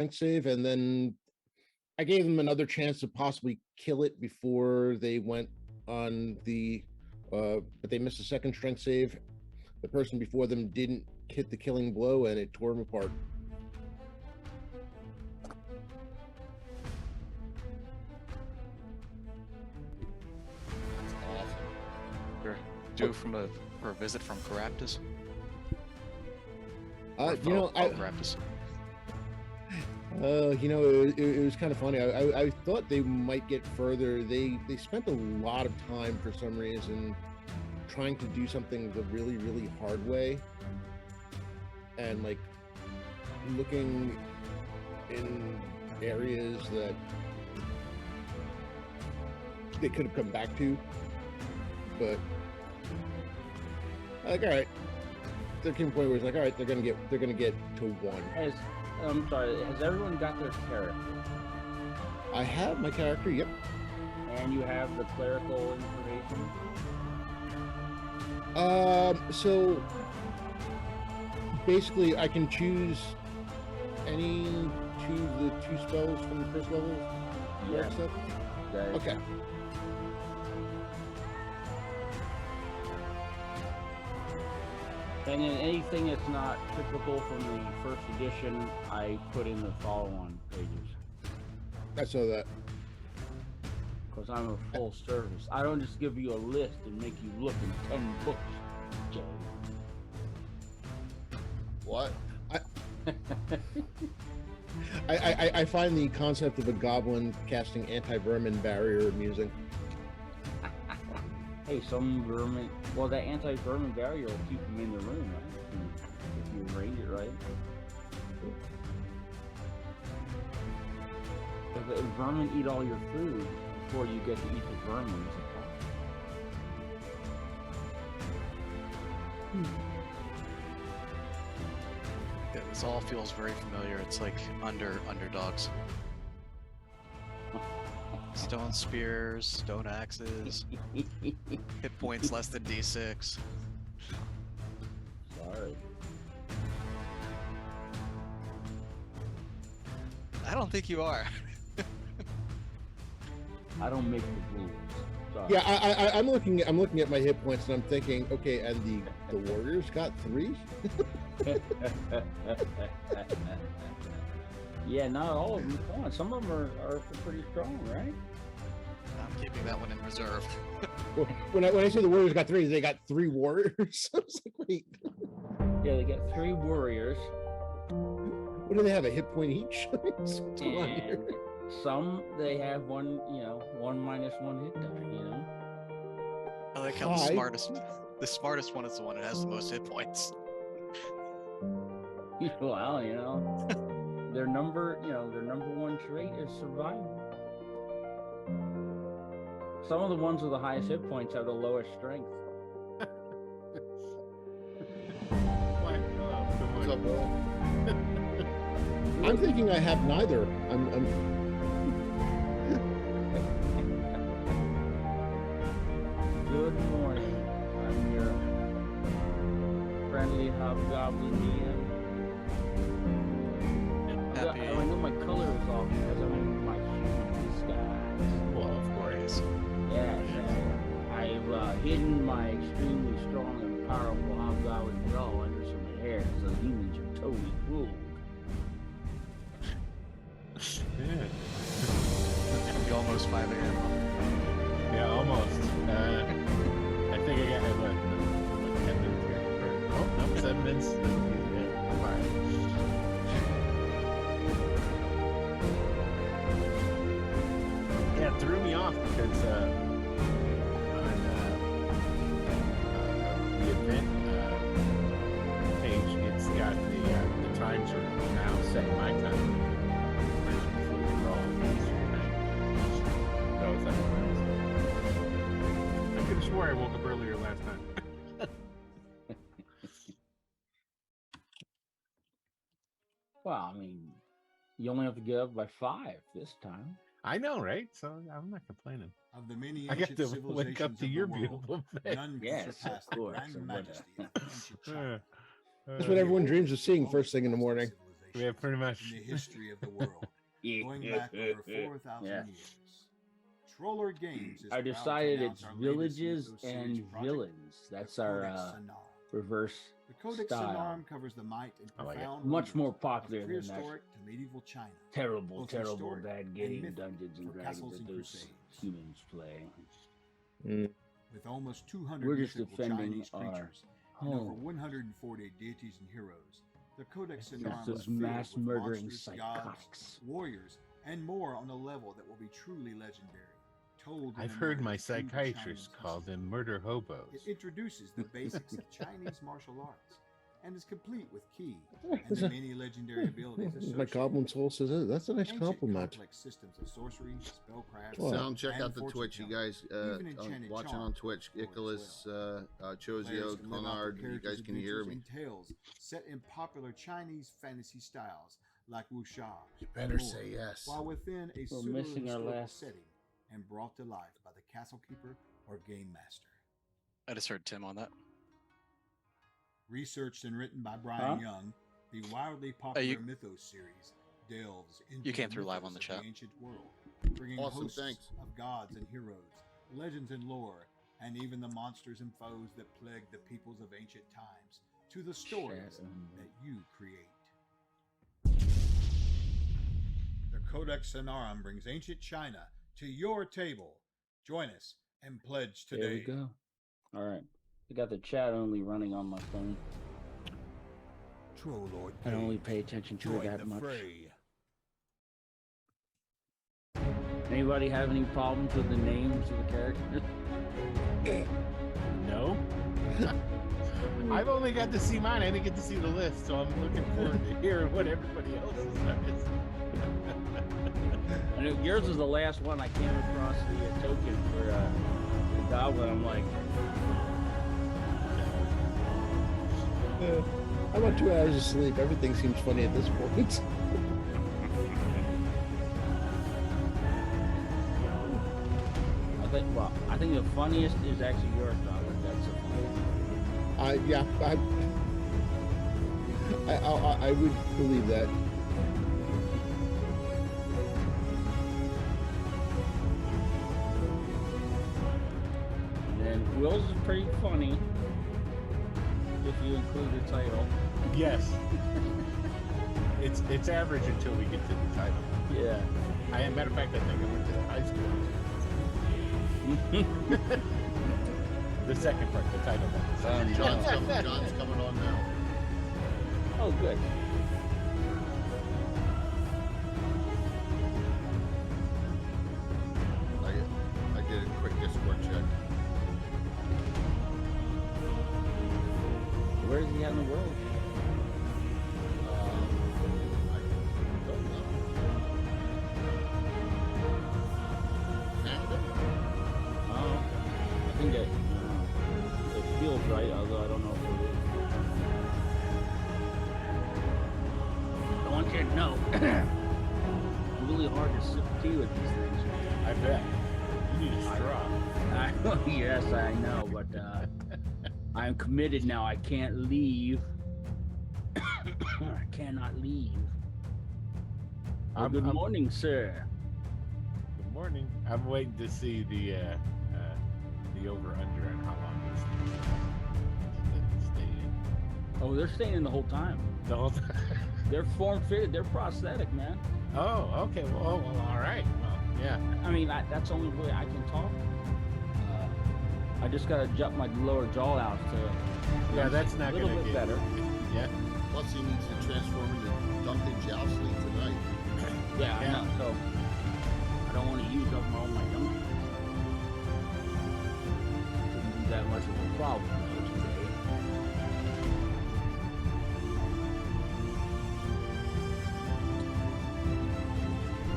strength save, and then I gave them another chance to possibly kill it before they went on the, but they missed a second strength save. The person before them didn't hit the killing blow, and it tore them apart. You're due for a visit from Caraptus? Caraptus. It was kind of funny. I thought they might get further. They spent a lot of time for some reason trying to do something the really, really hard way, and like looking in areas that they could have come back to, but like, all right, there came a point where it's like, all right, they're gonna get to one. I'm sorry, has everyone got their character? I have my character, yep. And you have the clerical information? So basically I can choose any two spells from the first level? Yes. Okay. And then anything that's not typical from the first edition, I put in the follow-on pages. I saw that. Because I'm a full service. I don't just give you a list and make you look in 10 books, Jay. What? I find the concept of a goblin casting anti-vermin barrier amusing. Hey, some vermin... Well, that anti-vermin barrier will keep them in the room, right? If you arrange it right. If vermin eat all your food before you get to eat the vermin, it's a problem. Yeah, this all feels very familiar. It's like underdogs. Stone spears, stone axes, hit points less than D6. Sorry. I don't think you are. I don't make the rules. Sorry. Yeah, I'm looking at my hit points and I'm thinking, okay, and the warriors got 3? Yeah, not all of them. Come on, some of them are pretty strong, right? I'm keeping that one in reserve. Well, when I say the warriors got 3, they got 3 warriors. I was like, wait. Yeah, they got 3 warriors. What do they have? A hit point each? What's going on here? Some they have one, 1 minus 1 hit die, I like how the smartest one is the one that has the most hit points. Well, their number one trait is survival. Some of the ones with the highest hit points have the lowest strength. What's up, Will? I'm thinking I have neither. Good morning. I'm your friendly hobgoblin DM. I know my color is off because I'm in my human disguise. Well, of course. Yes, I've hidden my extremely strong and powerful hobgoblin jaw under some hair, so humans are totally fooled. Yeah. It'll be almost 5 a.m. Yeah, almost. I think I got what 10 minutes here. Oh, no, 7 minutes. Yeah, fine. Yeah, it threw me off because on the event page, it's got the times are now set my time. I could have swore I woke up earlier last time. Well, I mean, you only have to get up by 5 this time. I know, right? So I'm not complaining. Of the many I get ancient to wake up civilizations to of your the world, beautiful face. none Yes, can surpass of the course. grand majesty of ancient China. That's what everyone dreams of seeing first thing in the morning. We have pretty much. in the history of the world, going back over 4,000 Yeah. years. Troller Games is I proud to decided announce it's our latest villages mythos series and project, villains. the That's our Codex Sonorum. reverse The Codex style. Sonorum covers the might and I like it. profound Much more wonders popular of than that prehistoric to medieval China. terrible, both terrible historic bad and game mythic Dungeons and for Dragons castles that and those crusades. humans play. With almost 200 We're just mythical defending Chinese our creatures and over home 140 deities and heroes, the Codex against Sonorum those is filled mass with murdering monsters, gods, psychotics. warriors, and more on a level that will be truly legendary. Told in I've a heard manner my that few psychiatrist Chinese call can them murder hobos. It introduces the basics of Chinese martial arts and is complete with ki Yeah, and the many legendary abilities My associated. goblin soul says that. That's a nice Ancient compliment. complex systems of sorcery, spellcraft, Well, Sound, check and out the fortune Twitch, you telling. guys. Even enchanted Watching charms on Twitch, will explore as Icarus, Players Chosio, can live out their Clonard, you characters' guys can hear adventures me. in tales set in popular Chinese fantasy styles like wuxia. You better and say more, yes. While within a We're pseudo missing our historical last- setting and brought to life by the castle keeper or game master. I just heard Tim on that. Researched and written by Brian Huh? Young, the wildly popular you- Mythos series delves into You came the through live mythos on the of chat. ancient world, bringing Awesome, hosts thanks. of gods and heroes, legends and lore, and even the monsters and foes that plague the peoples of ancient times to the stories that you create. The Codex Sonorum brings ancient China to your table. Join us and pledge today. There we go. All right. I got the chat only running on my phone. Troll Lord I don't really Page, pay attention to it join that the much. fray. Anybody have any problems with the names of the characters? No? I've only got to see mine. I didn't get to see the list, so I'm looking forward to hearing what everybody else says. I know yours was the last one I came across the token for the goblin. I'm like, I'm about 2 hours of sleep. Everything seems funny at this point. I think the funniest is actually yours, goblin. That's so funny. Yeah, I would believe that. And then Will's is pretty funny if you include the title. Yes. It's average until we get to the title. Yeah. Matter of fact, I think I went to high school. The second part, the title. John's coming on now. Oh, good. I did a quick Discord check. Where is he at in the world? I don't know. Canada? Oh, I think it feels right, although I don't know if it is. I want you to know, it's really hard to sip tea with these things. I bet. You need a straw. Yes, I know, but I'm committed now. I can't leave. I cannot leave. Well, good morning, sir. Good morning. I'm waiting to see the over under and how long this thing's stay in. Oh, they're staying the whole time. The whole time. They're form fitted. They're prosthetic, man. Oh, okay. Well, all right. Well, yeah. I mean, that's the only way I can talk. I just gotta jump my lower jaw out to Yeah, that's not a little gonna bit get better. Yeah. Plus, he needs to transform into Duncan Joustley tonight. Yeah, I Yeah. know. So I don't want to use up all my donkeys. Shouldn't be that much of a problem though today.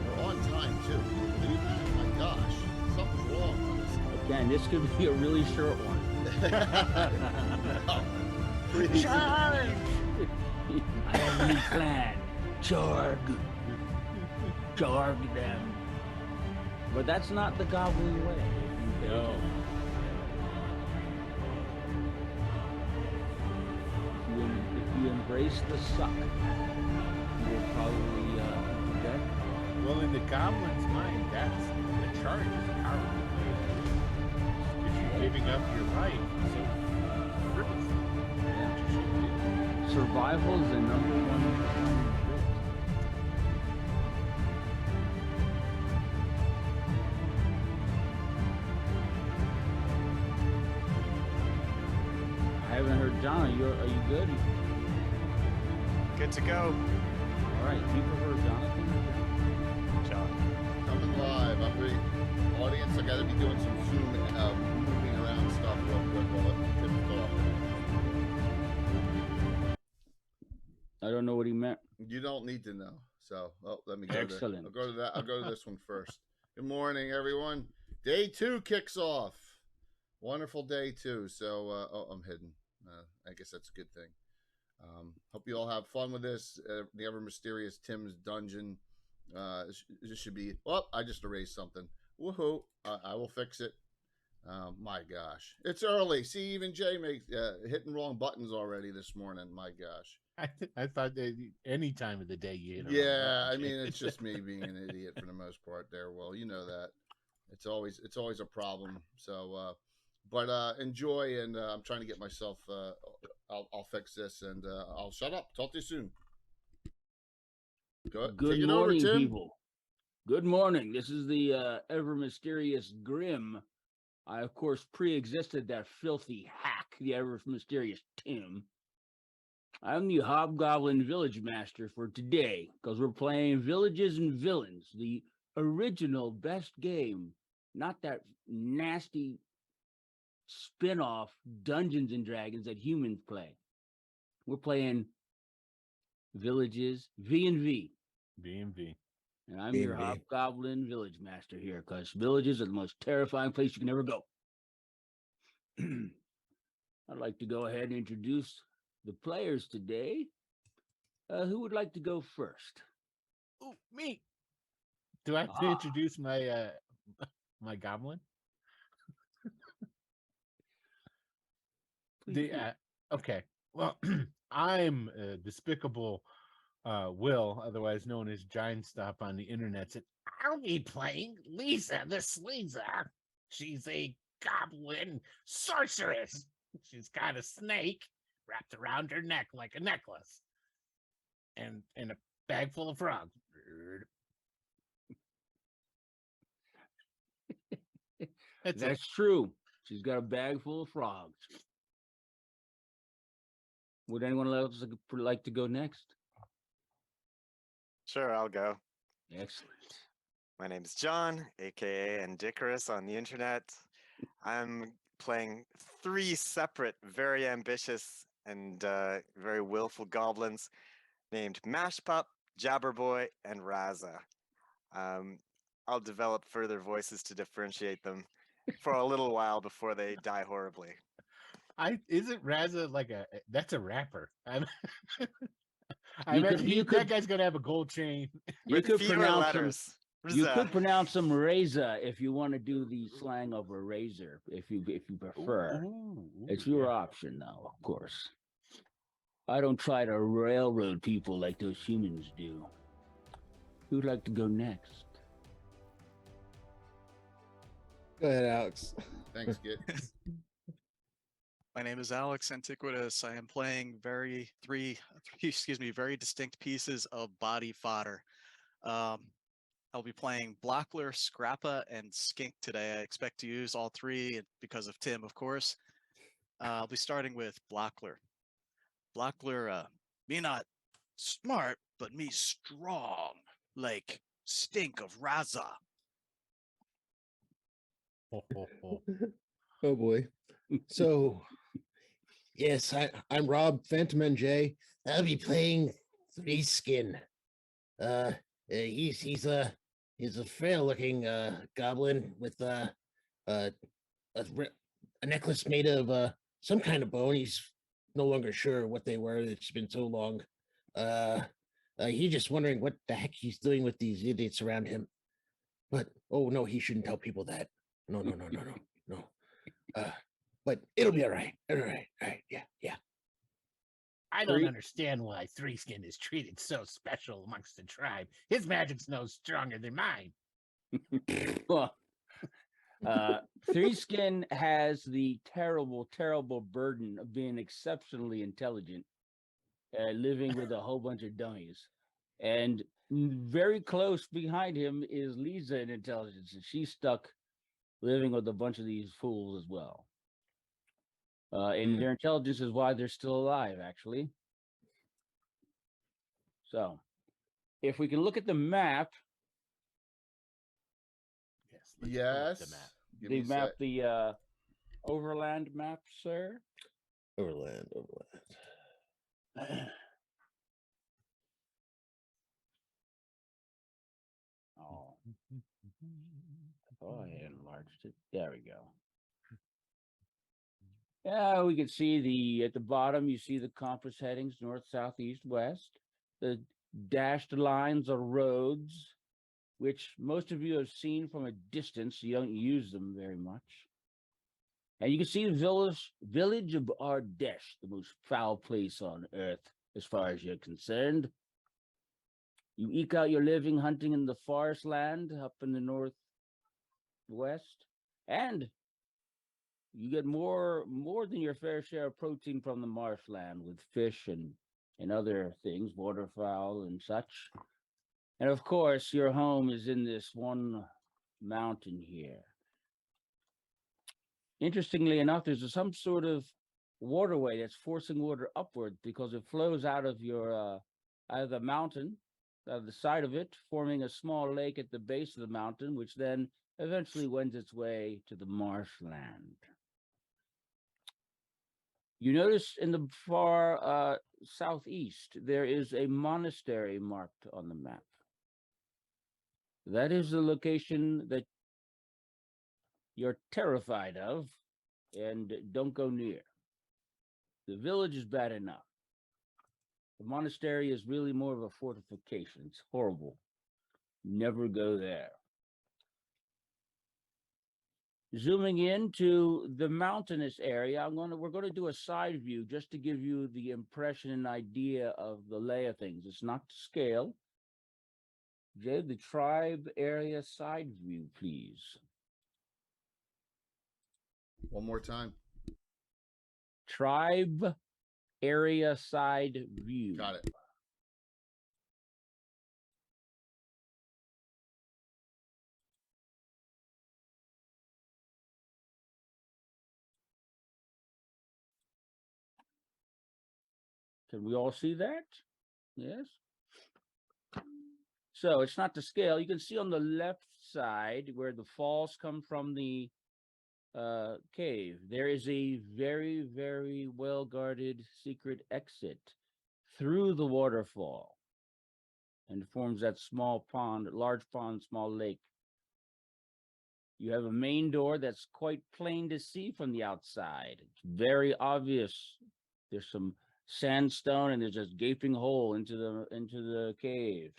We're on time, too. Can you believe that? My gosh. Something's wrong on this. Again, this could be a really short one. No. Please. Charge! I have a new plan. Charg. Charg them. But that's not the goblin way. No. If you embrace the suck, will probably be dead. Well, in the goblin's mind, that's the charge is powerful. If you're giving up your life, so frivolously, that's what you should do. Survival is the number one trait. I haven't heard John. Are you good? Good to go. All right. Do you prefer Jonathan or John? John. Coming live. I'm ready. Audience, I got to be doing some Zoom moving around stuff real quick while Tim's talking. I don't know what he meant. You don't need to know. So, let me go Excellent. there. I'll go to that. I'll go to this one first. Good morning, everyone. Day 2 kicks off. Wonderful day 2. So, I'm hidden. I guess that's a good thing. Hope you all have fun with this. The ever mysterious Tim's dungeon. This should be. Well, I just erased something. Woohoo! I will fix it. My gosh, it's early. See, even Jay makes hitting wrong buttons already this morning. My gosh. I thought that any time of the day you hit. Yeah, I mean, it's just me being an idiot for the most part. There, well, you know that. It's always a problem. So, but enjoy, and I'm trying to get myself. I'll fix this, and I'll shut up. Talk to you soon. Good Take it morning, over, Tim. people. Good morning. This is the ever mysterious Grim. I, of course, pre-existed that filthy hack, the ever mysterious Tim. I'm the Hobgoblin Village Master for today, because we're playing Villages and Villains, the original best game, not that nasty spin-off Dungeons and Dragons that humans play. We're playing Villages V&V. B&V. And I'm your V&V. Hobgoblin Village Master here, because villages are the most terrifying place you can ever go. I'd like to go ahead and introduce the players today. Who would like to go first? Oh, me. Do I have to introduce my my goblin? Okay. Well, I'm despicable Will, otherwise known as Giant Stop on the internet, and I'll be playing Lisa the Sleazer. She's a goblin sorceress. She's got a snake wrapped around her neck like a necklace, and a bag full of frogs. That's true. She's got a bag full of frogs. Would anyone else like to go next? Sure, I'll go. Excellent. My name is John, aka Andicarus on the internet. I'm playing 3 separate, very ambitious and very willful goblins named Mashpup, Jabberboy, and Raza. I'll develop further voices to differentiate them for a little while before they die horribly. Isn't Raza like that's a rapper? That guy's gonna have a gold chain. You With could fewer pronounce letters. you could pronounce them Reza if you want to do the slang of a razor, if you prefer. Ooh, It's your yeah. option, though, of course. I don't try to railroad people like those humans do. Who'd like to go next? Go ahead, Alex. Thanks, Git. My name is Alex Antiquitous. I am playing very distinct pieces of body fodder. I'll be playing Blockler, Scrappa, and Skink today. I expect to use all 3 because of Tim, of course. I'll be starting with Blockler. Blockler, me not smart, but me strong, like Stink of Raza. Oh boy. So, yes, I'm Rob Phantom NJ. I'll be playing Three Skin. He's a frail looking goblin with a necklace made of some kind of bone. He's no longer sure what they were. It's been so long. He's just wondering what the heck he's doing with these idiots around him. But oh no, he shouldn't tell people that. No. But it'll be all right. All right. Yeah. I don't understand why Three Skin is treated so special amongst the tribe. His magic's no stronger than mine. Well, Three Skin has the terrible, terrible burden of being exceptionally intelligent, living with a whole bunch of dummies. And very close behind him is Lisa in intelligence, and she's stuck living with a bunch of these fools as well. And their intelligence is why they're still alive, actually. So, if we can look at the map, Yes. Let's Yes. pull up the map. Give me the a map, sec. the overland map, sir. Overland. Oh, I enlarged it. There we go. Yeah, we can see at the bottom, you see the compass headings, north, south, east, west. The dashed lines are roads, which most of you have seen from a distance. You don't use them very much. And you can see the village of Ardesh, the most foul place on earth, as far as you're concerned. You eke out your living hunting in the forest land up in the northwest, and you get more than your fair share of protein from the marshland with fish and other things, waterfowl and such. And of course, your home is in this one mountain here. Interestingly enough, there's some sort of waterway that's forcing water upward because it flows out of the mountain, out of the side of it, forming a small lake at the base of the mountain, which then eventually wends its way to the marshland. You notice in the far southeast, there is a monastery marked on the map. That is the location that you're terrified of and don't go near. The village is bad enough. The monastery is really more of a fortification. It's horrible. Never go there. Zooming into the mountainous area, we're going to do a side view just to give you the impression and idea of the lay of things. It's not to scale. Jay, the tribe area side view, please. One more time. Tribe area side view. Got it. Can we all see that? Yes. So it's not to scale. You can see on the left side where the falls come from the cave. There is a very, very well guarded secret exit through the waterfall and forms that small pond, large pond, small lake. You have a main door that's quite plain to see from the outside. It's very obvious. There's some sandstone and there's this gaping hole into the cave.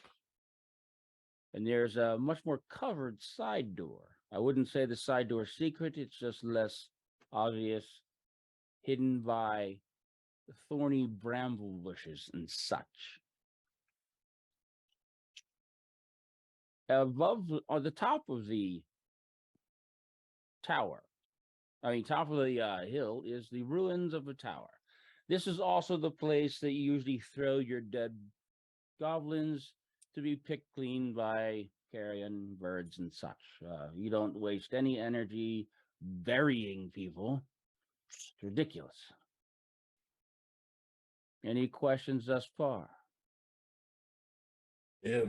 And there's a much more covered side door. I wouldn't say the side door is secret, it's just less obvious, hidden by thorny bramble bushes and such. Above, on the top of the top of the hill is the ruins of a tower. This is also the place that you usually throw your dead goblins to be picked clean by carrion birds and such. You don't waste any energy burying people. It's ridiculous. Any questions thus far? Yeah.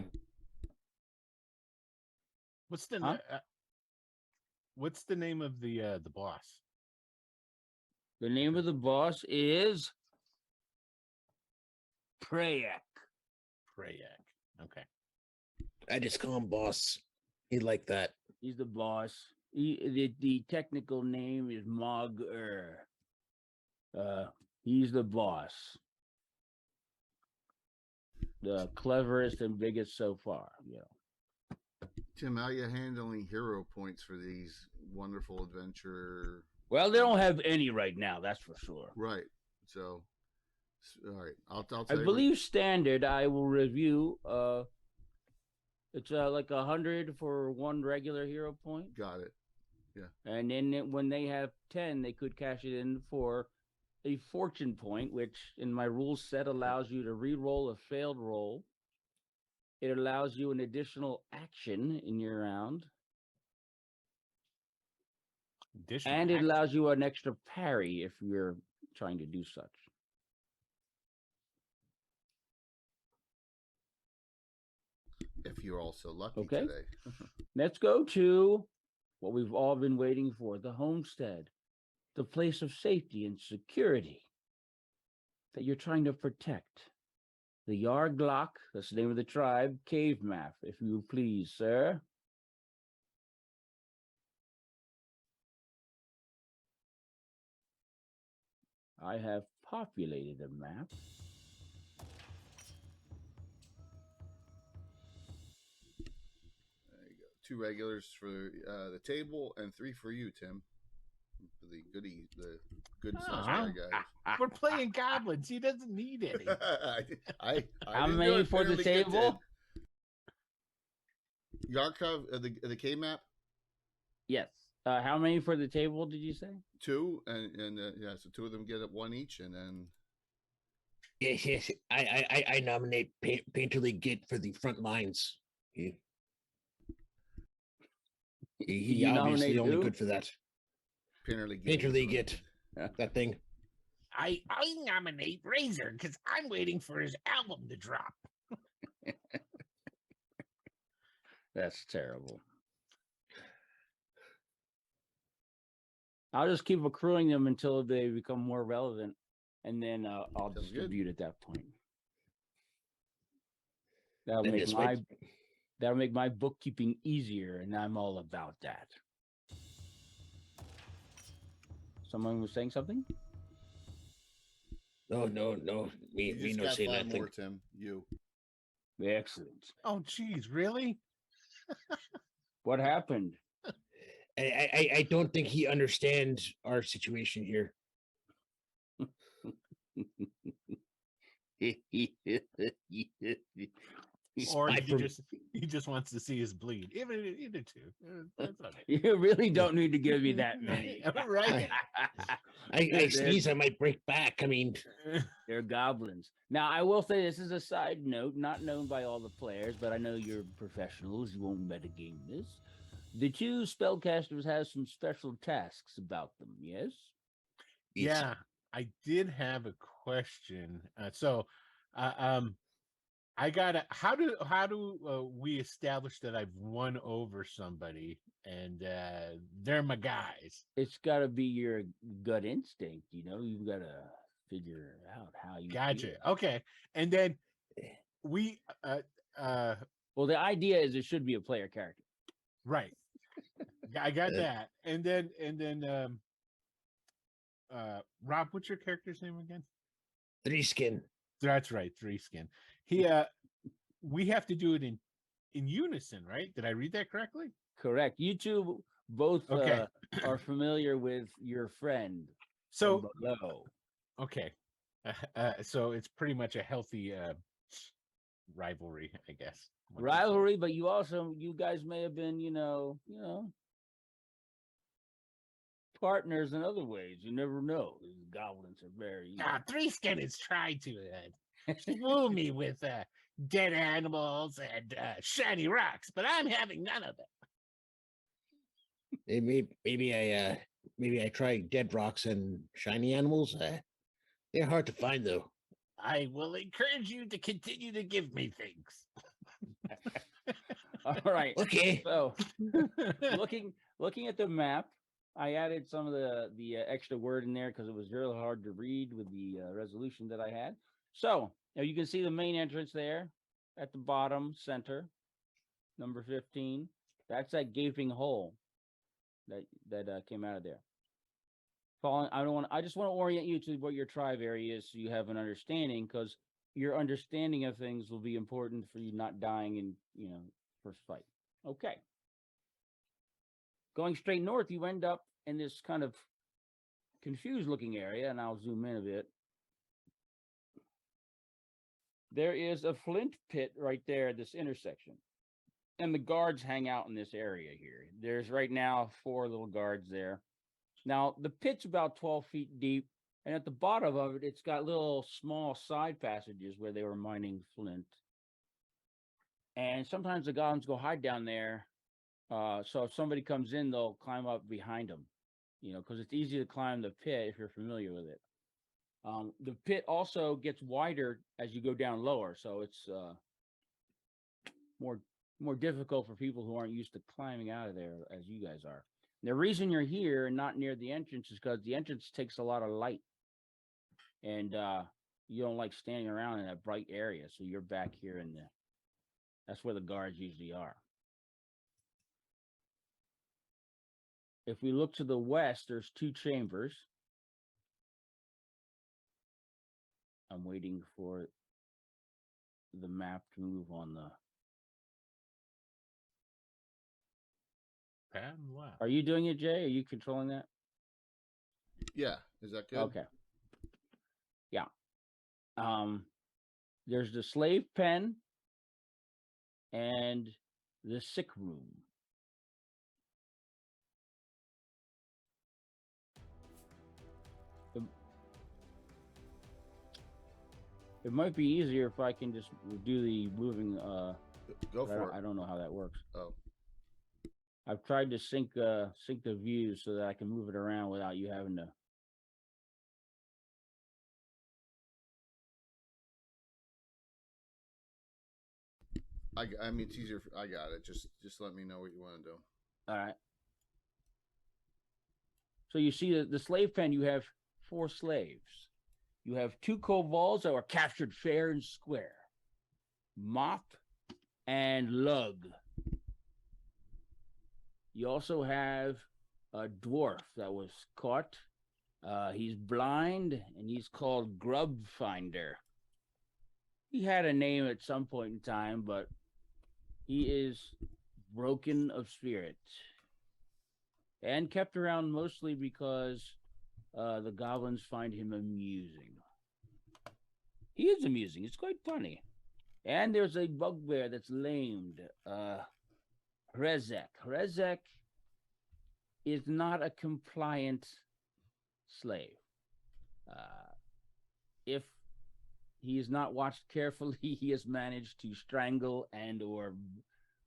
What's the name of the boss? The name of the boss is Prayak. Okay. I just call him boss. He like that. He's the boss. The technical name is Mog-ur. He's the boss. The cleverest and biggest so far. Yeah. Tim, how you handling hero points for these wonderful adventure? Well, they don't have any right now, that's for sure. Right. So All right, I'll tell I you. believe standard. I will review. It's like 100 for one regular hero point. Got it. And then when they have 10, they could cash it in for a fortune point, which in my rule set allows you to re-roll a failed roll. It allows you an additional action in your round. And it allows you an extra parry if you're trying to do such. If you're also lucky Okay. today. Let's go to what we've all been waiting for, the homestead, the place of safety and security that you're trying to protect. The Yarglock, that's the name of the tribe, cave map, if you please, sir. I have populated a map. There you go. 2 regulars for the table and 3 for you, Tim. For the good slash guys. We're playing goblins. He doesn't need any. I How didn't do many it, for the apparently Kit table? did. Yarkov, the K map? Yes. How many for the table did you say? 2, and yeah, so 2 of them get 1 each, and then Yes. I nominate Painterly Git for the front lines. He You obviously nominate only who? good for that. Painterly Git. That thing. I nominate Razor because I'm waiting for his album to drop. That's terrible. I'll just keep accruing them until they become more relevant, and then I'll Sounds good. distribute at that point. That'll Then make this my way- that'll make my bookkeeping easier, and I'm all about that. Someone was saying something? No. Me you just no got say 5 nothing. more, Tim. You. Excellent. Oh, geez, really? What happened? I don't think he understands our situation here. Or Aside from- he just wants to see us bleed. Either two. That's okay. You really don't need to give me that many. Right. I sneeze, I might break back. I mean, They're goblins. Now, I will say this is a side note, not known by all the players, but I know you're professionals. You won't metagame this. The 2 spellcasters have some special tasks about them, yes? Yeah, I did have a question. I gotta. How do we establish that I've won over somebody and they're my guys? It's got to be your gut instinct. You've got to figure out how you. Gotcha. feel. Okay, and then we. Well, the idea is it should be a player character. Right. I got that, and then Rob, what's your character's name again? 3 skin. That's right, 3 skin. We have to do it in unison, right? Did I read that correctly? Correct. You two both Okay. are familiar with your friend. So from below. okay, so it's pretty much a healthy rivalry, I guess. one could say. Rivalry, but you guys may have been, partners in other ways. You never know. These goblins are very. Ah, 3 skin has tried to fool me with dead animals and shiny rocks, but I'm having none of it. Maybe I try dead rocks and shiny animals. They're hard to find though. I will encourage you to continue to give me things. All right. Okay. So looking at the map, I added some of the extra word in there because it was really hard to read with the resolution that I had. So now you can see the main entrance there at the bottom center, number 15. That's that gaping hole that came out of there. I just want to orient you to what your tribe area is so you have an understanding, because your understanding of things will be important for you not dying in first fight. Okay. Going straight north, you end up in this kind of confused looking area, and I'll zoom in a bit. There is a flint pit right there at this intersection. And the guards hang out in this area here. There's right now 4 little guards there. Now, the pit's about 12 feet deep. And at the bottom of it, it's got little small side passages where they were mining flint. And sometimes the goblins go hide down there. So if somebody comes in, they'll climb up behind them, because it's easy to climb the pit if you're familiar with it. The pit also gets wider as you go down lower, so it's more difficult for people who aren't used to climbing out of there as you guys are. And the reason you're here and not near the entrance is because the entrance takes a lot of light, and you don't like standing around in that bright area, so you're back here that's where the guards usually are. If we look to the west, there's 2 chambers. I'm waiting for the map to move on the Pad left. Are you doing it, Jay? Are you controlling that? Yeah, is that good? Okay. Yeah. There's the slave pen and the sick room. It might be easier if I can just do the moving. Go for it. I don't know how that works. Oh, I've tried to sync the views so that I can move it around without you having to. I mean, it's easier. I got it. Just let me know what you want to do. All right. So you see the slave pen. You have 4 slaves. You have 2 kobolds that were captured fair and square. Mop and Lug. You also have a dwarf that was caught. He's blind, and he's called Grub Finder. He had a name at some point in time, but he is broken of spirit and kept around mostly because the goblins find him amusing. He is amusing. It's quite funny. And there's a bugbear that's lamed. Rezek. Rezek is not a compliant slave. If he is not watched carefully, he has managed to strangle and or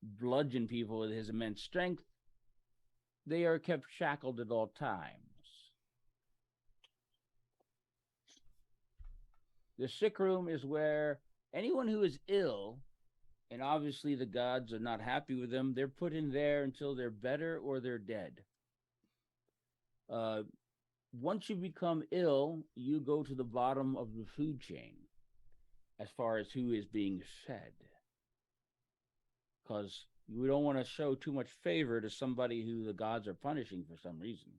bludgeon people with his immense strength. They are kept shackled at all times. The sick room is where anyone who is ill, and obviously the gods are not happy with them, they're put in there until they're better or they're dead. Once you become ill, you go to the bottom of the food chain as far as who is being fed. Because we don't want to show too much favor to somebody who the gods are punishing for some reason.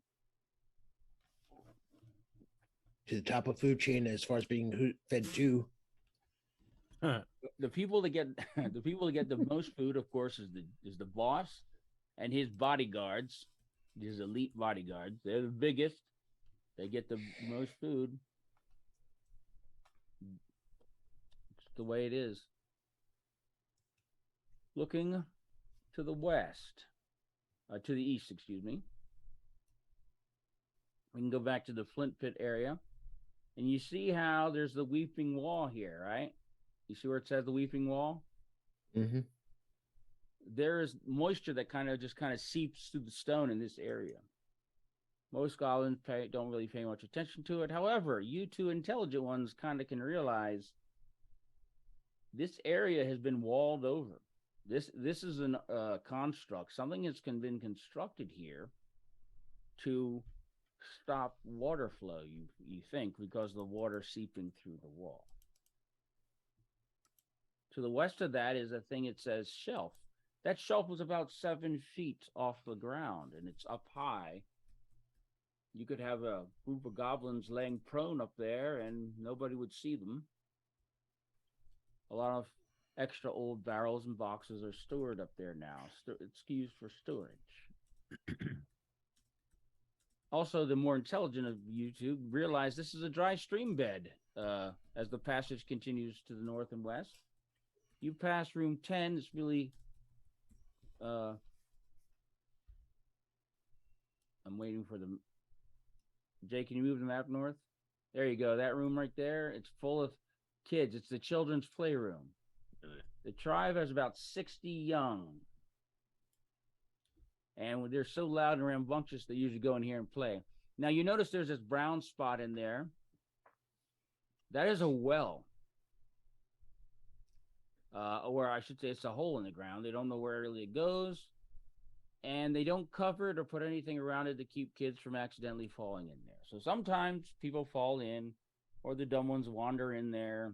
To the top of food chain as far as being fed to. The people that get the most food, of course, is the boss and his bodyguards, his elite bodyguards. They're the biggest. They get the most food. It's the way it is. Looking to the west, to the east, excuse me. We can go back to the Flint Pit area. And you see how there's the weeping wall here, right? You see where it says the weeping wall? Mm-hmm. There is moisture that kind of seeps through the stone in this area. Most goblins don't really pay much attention to it. However, you 2 intelligent ones kind of can realize this area has been walled over. This is a construct. Something has been constructed here to stop water flow, you think, because the water seeping through the wall. To the west of that is a thing that says shelf. That shelf was about 7 feet off the ground, and it's up high. You could have a group of goblins laying prone up there, and nobody would see them. A lot of extra old barrels and boxes are stored up there now. It's used for storage. Also, the more intelligent of you two realize this is a dry stream bed. As the passage continues to the north and west, you pass room 10. It's really, I'm waiting for the. Jay, can you move the map north? There you go. That room right there. It's full of kids. It's the children's playroom. The tribe has about 60 young. And when they're so loud and rambunctious, they usually go in here and play. Now, you notice there's this brown spot in there. That is a well. Or I should say it's a hole in the ground. They don't know where really it goes. And they don't cover it or put anything around it to keep kids from accidentally falling in there. So sometimes people fall in, or the dumb ones wander in there.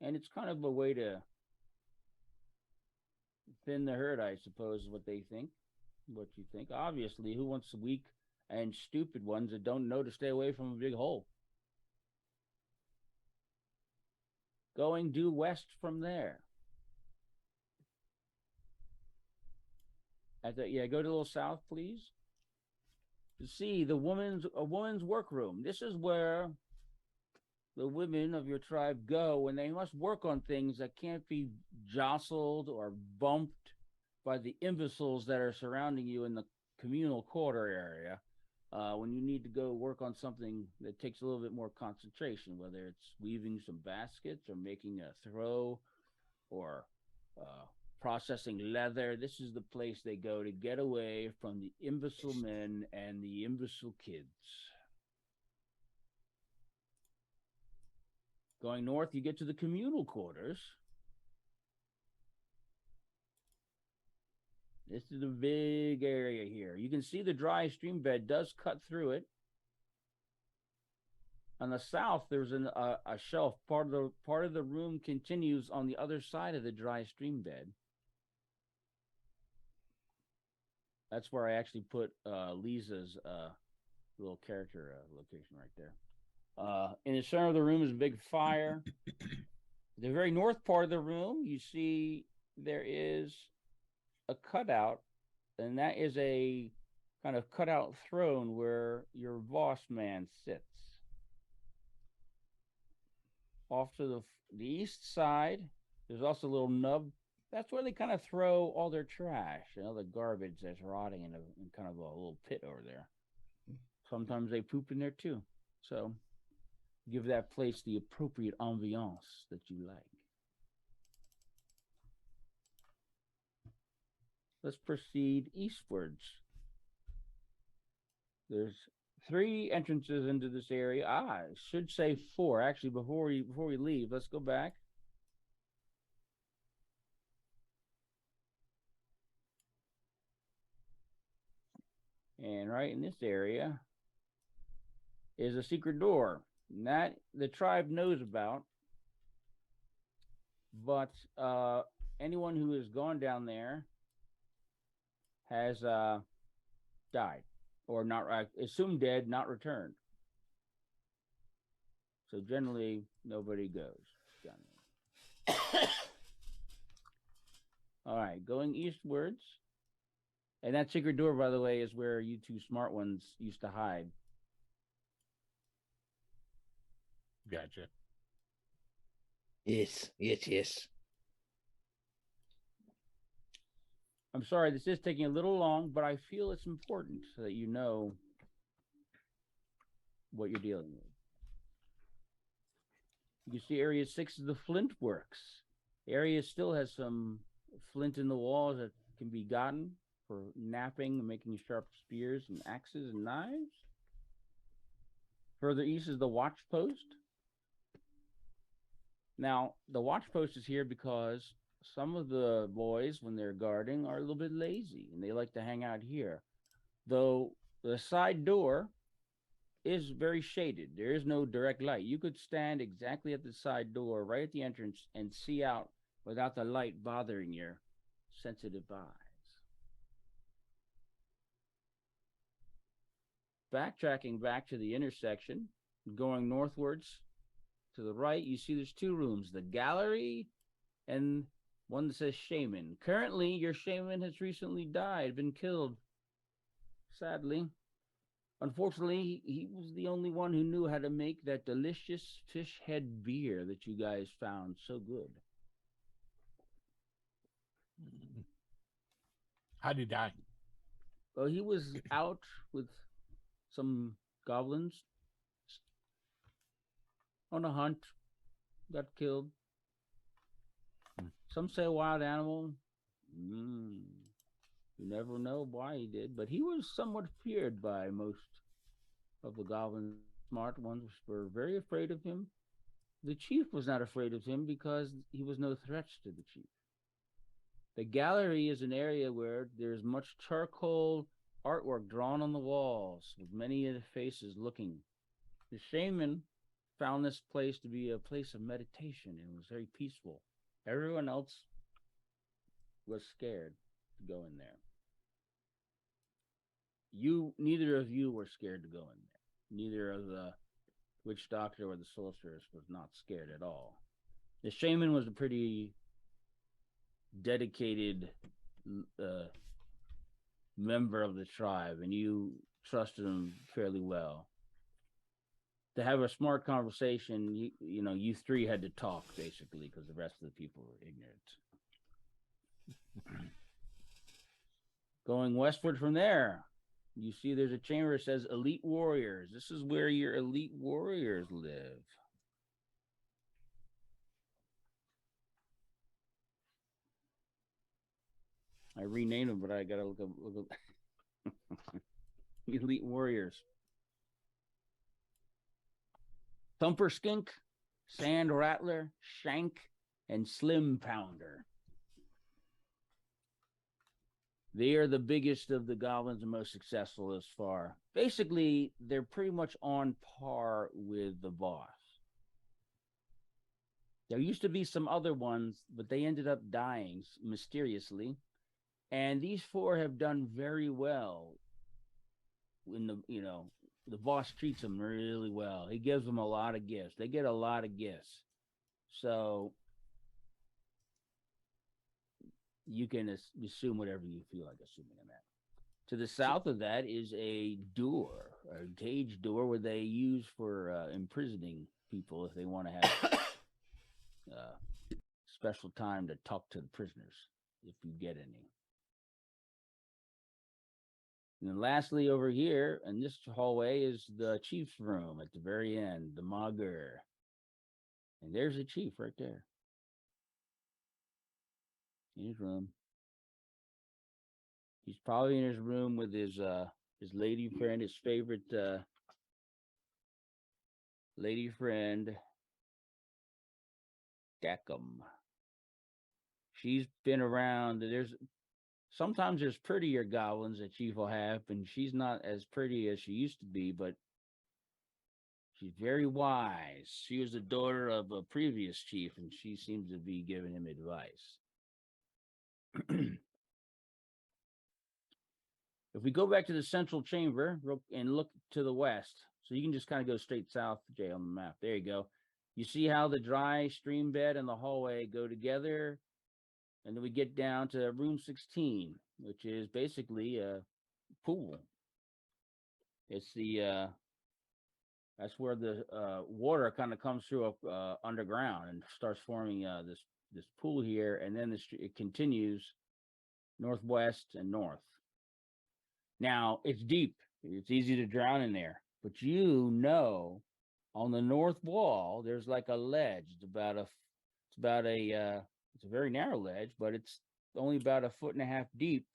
And it's kind of a way to thin the herd, I suppose, is what they think. What you think. Obviously, who wants the weak and stupid ones that don't know to stay away from a big hole? Going due west from there. Go to a little south, please. To see a woman's workroom. This is where the women of your tribe go when they must work on things that can't be jostled or bumped by the imbeciles that are surrounding you in the communal quarter area. When you need to go work on something that takes a little bit more concentration, whether it's weaving some baskets or making a throw or processing leather, this is the place they go to get away from the imbecile men and the imbecile kids. Going north, you get to the communal quarters. This is a big area here. You can see the dry stream bed does cut through it. On the south, there's a shelf. Part of the room continues on the other side of the dry stream bed. That's where I actually put Lisa's little character location right there. In the center of the room is a big fire. The very north part of the room, you see there is a cutout, and that is a kind of cutout throne where your boss man sits. Off to the east side, there's also a little nub. That's where they kind of throw all their trash, the garbage that's rotting in kind of a little pit over there. Sometimes they poop in there too. So give that place the appropriate ambiance that you like. Let's proceed eastwards. There's 3 entrances into this area. I should say 4. Actually, before we leave, let's go back. And right in this area is a secret door that the tribe knows about. But anyone who has gone down there has died, or not assumed dead, not returned. So generally, nobody goes down there. All right, going eastwards. And that secret door, by the way, is where you two smart ones used to hide. Gotcha. Yes. I'm sorry, this is taking a little long, but I feel it's important so that you know what you're dealing with. You see area 6 is the flint works. The area still has some flint in the walls that can be gotten for knapping and making sharp spears and axes and knives. Further east is the watch post. Now, the watch post is here because some of the boys, when they're guarding, are a little bit lazy and they like to hang out here. Though the side door is very shaded. There is no direct light. You could stand exactly at the side door, right at the entrance, and see out without the light bothering your sensitive eyes. Backtracking back to the intersection, going northwards to the right, you see there's 2 rooms, the gallery and one that says shaman. Currently, your shaman has recently died, been killed, sadly. Unfortunately, he was the only one who knew how to make that delicious fish head beer that you guys found so good. How'd he die? Well, he was out with some goblins on a hunt, got killed. Some say a wild animal. You never know why he did, but he was somewhat feared by most of the goblins. Smart ones were very afraid of him. The chief was not afraid of him because he was no threat to the chief. The gallery is an area where there's much charcoal artwork drawn on the walls with many of the faces looking. The shaman found this place to be a place of meditation and was very peaceful. Everyone else was scared to go in there. Neither of you were scared to go in there. Neither of the witch doctor or the sorceress was not scared at all. The shaman was a pretty dedicated member of the tribe, and you trusted him fairly well. To have a smart conversation, you three had to talk basically because the rest of the people were ignorant. Going westward from there, you see there's a chamber that says Elite Warriors. This is where your elite warriors live. I renamed them, but I gotta look up. Elite Warriors. Thumper Skink, Sand Rattler, Shank, and Slim Pounder. They are the biggest of the goblins and most successful thus far. Basically, they're pretty much on par with the boss. There used to be some other ones, but they ended up dying mysteriously. And these four have done very well. When the boss treats them really well. He gives them a lot of gifts. They get a lot of gifts. So you can assume whatever you feel like assuming in that. To the south of that is a door, a cage door where they use for imprisoning people if they want to have special time to talk to the prisoners, if you get any. And then lastly, over here in this hallway is the chief's room at the very end, the Mager. And there's the chief right there in his room. He's probably in his room with his lady friend, his favorite lady friend, Deckham. She's been around. Sometimes there's prettier goblins that Chief will have, and she's not as pretty as she used to be, but she's very wise. She was the daughter of a previous chief, and she seems to be giving him advice. If we go back to the central chamber and look to the west, so you can just kind of go straight south, Jay, on the map. There you go. You see how the dry stream bed and the hallway go together? And then we get down to room 16, which is basically a pool. It's that's where the water kind of comes through underground and starts forming this pool here, and then it continues northwest and north. Now it's deep; it's easy to drown in there, but on the north wall there's like a ledge. It's a very narrow ledge, but it's only about 1.5 feet deep,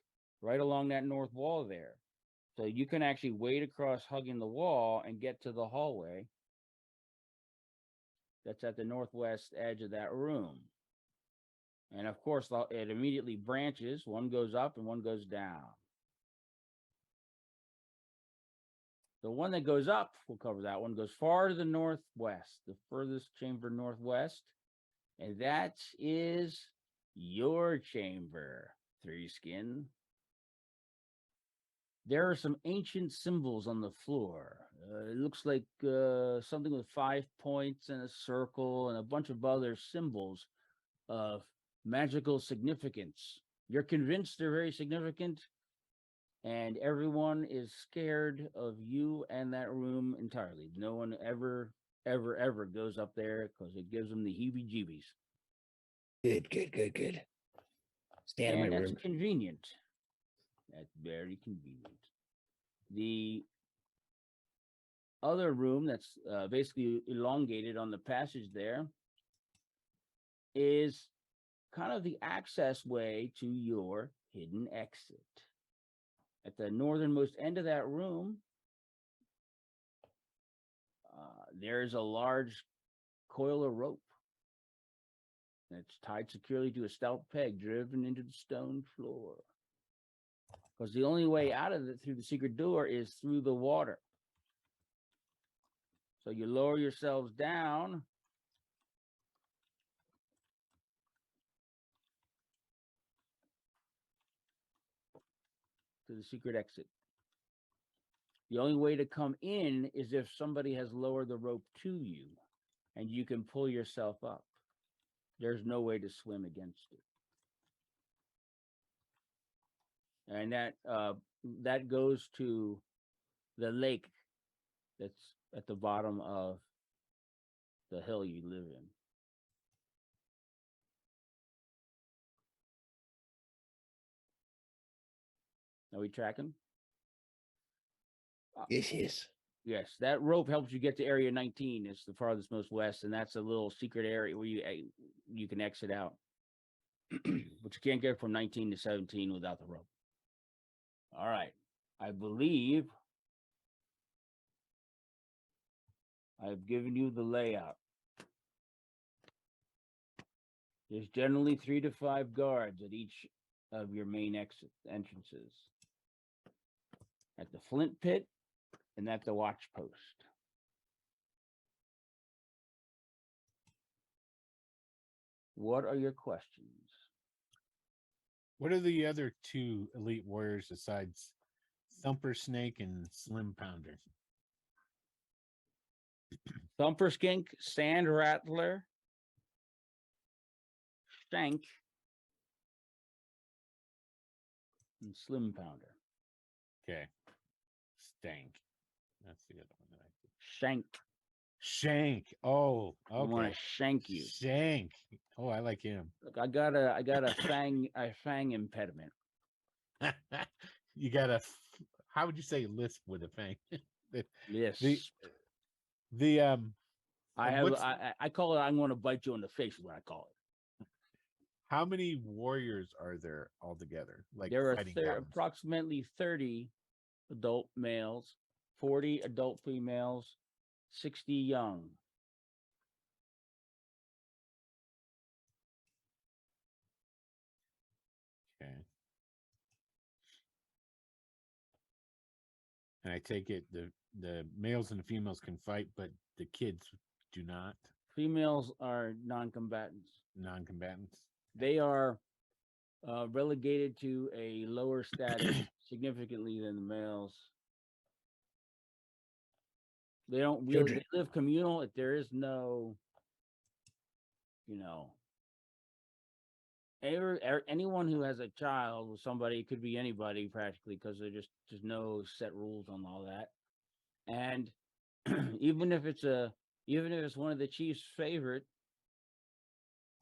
right along that north wall there. So you can actually wade across hugging the wall and get to the hallway that's at the northwest edge of that room. And of course, it immediately branches. One goes up and one goes down. The one that goes up, we'll cover that one, goes far to the northwest, the furthest chamber northwest. And that is your chamber, Three Skin. There are some ancient symbols on the floor. It looks like something with 5 points and a circle and a bunch of other symbols of magical significance. You're convinced they're very significant, and everyone is scared of you and that room entirely. No one ever goes up there because it gives them the heebie-jeebies. Good. Stay out of And my that's room. convenient. That's very convenient. The other room that's basically elongated on the passage there is kind of the access way to your hidden exit. At the northernmost end of that room, there's a large coil of rope that's tied securely to a stout peg driven into the stone floor. Because the only way out of it through the secret door is through the water. So you lower yourselves down to the secret exit. The only way to come in is if somebody has lowered the rope to you and you can pull yourself up. There's no way to swim against it. And that goes to the lake that's at the bottom of the hill you live in. Are we tracking? Yes. Yes, that rope helps you get to area 19. It's the farthest most west, and that's a little secret area where you can exit out. But you can't get from 19 to 17 without the rope. All right. I believe I've given you the layout. There's generally 3 to 5 guards at each of your main entrances. At the Flint Pit and at the watch post. What are your questions? What are the other two elite warriors besides Thumper Snake and Slim Pounder? Thumper Skink, Sand Rattler, Shank, and Slim Pounder. Okay. Stank. That's the other one that I did. Shank. Shank. Oh, I want okay. to shank you. Shank. Oh, I like him. Look, I got a fang impediment. You got a, how would you say lisp with a fang? Yes. I call it I'm going to bite you in the face is what I call it. How many warriors are there altogether? Like there are goblins? approximately 30 adult males, 40 adult females, 60 young. Okay. And I take it the males and the females can fight, but the kids do not. Females are non-combatants. Non-combatants. They are relegated to a lower status significantly than the males. They don't really they live communal. If there is no, anyone who has a child with somebody, it could be anybody practically, because there's no set rules on all that. And even if it's one of the chief's favorite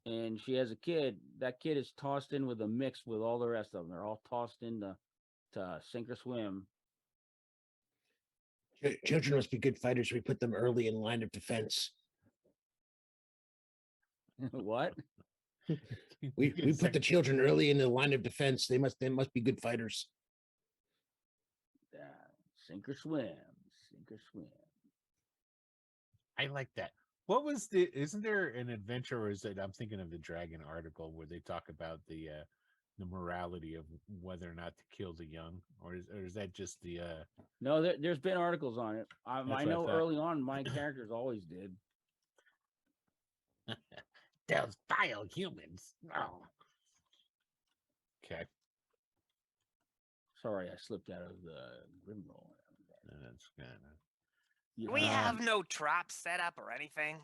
and she has a kid, that kid is tossed in with a mix with all the rest of them. They're all tossed in to sink or swim. Children must be good fighters. We put them early in line of defense. What? we put the children early in the line of defense. They must be good fighters. Sink or swim. Sink or swim. I like that. Isn't there an adventure, or is it, I'm thinking of the Dragon article where they talk about the morality of whether or not to kill the young, or is that just the No, there's been articles on it. I know early on my characters always did. Those vile humans. Oh. Okay. Sorry, I slipped out of the grim roll. That's kind of. Do we have no traps set up or anything?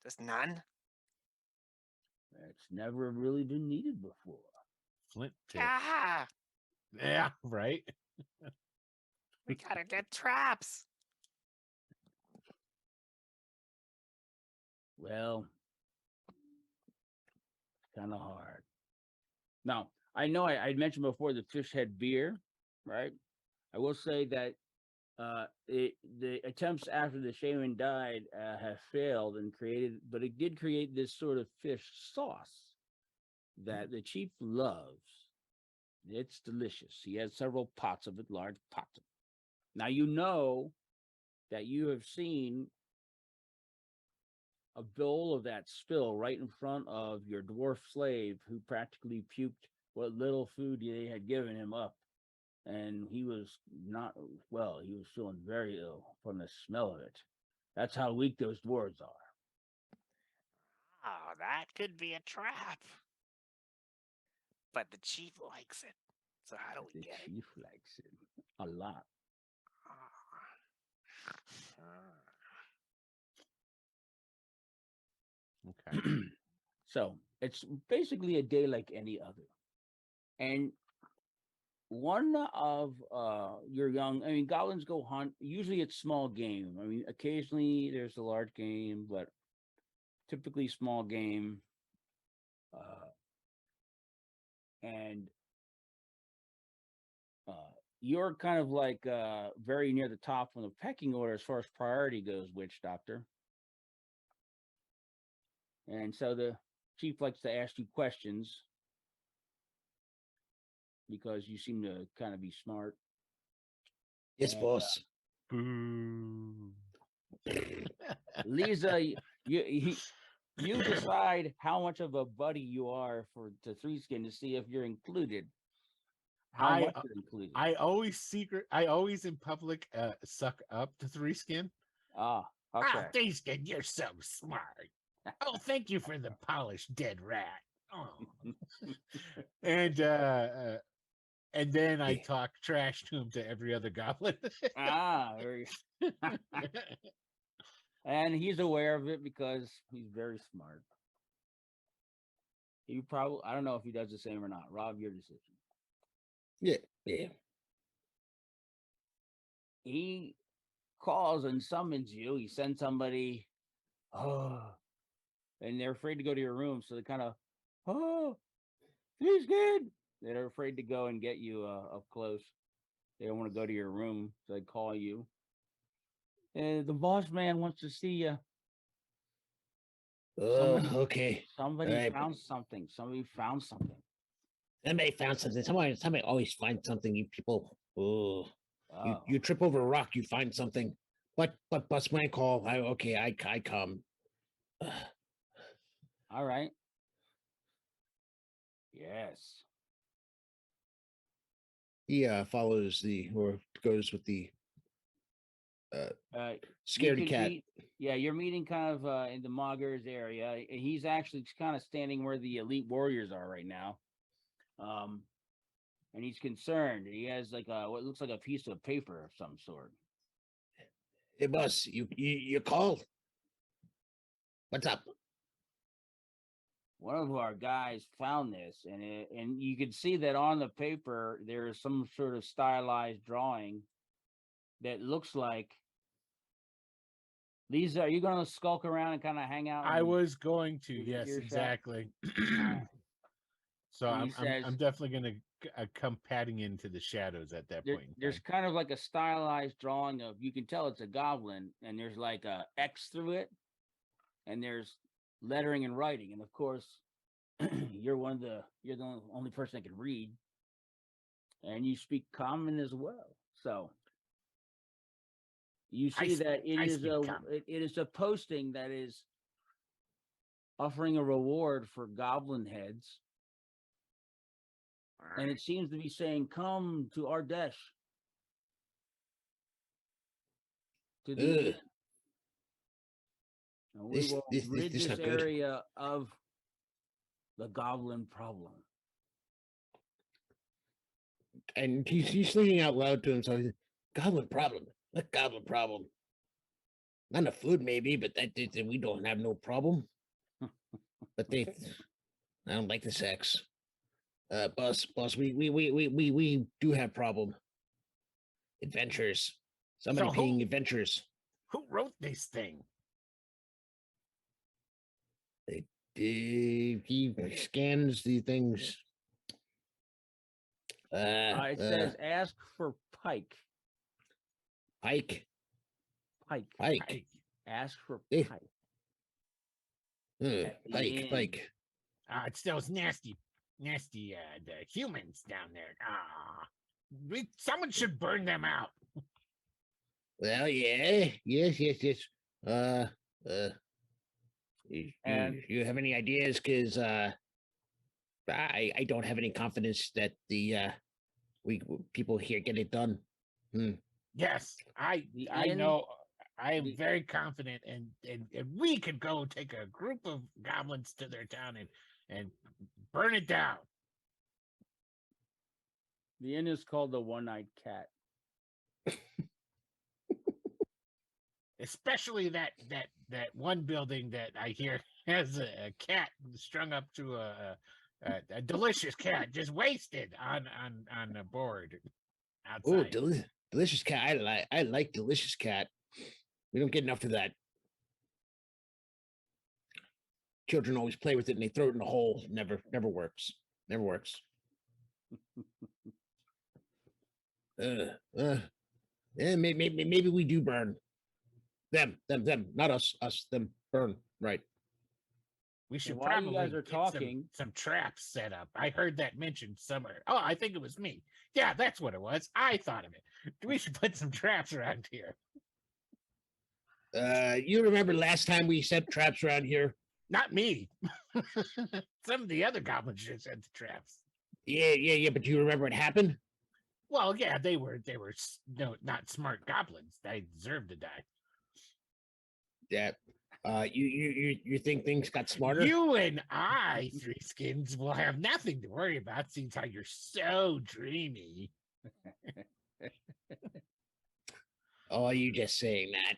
Just none? It's never really been needed before. Flint Pit. Ah! Yeah, right. We gotta get traps. Well, kind of hard. Now, I know I mentioned before the fish head beer, right? I will say that the attempts after the shaman died have failed and created, but it did create this sort of fish sauce that the chief loves. It's delicious. He has several pots of it, large pots of it. Now you know that you have seen a bowl of that spill right in front of your dwarf slave who practically puked what little food they had given him up. And he was not well, he was feeling very ill from the smell of it. That's how weak those dwarves are. Oh, that could be a trap. But the chief likes it. So how do we The get it? chief likes it a lot. Okay. So it's basically a day like any other. And one of your young, I mean, goblins go hunt. Usually it's small game. I mean, occasionally there's a large game, but typically small game. And you're kind of like very near the top from the pecking order as far as priority goes, Witch Doctor. And so the chief likes to ask you questions because you seem to kind of be smart. Yes, And, boss. Boo. Lisa, you decide how much of a buddy you are to Three Skin to see if you're included. How much you're included. I always in public suck up to Three Skin. Okay. Ah, Three Skin, you're so smart. Oh, thank you for the polished dead rat. Oh. And then I talk trash to him to every other goblin. Very and he's aware of it because he's very smart. He probably, I don't know if he does the same or not. Rob, your decision. Yeah. He calls and summons you. He sends somebody, and they're afraid to go to your room. So they kind of, he's good. They're afraid to go and get you up close. They don't want to go to your room. So they call you. The boss man wants to see you. Okay. Somebody found something. Somebody found something. Somebody found something. Somebody always finds something. You people. Oh. You trip over a rock, you find something. But bus man call. I come. All right. Yes. He follows or goes with the scaredy cat. You're meeting kind of in the Moggers area. He's actually kind of standing where the elite warriors are right now. And he's concerned. He has like what looks like a piece of paper of some sort. Hey, boss, you called? What's up? One of our guys found this, and you can see that on the paper there is some sort of stylized drawing that looks like. Lisa, are you going to skulk around and kind of hang out? I was going to, yes, exactly. So I'm definitely going to come padding into the shadows at that point. There's kind of like a stylized drawing of, you can tell it's a goblin, and there's like a X through it, and there's lettering and writing, and of course, you're the only person that can read, and you speak common as well. So you see that it is a posting that is offering a reward for goblin heads. And it seems to be saying, "Come to Ardesh." To the and we will rid this area of the goblin problem. And he's thinking out loud to himself, "Goblin problem? What goblin problem? Not enough food, maybe, but that we don't have no problem. But I don't like the sex. Boss, we do have problem. Adventures. Somebody So paying adventures. Who wrote this thing? He scans the things. It says ask for Pike. Pike. Pike. Ask for Eh. Pike. Pike. Pike. It's those nasty, the humans down there. Someone should burn them out. Well, yeah. Yes. You have any ideas? Because I don't have any confidence that the people here get it done. Yes, I know. I am very confident, and we could go take a group of goblins to their town and burn it down. The inn is called the One-Eyed Cat. Especially that one building that I hear has a cat strung up to a delicious cat, just wasted on a board outside. Oh, delicious cat. I like delicious cat. We don't get enough of that. Children always play with it and they throw it in a hole. Never works. Never works. Yeah, maybe we do burn. Them, not us, them burn. Right. We should while probably you guys are get talking, some traps set up. I heard that mentioned somewhere. Oh, I think it was me. Yeah, that's what it was. I thought of it. We should put some traps around here. You remember last time we set traps around here? Not me. Some of the other goblins should set the traps. Yeah. But do you remember what happened? Well, yeah, they were not smart goblins. They deserved to die. Yeah. You think things got smarter? You and I, Three Skins, will have nothing to worry about since how you're so dreamy. Oh, you just saying that.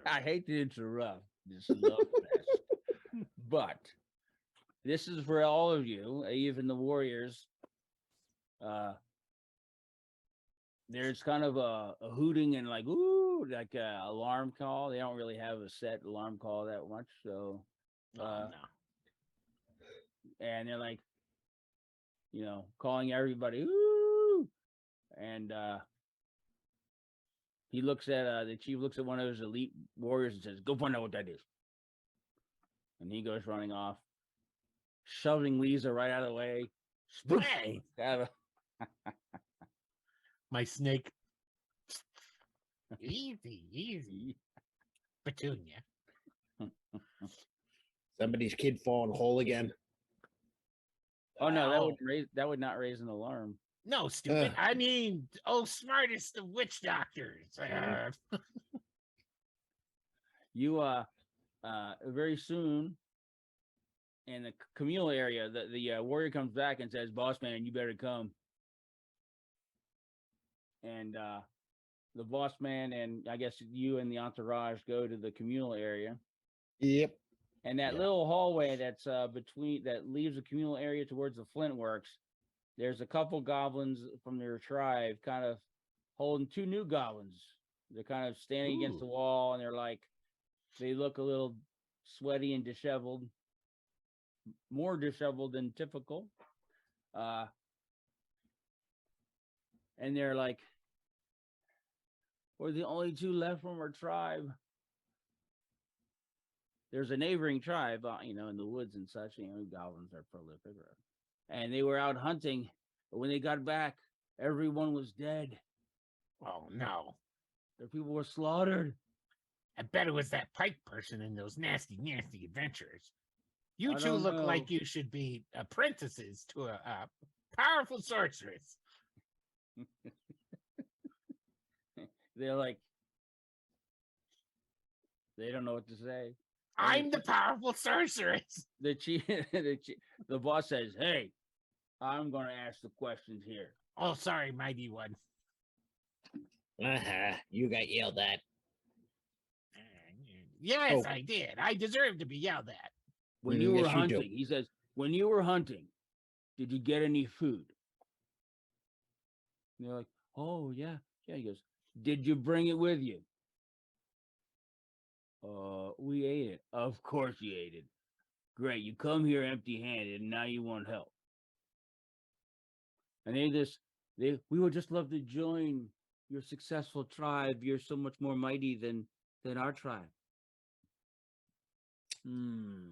I hate to interrupt this love fest, but this is for all of you, even the warriors. There's kind of a hooting and like, ooh, like a alarm call. They don't really have a set alarm call that much. So, No. And they're like, calling everybody, ooh. And he looks at, the chief looks at one of his elite warriors and says, go find out what that is. And he goes running off, shoving Lisa right out of the way. Spray! My snake. Easy. Petunia. Somebody's kid falling whole again. Oh no, that would not raise an alarm. No, stupid. I mean, smartest of witch doctors. You very soon in the communal area, the warrior comes back and says, "Boss man, you better come." And the boss man and I guess you and the entourage go to the communal area. Yep. And that little hallway that's between that leaves the communal area towards the Flint Works, there's a couple goblins from their tribe kind of holding two new goblins. They're kind of standing against the wall and they look a little sweaty and disheveled, more disheveled than typical. And they're like, we're the only two left from our tribe. There's a neighboring tribe, in the woods and such. Goblins are prolific. And they were out hunting, but when they got back, everyone was dead. Oh, no. Their people were slaughtered. I bet it was that Pike person in those nasty adventures. You I two don't look know. like you should be apprentices to a powerful sorceress. They're like, they don't know what to say. I'm the powerful sorceress. The boss says, "Hey, I'm going to ask the questions here." Oh, sorry, mighty one. You got yelled at. Yes, I did. I deserve to be yelled at. When you were yes, you do. hunting, he says, when you were hunting, did you get any food? And they're like, oh, yeah, Yeah, he goes, did you bring it with you? We ate it. Of course you ate it. Great, you come here empty-handed, and now you want help. And we would just love to join your successful tribe. You're so much more mighty than our tribe. Ooh,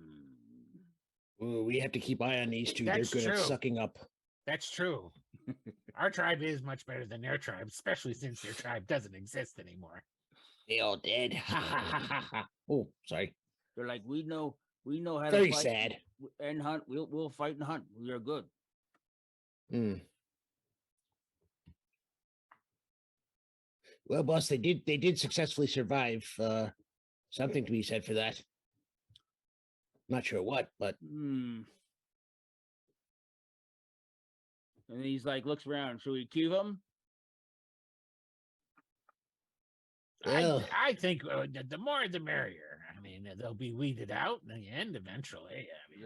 we have to keep eye on these two. That's They're good true. at sucking up. That's true. Our tribe is much better than their tribe, especially since their tribe doesn't exist anymore. They all dead. Ha ha ha ha ha. Oh, sorry. They're like, we know how Very to fight sad. and hunt. We'll fight and hunt. We are good. Well, boss, they did successfully survive. Something to be said for that. Not sure what, but And he's like, looks around. Should we cue him? well, I think the more the merrier. I mean, they'll be weeded out in the end eventually. I mean,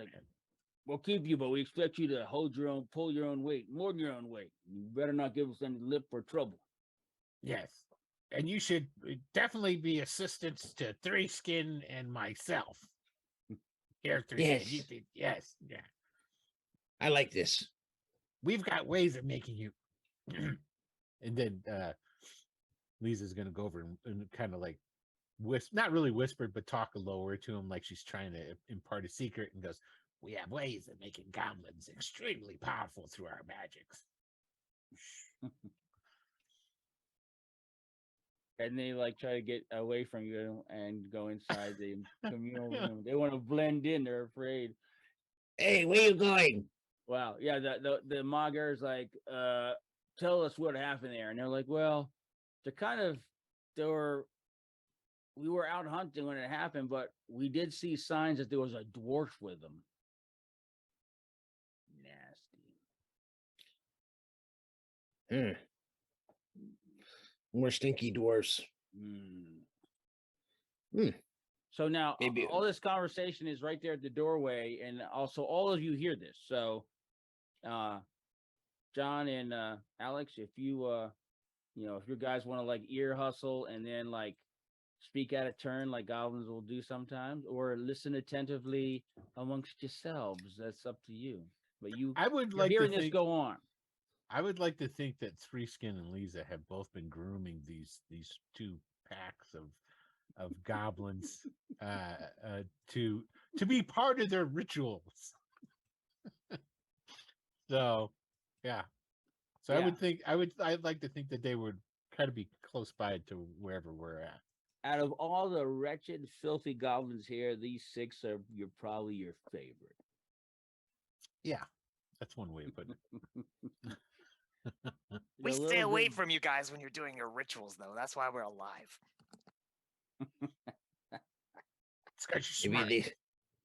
We'll keep you, but we expect you to pull your own weight, more than your own weight. You better not give us any lip for trouble. yes. And you should definitely be assistants to Three Skin and myself. Here, Three Yes. Skin. Yes. Yeah. I like this. We've got ways of making you. And then Lisa's gonna go over and kind of like not really whisper, but talk lower to him, like she's trying to impart a secret, and goes, "We have ways of making goblins extremely powerful through our magics." And they like try to get away from you and go inside the communal room. They want to blend in. They're afraid. Hey, where you going? Wow. Yeah. The Mager is like, tell us what happened there. And they're like, well, we were out hunting when it happened, but we did see signs that there was a dwarf with them. Nasty. More stinky dwarfs. So now Maybe. all this conversation is right there at the doorway, and also all of you hear this. So John and Alex, if you if your guys want to like ear hustle and then like speak out of turn like goblins will do sometimes, or listen attentively amongst yourselves, that's up to you. But I would you're like hearing to this think, go on. I would like to think that Three Skin and Lisa have both been grooming these two packs of goblins to be part of their rituals. So yeah. So Yeah. I'd like to think that they would kind of be close by to wherever we're at. Out of all the wretched, filthy goblins here, these 6 are probably your favorite. Yeah, that's one way of putting it. We stay away from you guys when you're doing your rituals, though. That's why we're alive. It's because you're smart.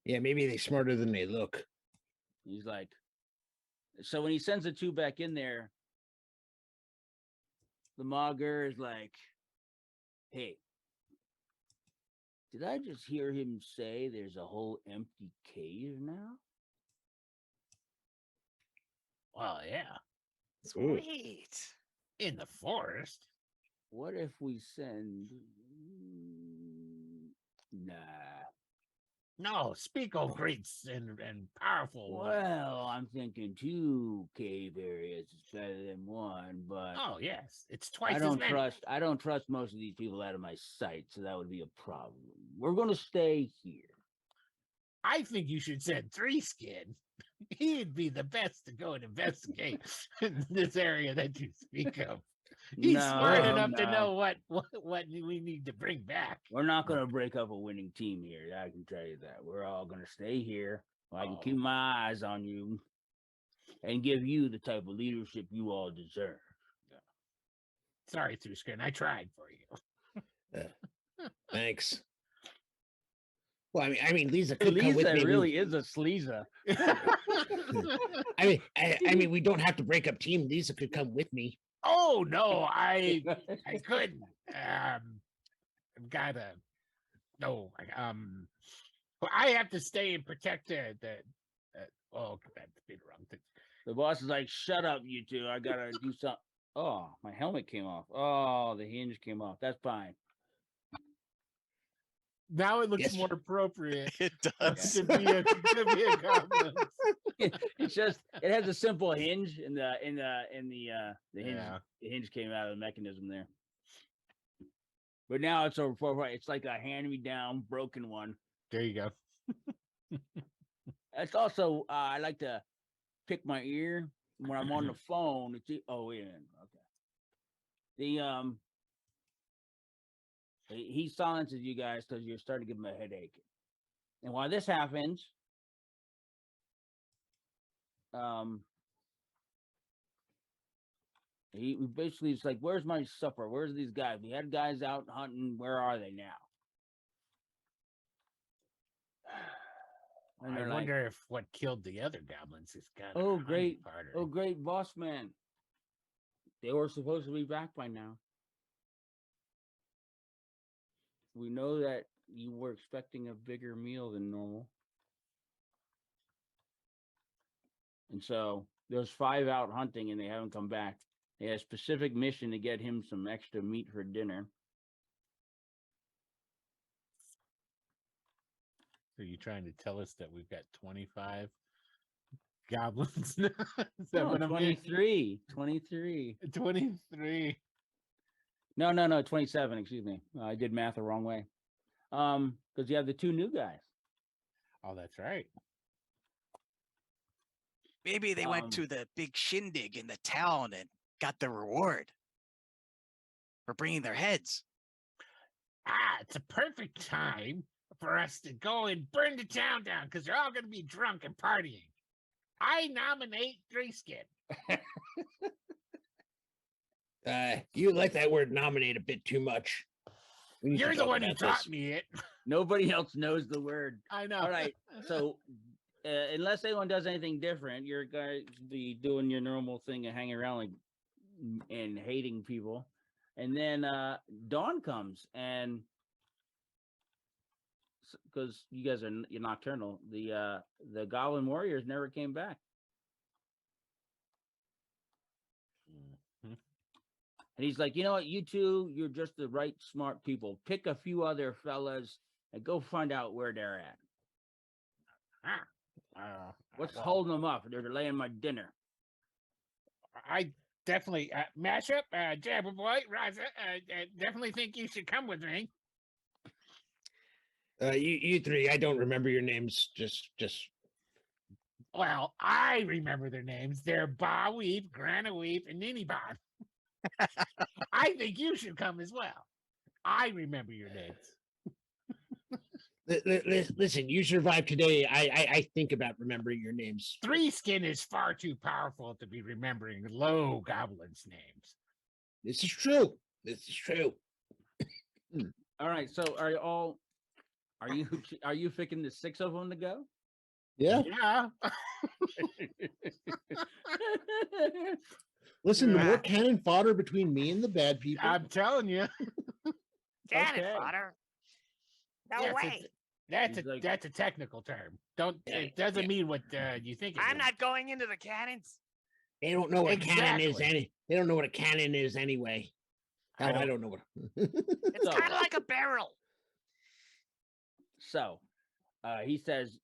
Maybe they're smarter than they look. He's like, so when he sends the 2 back in there, the Mager is like, hey, did I just hear him say there's a whole empty cave now? Well, yeah. Sweet. In the forest. What if we send... Nah. No, speak, oh great and powerful one. Well, I'm thinking 2 cave areas is better than 1, but oh yes, it's twice as many. I don't trust most of these people out of my sight, so that would be a problem. We're gonna stay here. I think you should send Three Skin. He'd be the best to go and investigate in this area that you speak of. He's smart enough to know what we need to bring back. We're not going to break up a winning team here. I can tell you that. We're all going to stay here. I can keep my eyes on you and give you the type of leadership you all deserve. Sorry, Three Skin. I tried for you. Thanks. Well, I mean, Lisa could come with me. Lisa really is a sleazer. I mean, we don't have to break up team. Lisa could come with me. Oh no, I couldn't. I've gotta. No, I have to stay and protect the. Oh, that's been wrong. The boss is like, "Shut up, you two! I gotta do something." Oh, my helmet came off. Oh, the hinge came off. That's fine. Now it looks Yes. more appropriate. It It does. could be a goblin. It's just it has a simple hinge, and the hinge Yeah. the hinge came out of the mechanism there. But now it's it's like a hand-me-down broken one. There you go. It's also I like to pick my ear when I'm on the phone. Oh wait a minute. Okay. He silences you guys because you're starting to give him a headache. And while this happens, he basically is like, "Where's my supper? Where's these guys? We had guys out hunting. Where are they now?" And I they're like, wonder if what killed the other goblins is kind of "Oh great, oh great, boss man! They were supposed to be back by now. We know that you were expecting a bigger meal than normal." And so there's 5 out hunting and they haven't come back. They had a specific mission to get him some extra meat for dinner. So you trying to tell us that we've got 25 goblins now? Is that No, what I'm hearing? 23. 23. 23. No, 27, excuse me. I did math the wrong way. Because you have the 2 new guys. Oh, that's right. Maybe they went to the big shindig in the town and got the reward for bringing their heads. It's a perfect time for us to go and burn the town down because they're all going to be drunk and partying. I nominate Threeskin. You like that word "nominate" a bit too much. You're the one who taught me it. Nobody else knows the word. I know. All right. So unless anyone does anything different, you're going to be doing your normal thing and hanging around like and hating people. And then dawn comes, and because you guys you're nocturnal, the goblin warriors never came back. And he's like, "You know what, you two, you're just the right smart people. Pick a few other fellas and go find out where they're at. What's holding them up? They're delaying my dinner." I definitely mash up, Jabber Boy, Raza. Definitely think you should come with me. You 3, I don't remember your names. Just Well, I remember their names. They're Ba Weep, Grana Weep, and Ninny Bon. I think you should come as well. I remember your names. listen. You survived today. I think about remembering your names. Threeskin is far too powerful to be remembering low goblins' names. This is true. This is true. All right. So are you picking the 6 of them to go? Yeah. Yeah. Listen, the more cannon fodder between me and the bad people. I'm telling you. Cannon Okay. fodder. No Yes, way. That's a technical term. It doesn't mean what you think it I'm means. not going into the cannons. They don't know what a cannon is. Exactly. They don't know what a cannon is anyway. Hell, I don't know what. It's So- kind of like a barrel. So he says,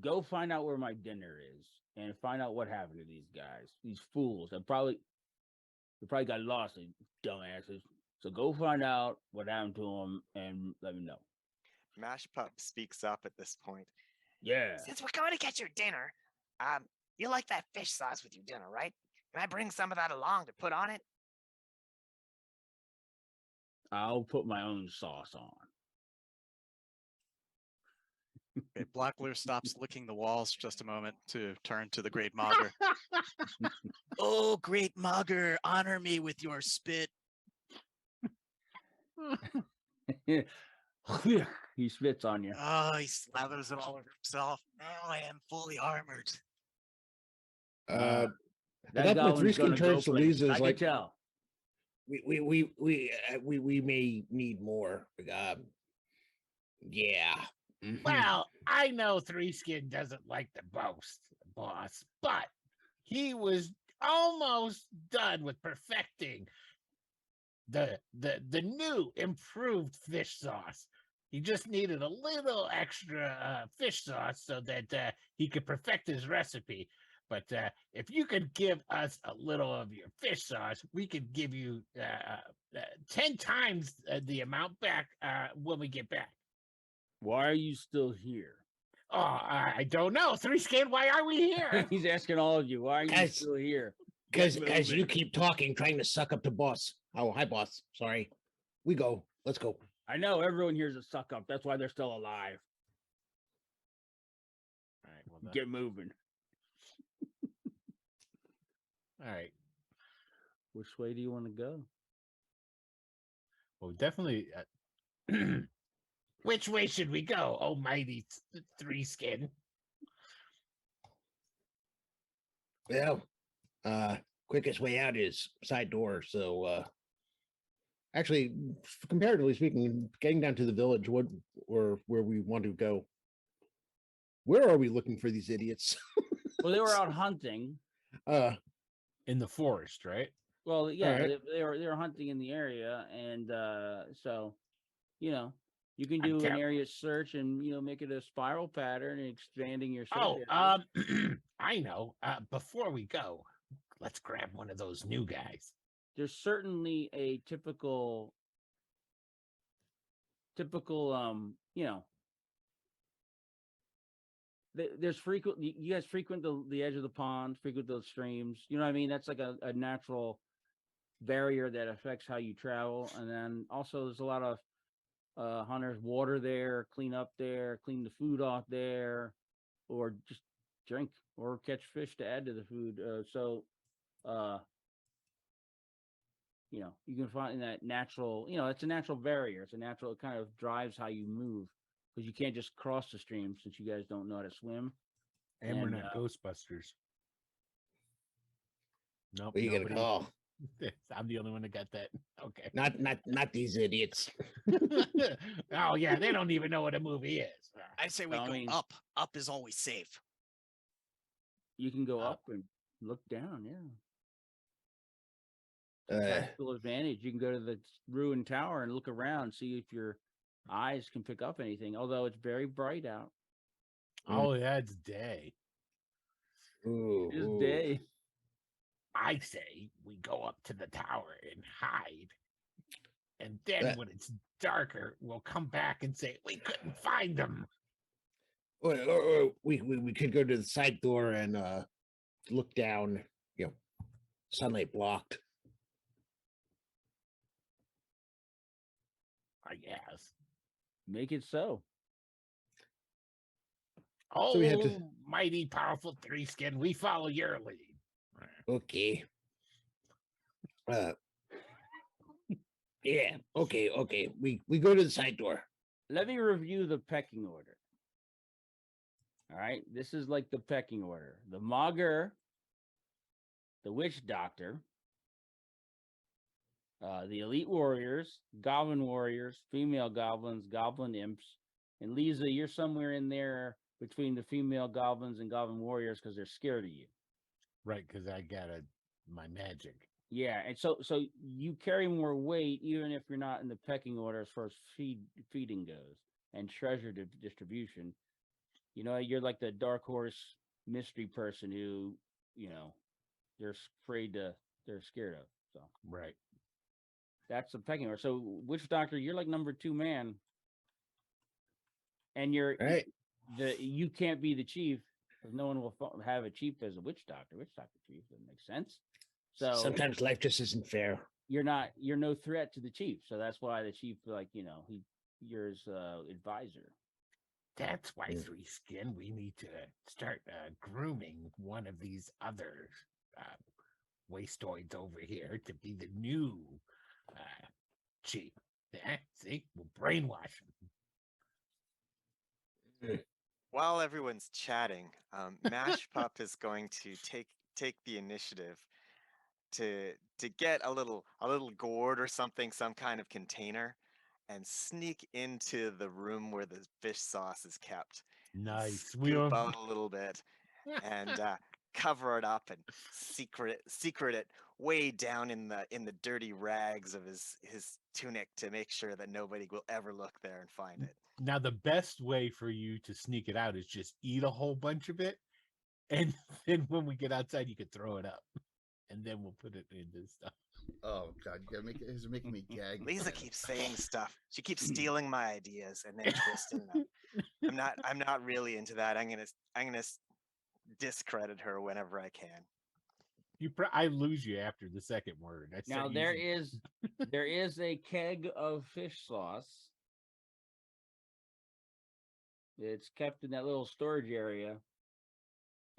"Go find out where my dinner is and find out what happened to these guys, these fools. They probably got lost, they dumbasses. So go find out what happened to them and let me know." Mash Pup speaks up at this point. Yeah. Since we're going to get your dinner, you like that fish sauce with your dinner, right? Can I bring some of that along to put on it? I'll put my own sauce on. Okay, Blacklear stops licking the walls for just a moment to turn to the Great Mogger. Oh, Great Mogger, honor me with your spit. He spits on you. Oh, he slathers it all over himself. Now I am fully armored. At That that point, goblin's Threeskin gonna go turns to places. Lisa. I Is can like, tell. we may need more. Yeah. Mhm. Well, I know Threeskin doesn't like to boast, boss, but he was almost done with perfecting the new improved fish sauce. He just needed a little extra fish sauce so that he could perfect his recipe. But if you could give us a little of your fish sauce, we could give you 10 times the amount back when we get back. Why are you still here? Oh, I don't know. Three Skin, why are we here? He's asking all of you. Why are you Guys, still here? Because Get as you moving. keep talking, trying to suck up to boss. Oh, hi, boss. Sorry. We go. Let's go. I know everyone here's a suck up. That's why they're still alive. All right, well, Get moving. all right. Which way do you want to go? Well, definitely. Which way should we go, almighty Three Skin? Well, quickest way out is side door. So, actually, comparatively speaking, getting down to the village, or where we want to go. Where are we looking for these idiots? Well, they were out hunting. In the forest, right? Well, yeah, right. they were hunting in the area, and so you can I'm do an cap- area search and make it a spiral pattern and expanding your search. Oh, area. I know. Before we go, let's grab one of those new guys. There's certainly a typical there's frequent, you guys frequent the edge of the pond, frequent those streams, you know what I mean? That's like a natural barrier that affects how you travel. And then also there's a lot of hunters water there, clean up there, clean the food off there, or just drink or catch fish to add to the food. You can find that natural, it's a natural barrier. It's a natural, it kind of drives how you move, because you can't just cross the stream since you guys don't know how to swim. And we're not Ghostbusters. Nope. What are you gonna call? I'm the only one that got that. Okay. Not these idiots. Oh yeah, they don't even know what a movie is. I say we I go mean- up. Up is always safe. You can go Up. up and look down, yeah. Uh, Tactical advantage. You can go to the ruined tower and look around, see if your eyes can pick up anything. Although it's very bright out. Oh, yeah, it's day. ooh, It is ooh. day. I say we go up to the tower and hide. And then That- when it's darker, we'll come back and say we couldn't find them. Or we could go to the side door and look down. Sunlight blocked. I guess. Make it so. Oh, So we have to- mighty powerful Three Skin, we follow your lead. Okay. Yeah. Okay. We go to the side door. Let me review the pecking order. All right. This is like the pecking order. The Mogger, the Witch Doctor, the Elite Warriors, Goblin Warriors, Female Goblins, Goblin Imps, and Lisa, you're somewhere in there between the Female Goblins and Goblin Warriors because they're scared of you. Right, because I got my magic. Yeah, and so you carry more weight even if you're not in the pecking order as far as feeding goes and treasure distribution. You're like the dark horse mystery person who, they're scared of. So Right. that's the pecking order. So Witch Doctor, you're like number 2 man, and you're Right. you can't be the chief because no one will have a chief as a Witch Doctor. Witch Doctor chief doesn't make sense. So Sometimes life just isn't fair. you're no threat to the chief. So that's why the chief, you're his advisor. That's why Yeah. Three Skin, we need to start grooming one of these other wastoids over here to be the new chief. Yeah, see, we'll brainwash him. While everyone's chatting, Mash Pup is going to take the initiative to get a little gourd or something, some kind of container, and sneak into the room where the fish sauce is kept. Nice. Scoop out a little bit and cover it up and secret it way down in the dirty rags of his tunic to make sure that nobody will ever look there and find it. Now, the best way for you to sneak it out is just eat a whole bunch of it, and then when we get outside, you could throw it up, and then we'll put it into stuff. Oh God, you gotta this is making me gag. Lisa keeps saying stuff. She keeps stealing my ideas and then twisting them. I'm not really into that. I'm gonna discredit her whenever I can. I lose you after the second word. Now there is a keg of fish sauce. It's kept in that little storage area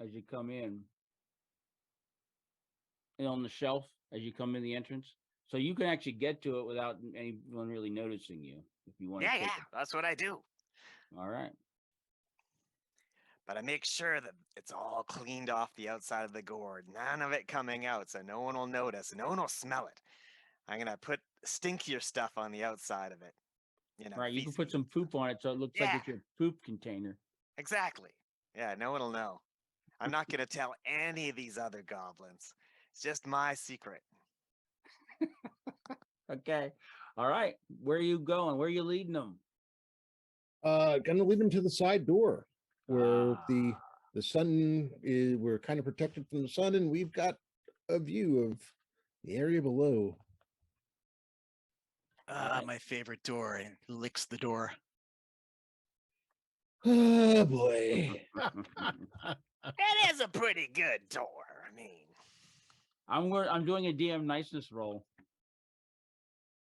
as you come in, and on the shelf as you come in the entrance, so you can actually get to it without anyone really noticing you if you want. Yeah, that's what I do. All right. But I make sure that it's all cleaned off the outside of the gourd, none of it coming out, so no one will notice, no one will smell it. I'm gonna put stinkier stuff on the outside of it. You know, right. You can put some poop on it so it looks like it's your poop container. Exactly. Yeah, no one will know. I'm not gonna tell any of these other goblins. It's just my secret. Okay. All right. Where are you going? Where are you leading them? Gonna lead them to the side door where the sun is. We're kind of protected from the sun, and we've got a view of the area below. My favorite door, and licks the door. Oh boy. It is a pretty good door. I mean, I'm doing a DM niceness roll.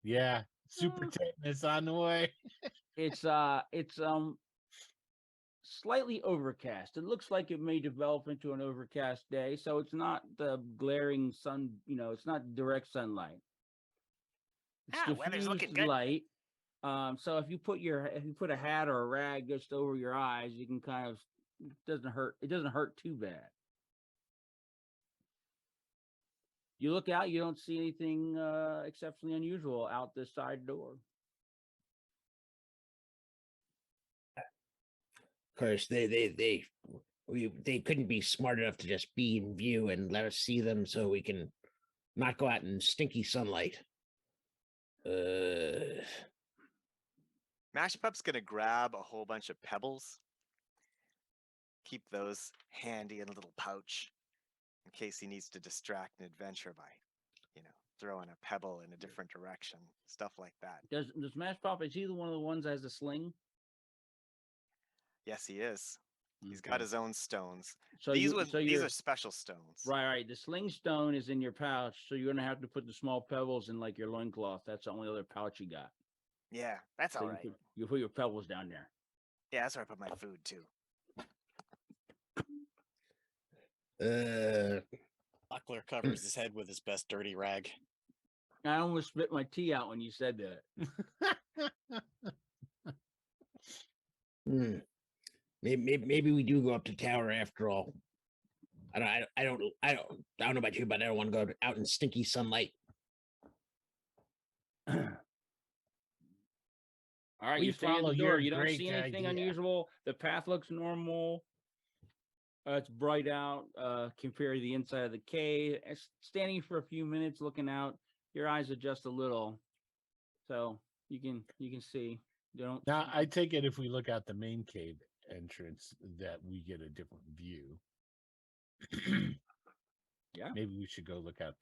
Yeah, super tetanus on the way. It's slightly overcast. It looks like it may develop into an overcast day, so it's not the glaring sun. It's not direct sunlight. It's weather's looking diffused good. light. So if you put a hat or a rag just over your eyes, you can kind of it doesn't hurt too bad. You look out, you don't see anything exceptionally unusual out this side door. Of course, they couldn't be smart enough to just be in view and let us see them, so we can not go out in stinky sunlight. Mashpup's gonna grab a whole bunch of pebbles. Keep those handy in a little pouch in case he needs to distract an adventure by, throwing a pebble in a different direction, stuff like that. Does Mashpop, is he one of the ones that has a sling? Yes, he is. He's got his own stones. So these are special stones. Right. The sling stone is in your pouch, so you're gonna have to put the small pebbles in like your loincloth. That's the only other pouch you got. Yeah, that's all right. You put your pebbles down there. Yeah, that's where I put my food too. Buckler covers his head with his best dirty rag. I almost spit my tea out when you said that. Maybe we do go up to tower after all. I don't know about you, but I don't want to go out in stinky sunlight. All right, We you stay at follow the door. your You don't great see anything idea. unusual. The path looks normal. It's bright out compared to the inside of the cave. Standing for a few minutes, looking out, your eyes adjust a little, so you can see. Now, I take it if we look out the main cave entrance that we get a different view. Yeah. Maybe we should go look out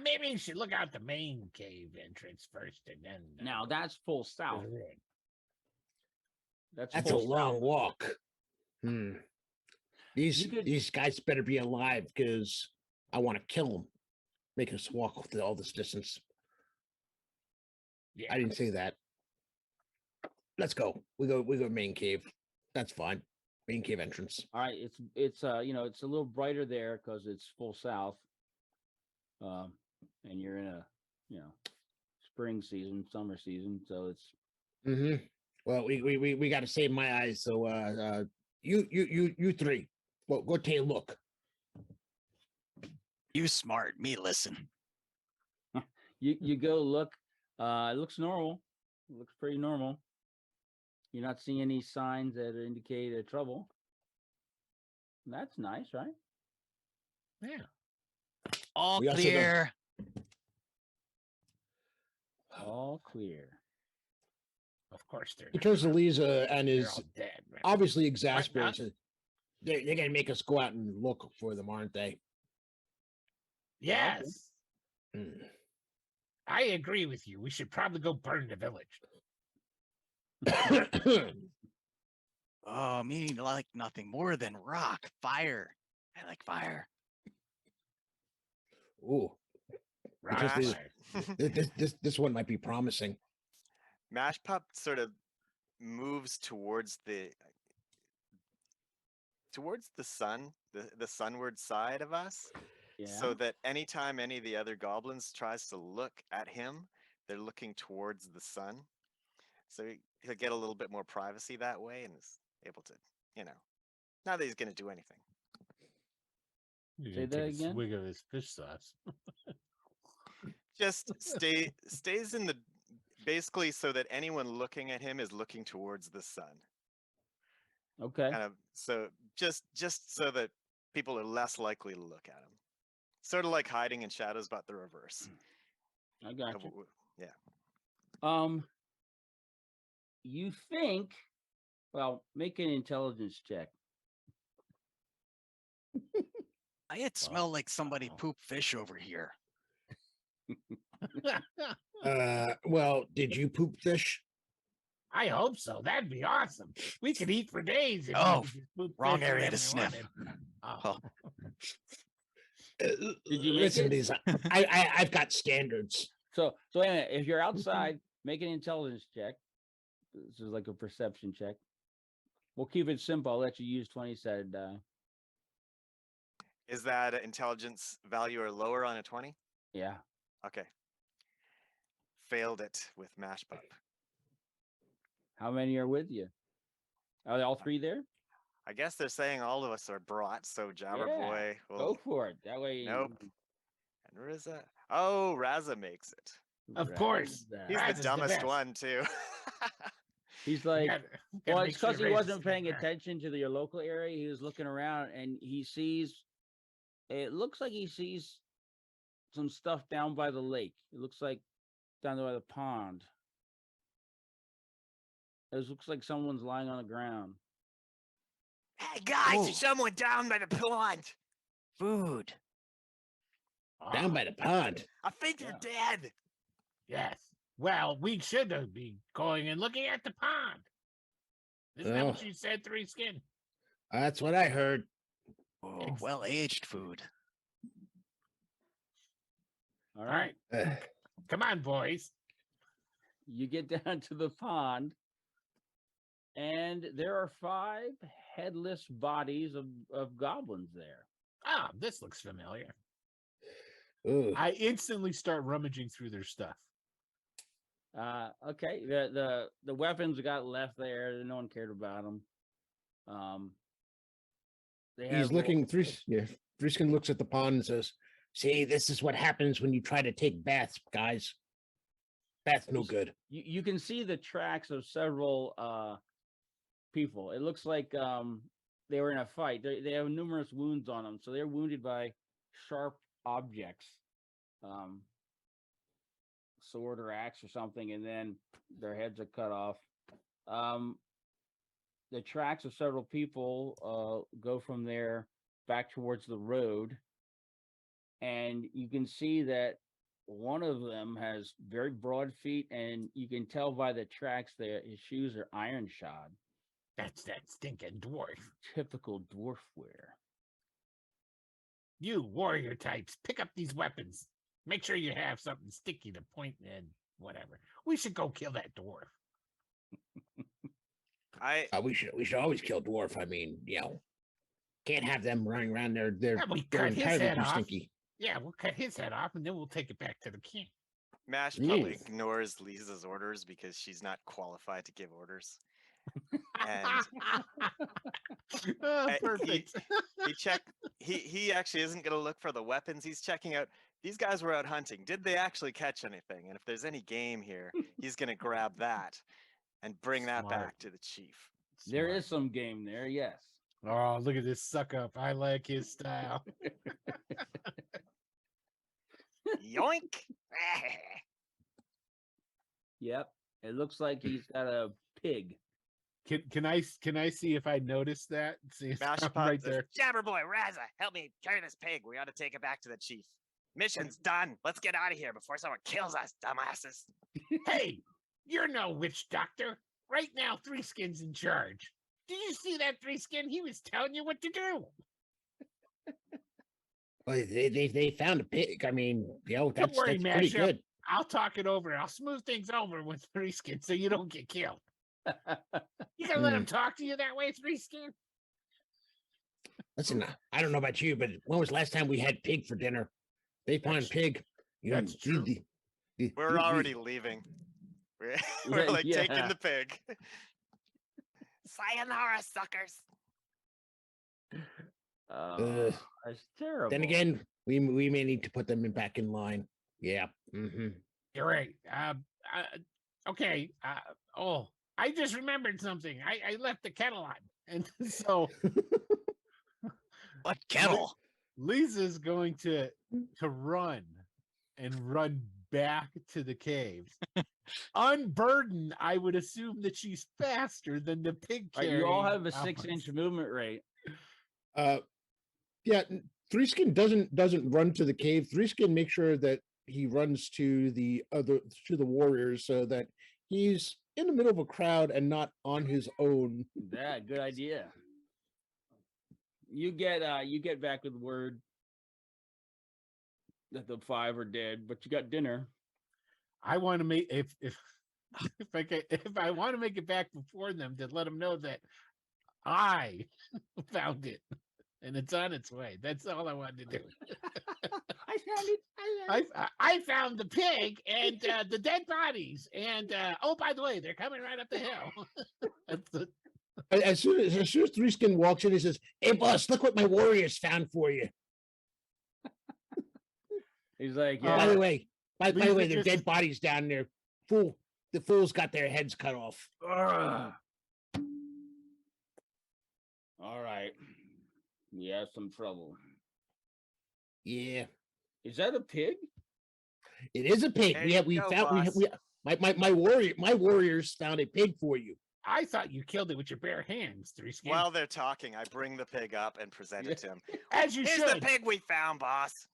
maybe we should look out the main cave entrance first, and then. Now that's full south. That's full a long south. walk. These guys better be alive, because I want to kill them. Make us walk all this distance. Yeah. I didn't say that. Let's go. We go main cave. That's fine. Main cave entrance. All right, it's a little brighter there because it's full south, and you're in a spring season, summer season, so it's. Well, we got to save my eyes. So you three, well, go take a look. You smart, me listen. You go look. It looks normal. It looks pretty normal. You're not seeing any signs that indicate trouble. That's nice, right? Yeah. All We also don't- clear. All clear. Of course they're He not. turns to Lisa and They're is all dead. Right? obviously not? exasperated. They're going to make us go out and look for them, aren't they? Yes. Hmm. I agree with you. We should probably go burn the village. Oh, me like nothing more than rock, fire. I like fire. Ooh, Rock Just fire. this one might be promising. Mash Pup sort of moves towards the sun, the sunward side of us, Yeah. so that anytime any of the other goblins tries to look at him, they're looking towards the sun. So he'll get a little bit more privacy that way and is able to, not that he's going to do anything. You're Say gonna that take again? a swig of his fish sauce. Just stays in the basically so that anyone looking at him is looking towards the sun. Okay. Kind of so just so that people are less likely to look at him. Sort of like hiding in shadows, but the reverse. I got Of you. Yeah. You think? Well, make an intelligence check. It smell like somebody Wow. pooped fish over here. Well, did you poop fish? I hope so. That'd be awesome. We could eat for days. If Oh, we could just poop wrong fish area whenever to we sniff. wanted. Oh. Oh. Did you make Listen, it? Lisa, I've got standards. So anyway, if you're outside, make an intelligence check. This is like a perception check. We'll keep it simple. I'll let you use 20-sided die. Is that intelligence value or lower on a 20? Yeah. Okay. Failed it with Mash Pup. How many are with you? Are they all three there? I guess they're saying all of us are brought, so Jabber Yeah, Boy will. Go for it. That way. Nope. And Raza. Oh, Raza makes it. Of course. He's Raza's the the dumbest best. one too. He's like, Gotta well, make it's sure because he Raza's wasn't paying there. attention to your local area. He was looking around and he sees. It looks like he sees some stuff down by the lake. It looks like down by the pond. It looks like someone's lying on the ground. Hey guys, Oh. there's someone down by the pond. Food. Down Ah, by the pond. I think they're dead. yes. Well, we should be going and looking at the pond. Isn't that what Oh. you said, Three Skin? That's what I heard. Oh, well-aged food. All All right. right. Come on, boys. You get down to the pond, and there are 5 headless bodies of goblins there. Ah, this looks familiar. Ugh. I instantly start rummaging through their stuff. Okay. The weapons got left there. No one cared about them. They He's have looking. Threeskin looks at the pond and says, "See, this is what happens when you try to take baths, guys. Baths no good." You can see the tracks of several people. It looks like they were in a fight. They have numerous wounds on them, so they're wounded by sharp objects, sword or axe or something, and then their heads are cut off. The tracks of several people go from there back towards the road, and you can see that one of them has very broad feet, and you can tell by the tracks that his shoes are iron shod. That's that stinking dwarf. Typical dwarf wear. You warrior types, pick up these weapons. Make sure you have something sticky to point and whatever. We should go kill that dwarf. We should always kill dwarf. I mean, can't have them running around there. They're Yeah, we they're cut his entirely head too off. stinky. Yeah, we'll cut his head off and then we'll take it back to the king. Mash Yes. probably ignores Lisa's orders because she's not qualified to give orders. And Oh, he perfect. he actually isn't going to look for the weapons. He's checking out. These guys were out hunting. Did they actually catch anything? And if there's any game here, he's going to grab that and bring that Smart. back to the chief. There Smart. is some game there, yes. Oh, look at this suck up. I like his style. Yoink! Yep. It looks like he's got a pig. Can I see if I noticed that? See, it's Mashpot right says, there. Jabber boy, Raza, help me carry this pig. We ought to take it back to the chief. Mission's done. Let's get out of here before someone kills us, dumbasses. Hey, you're no witch doctor. Right now, Three Skin's in charge. Did you see that, Three Skin? He was telling you what to do. Well, they found a pig. I mean, Don't that's worry, pretty Mashup. good. I'll talk it over. I'll smooth things over with Three Skin so you don't get killed. You gonna let him talk to you that way, Three Skin? Listen, I don't know about you, but when was the last time we had pig for dinner? They found pig. That's true. We're already leaving. We're like taking the pig. Sayonara, suckers. That's terrible. Then again, we may need to put them back in line. Yeah. Mm-hmm. You're right. Okay. I just remembered something. I left the kettle on, and so What kettle? Lisa's going to run and run back to the caves. Unburdened, I would assume that she's faster than the pig. You all have a carrying 6-inch movement rate. Yeah. Three Skin doesn't run to the cave. Three Skin makes sure that he runs to the warriors so that he's in the middle of a crowd and not on his own. Yeah, good idea. You get back with word that the 5 are dead, but you got dinner. I want to make if I want to make it back before them, to let them know that I found it and it's on its way. That's all I wanted to do. I found it. I found the pig and the dead bodies, and oh, by the way, they're coming right up the hill. As soon as Three Skin walks in, he says, "Hey, boss, look what my warriors found for you." He's like, By the way, they're dead bodies down there. The fools got their heads cut off. all right, we have some trouble. Yeah, is that a pig? It is a pig. My warriors found a pig for you. I thought you killed it with your bare hands, Three Skin. While they're talking, I bring the pig up and present it to him. As you Here's should. the pig we found, boss.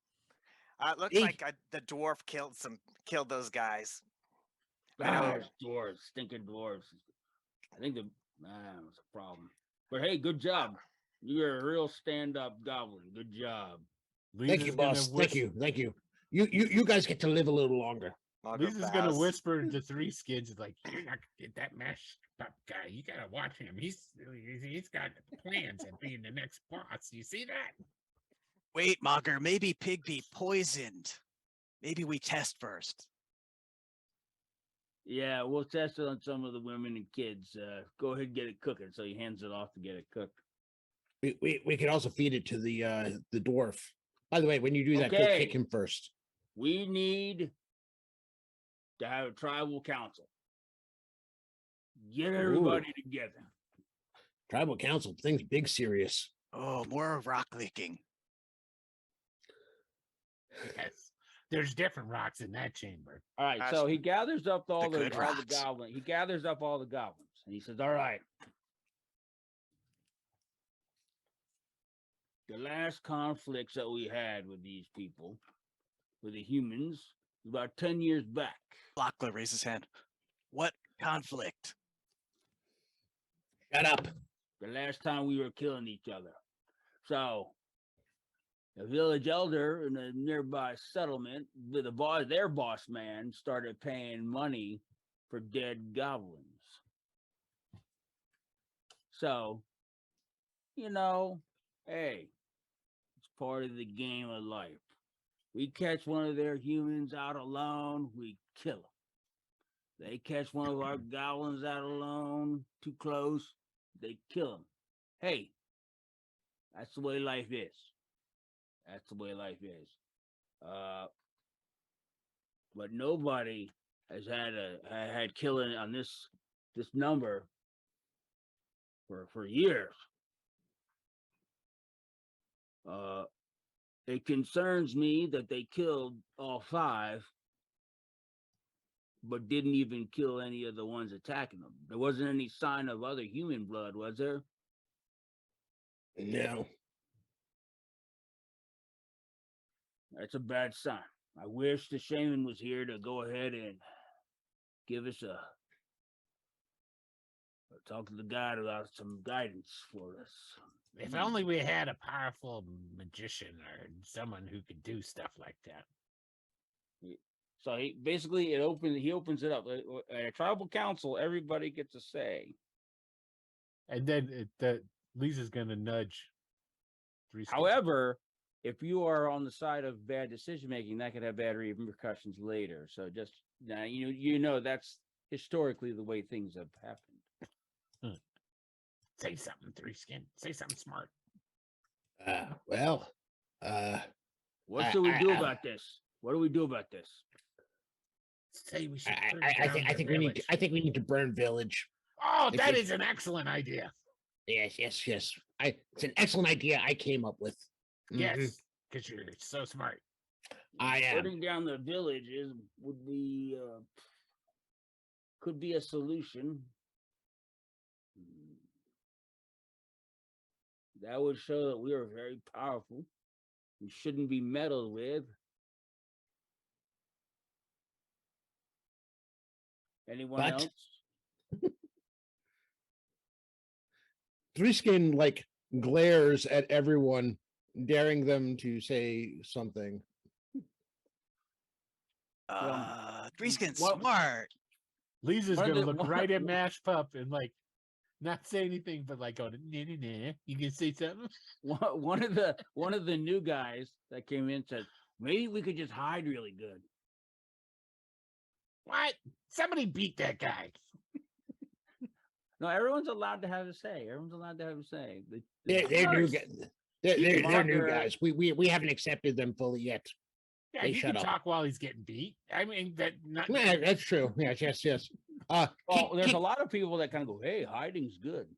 It looks like the dwarf killed those guys. Dwarves, stinking dwarves. I think that was a problem. But hey, good job. You're a real stand-up goblin. Good job. Thank you, boss. Thank you. You guys get to live a little longer. Lisa's gonna whisper to Three Skins, like, "You're not gonna get that mashed up guy. You gotta watch him. He's got plans of being the next boss. You see that?" Wait, Mogger, maybe pig be poisoned. Maybe we test first. Yeah, we'll test it on some of the women and kids. Go ahead and get it cooking. So he hands it off to get it cooked. We could also feed it to the dwarf. By the way, when you do that, go kick him first. We need to have a tribal council. Get everybody together. Tribal council, things big serious. Oh, more rock licking. Yes. There's different rocks in that chamber. All right, so he gathers up all the goblins. He gathers up all the goblins, and he says, "All right, the last conflicts that we had with these people, with the humans, was about 10 years back." Blockler raises his hand. What conflict? Shut up. The last time we were killing each other. So the village elder in a nearby settlement, their boss man, started paying money for dead goblins. So, hey, it's part of the game of life. We catch one of their humans out alone, we kill them. They catch one of our goblins out alone, too close, they kill them. Hey, that's the way life is. That's the way life is. But nobody has had killing on this number for years. It concerns me that they killed all 5, but didn't even kill any of the ones attacking them. There wasn't any sign of other human blood, was there? No. That's a bad sign. I wish the shaman was here to go ahead and give us talk to the guide about some guidance for us. If only we had a powerful magician or someone who could do stuff like that. So he opens it up. At a tribal council, everybody gets a say. And then Lisa's going to nudge. However, if you are on the side of bad decision making, that could have bad repercussions later. So just now, you know that's historically the way things have happened. Say something, Three Skin. Say something smart. What do we do about this? What do we do about this? Say we should. I think we need to burn village. Oh, that is an excellent idea. Yes. It's an excellent idea I came up with. Yes, because you're so smart. I am. Burning down the village could be a solution. That would show that we are very powerful. We shouldn't be meddled with. Anyone else? Three Skin glares at everyone, daring them to say something. Three Skin's smart. Lisa's gonna look right at Mash Pup and not say anything, but go to nah. You can say something. One of the new guys that came in said, maybe we could just hide really good. What? Somebody beat that guy. No, everyone's allowed to have a say. Everyone's allowed to have a say. They're new guys. They're new guys. We haven't accepted them fully yet. Yeah, he can talk while he's getting beat. I mean, that's true. Yes. There's a lot of people that kind of go, "Hey, hiding's good."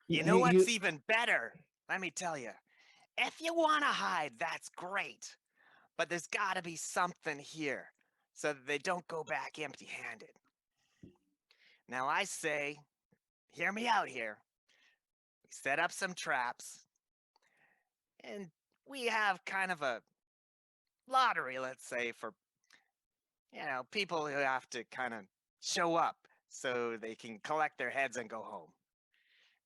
You know what's even better? Let me tell you. If you want to hide, that's great. But there's got to be something here so that they don't go back empty-handed. Now I say, hear me out here. We set up some traps, and we have kind of a lottery, let's say, for people who have to kind of show up so they can collect their heads and go home.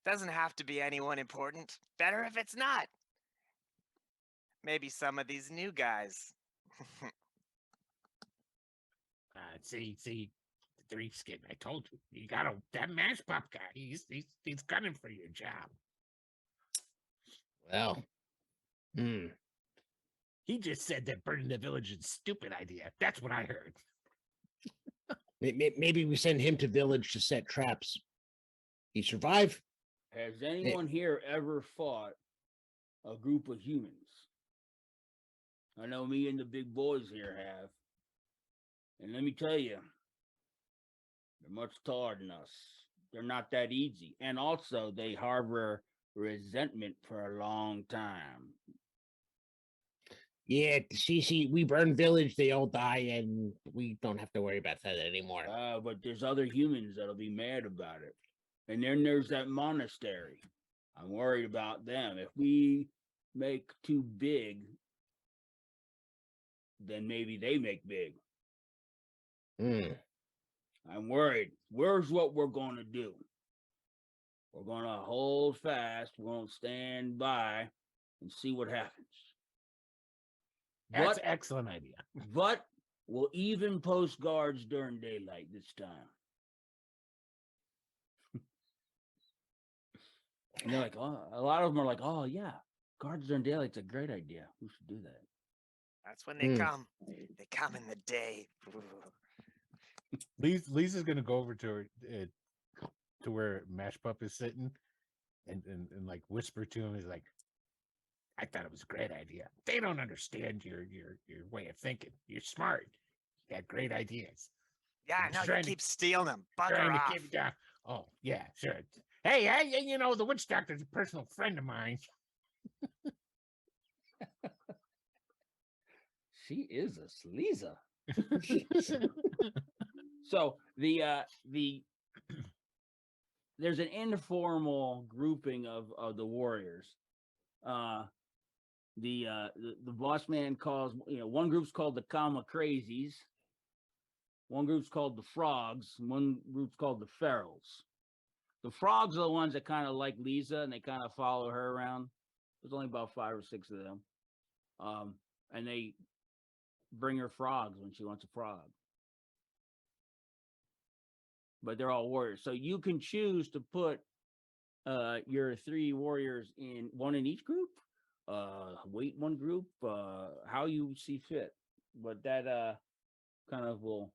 Doesn't have to be anyone important. Better if it's not. Maybe some of these new guys. See, Three Skin. I told you, you got that Mash Pup guy. He's gunning for your job. Well, He just said that burning the village is a stupid idea. That's what I heard. Maybe we send him to village to set traps. He survived. Has anyone here ever fought a group of humans? I know me and the big boys here have. And let me tell you, they're much taller than us. They're not that easy. And also, they harbor resentment for a long time. Yeah, see, we burn village, they all die, and we don't have to worry about that anymore. But there's other humans that'll be mad about it. And then there's that monastery. I'm worried about them. If we make too big, then maybe they make big. I'm worried. Here's what we're going to do. We're going to hold fast. We're going to stand by and see what happens. That's an excellent idea. But we'll even post guards during daylight this time. And they're like, oh, a lot of them are like, oh, yeah, guards during daylight's a great idea. We should do that. That's when they come. They come in the day. Lisa's gonna go over to where Mash Pup is sitting, and whisper to him. He's like, "I thought it was a great idea. They don't understand your way of thinking. You're smart. You got great ideas. Yeah, I know. You keep stealing them. Bugger off. Oh yeah, sure. Hey, the witch doctor's a personal friend of mine." She is a sleazer. So the there's an informal grouping of the warriors. The boss man calls, one group's called the Kama Crazies, one group's called the Frogs, and one group's called the Ferals. The Frogs are the ones that kind of like Lisa and they kind of follow her around. There's only about 5 or 6 of them. And they bring her frogs when she wants a frog. But they're all warriors. So you can choose to put your 3 warriors in one in each group, wait one group, how you see fit. But that kind of will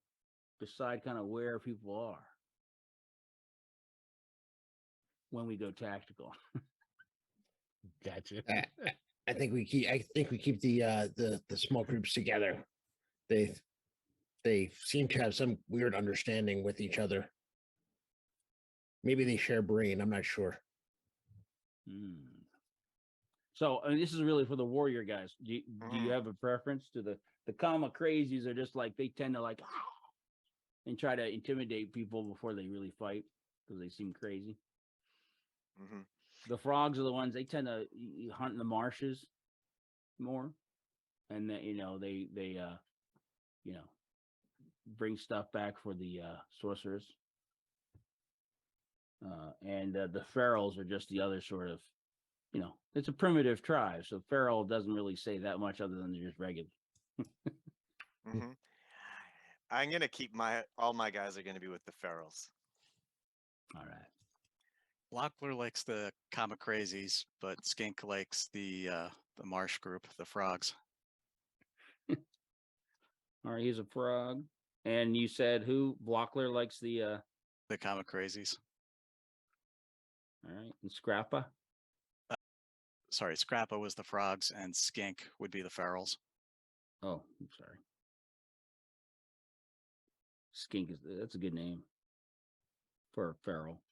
decide kind of where people are when we go tactical. Gotcha. I think we keep the small groups together. They seem to have some weird understanding with each other. Maybe they share brain. I'm not sure. So this is really for the warrior guys. Do you have a preference to the Kama Crazies? Are just like they tend to like and try to intimidate people before they really fight because they seem crazy. The Frogs are the ones they tend to hunt in the marshes more, and they bring stuff back for the sorcerers. And the Ferals are just the other sort of, it's a primitive tribe, so Feral doesn't really say that much other than they're just regular. I'm gonna keep all my guys are gonna be with the Ferals. All right. Locklear likes the Kama Crazies, but Skink likes the Marsh group, the Frogs. All right, he's a frog. And you said who? Blockler likes the Kama Crazies. All right, and Scrappa. Sorry, Scrappa was the Frogs, and Skink would be the Ferals. Oh, I'm sorry. Skink that's a good name for a feral.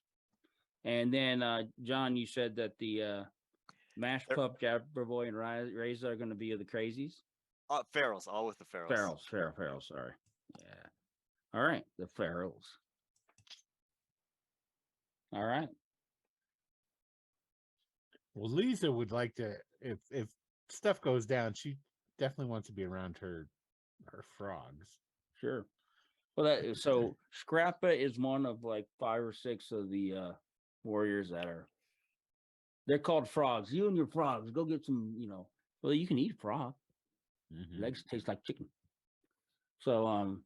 And then John, you said that the Mash Pup, Jabberboy, and Razor are going to be the Crazies. Ferals, all with the Ferals. Ferals. Sorry. Yeah. All right, the Ferals. All right. Well, Lisa would like to, if stuff goes down, she definitely wants to be around her frogs. Sure. Well, so Scrappa is one of like 5 or 6 of the warriors they're called frogs. You and your frogs, go get some, well, you can eat frog. Legs taste like chicken. So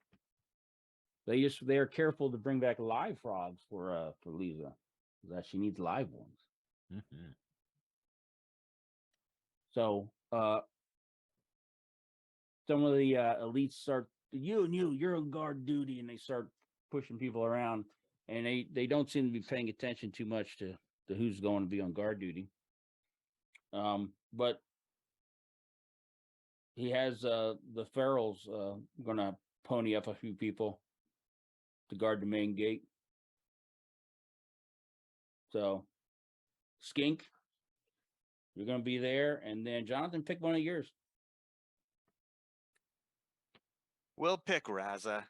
they're careful to bring back live frogs for Lisa, that she needs live ones. So some of the elites start, you're on guard duty, and they start pushing people around, and they don't seem to be paying attention too much to who's going to be on guard duty. But he has the Ferals gonna pony up a few people to guard the main gate. So Skink, you're gonna be there, and then Jonathan, pick one of yours. We'll pick Raza.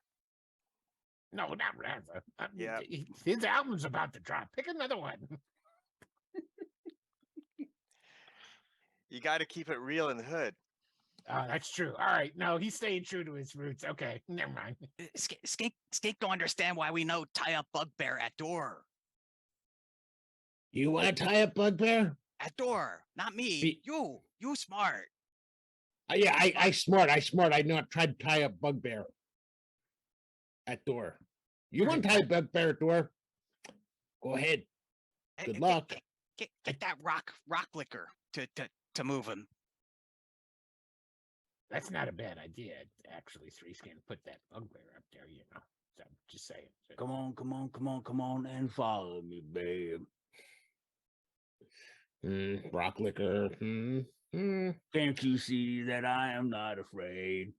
No, not Raza. Yeah. His album's about to drop. Pick another one. You got to keep it real in the hood. Oh, that's true. All right. No, he's staying true to his roots. Okay, never mind. Skink don't understand why we know tie up Bugbear at door. You want to tie up Bugbear? At door, not me. You smart. Yeah, I smart. I not tried to tie up Bugbear at door. You want to tie Bugbear at door? Go ahead. Good luck. Get that rock liquor to move him. That's not a bad idea. Actually, Three's gonna put that Bugbear up there, So just saying. Come on, and follow me, babe. Rock liquor. Can't you see that I am not afraid?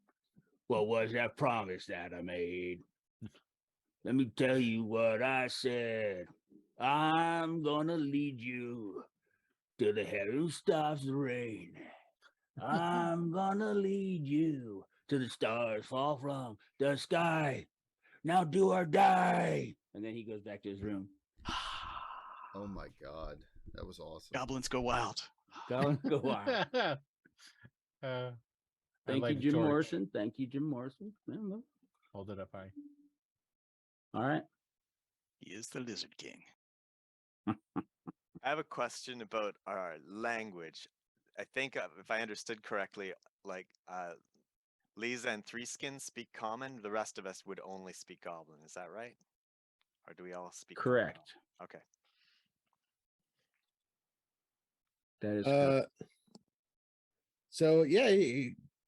What was that promise that I made? Let me tell you what I said. I'm gonna lead you till the heaven stops the rain. I'm gonna lead you to the stars fall from the sky. Now do or die. And then he goes back to his room. Oh my god, that was awesome. Goblins go wild. Go wild. I Thank light you, a Jim torch. Morrison. Thank you, Jim Morrison. Yeah, look. Hold it up high. All right. He is the Lizard King. I have a question about our language. I think if I understood correctly, like Lisa and Three Skins speak common. The rest of us would only speak Goblin. Is that right? Or do we all speak Common? Correct. Okay. That is correct. So yeah,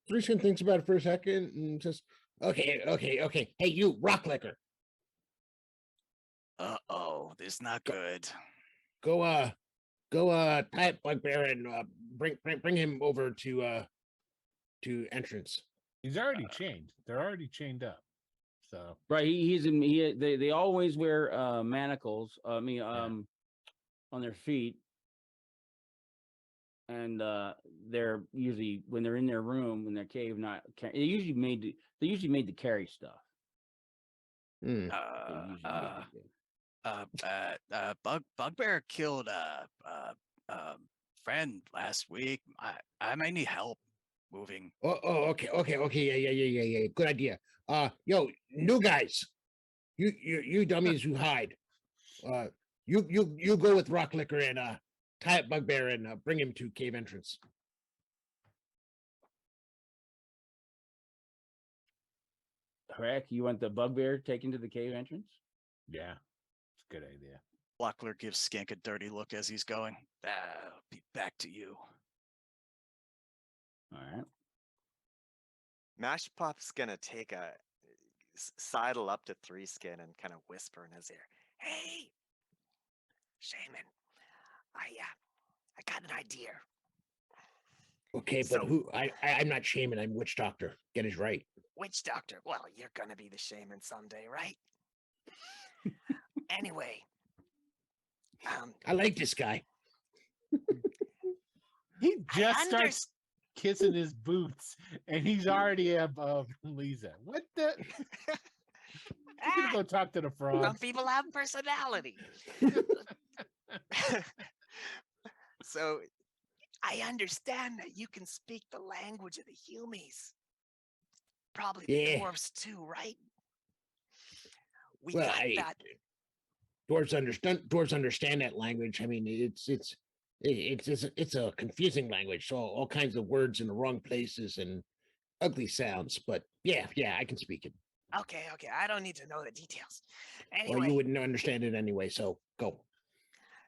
Three Skin thinks about it for a second and says, "Okay. Hey, you rock liquor, Uh-oh, this is not good. go tie up Bugbear and bring him over to entrance." He's already chained. They're already chained up. So Right. They always wear manacles. On their feet. And they're usually, when they're in their room in their cave, they usually made to carry stuff. Hmm. Bugbear killed a friend last week. I might need help moving. Okay. Yeah. Good idea. Yo, new guys, you dummies who hide. You go with rock liquor and tie up Bugbear and bring him to cave entrance. Correct. You want the Bugbear taken to the cave entrance? yeah, it's a good idea. Blockler gives Skink a dirty look as he's going. I'll be back to you. All right. Mash Pop's gonna take a sidle up to Three Skin and kind of whisper in his ear, "Hey, Shaman, I got an idea." Okay, but So- I'm not shaman. I'm witch doctor. Get it right. Witch doctor. Well, you're gonna be the shaman someday, right? Anyway, I like this guy. He I just starts kissing his boots, and he's already above Lisa. What the? I'm gonna go talk to the some frog. people have personality. So I understand that you can speak the language of the humies. Probably the Yeah. dwarves too, right? We Well, got that. Dwarves understand that language. I mean, it's a confusing language. So all kinds of words in the wrong places and ugly sounds. But yeah, I can speak it. Okay. I don't need to know the details. Well, Anyway, you wouldn't understand it anyway. So go.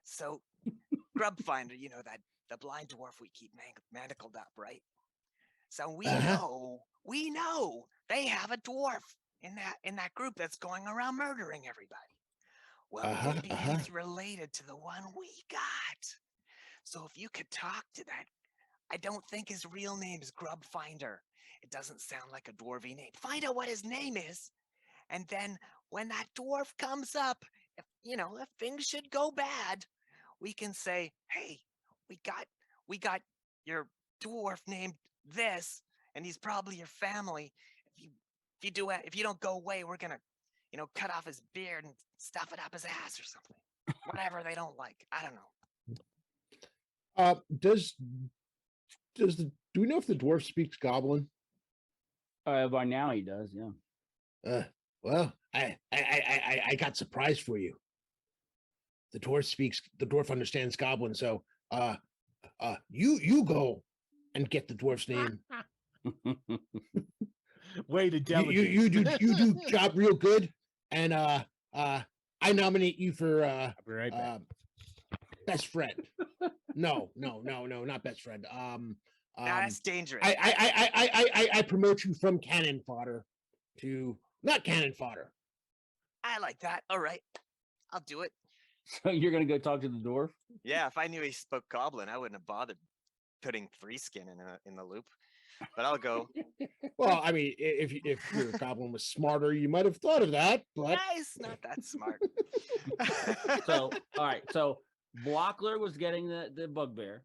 so Grub Finder, you know that the blind dwarf we keep manacled up, right? So we know they have a dwarf in that group that's going around murdering everybody. Well, maybe he's related to the one we got. So if you could talk to that, I don't think his real name is Grub Finder. It doesn't sound like a dwarven name. Find out what his name is, and then when that dwarf comes up, if things should go bad, we can say, "Hey, we got your dwarf named this, and he's probably your family. If you don't go away, we're gonna, cut off his beard and stuff it up his ass or something. Whatever they don't like. I don't know." Do we know if the dwarf speaks Goblin? By now he does, yeah. Well, I got surprise for you. The dwarf understands Goblin, so you go and get the dwarf's name. Way to delegate. You do job real good, and I nominate you for I'll be right back. best friend. No, not best friend. That's dangerous. I promote you from cannon fodder to not cannon fodder. I like that. All right, I'll do it. So you're gonna go talk to the dwarf? Yeah, if I knew he spoke Goblin, I wouldn't have bothered putting Three Skin in the loop. But I'll go. Well, I mean, if your goblin was smarter, you might have thought of that. But Nice, not that smart. So all right, so Blockler was getting the bugbear.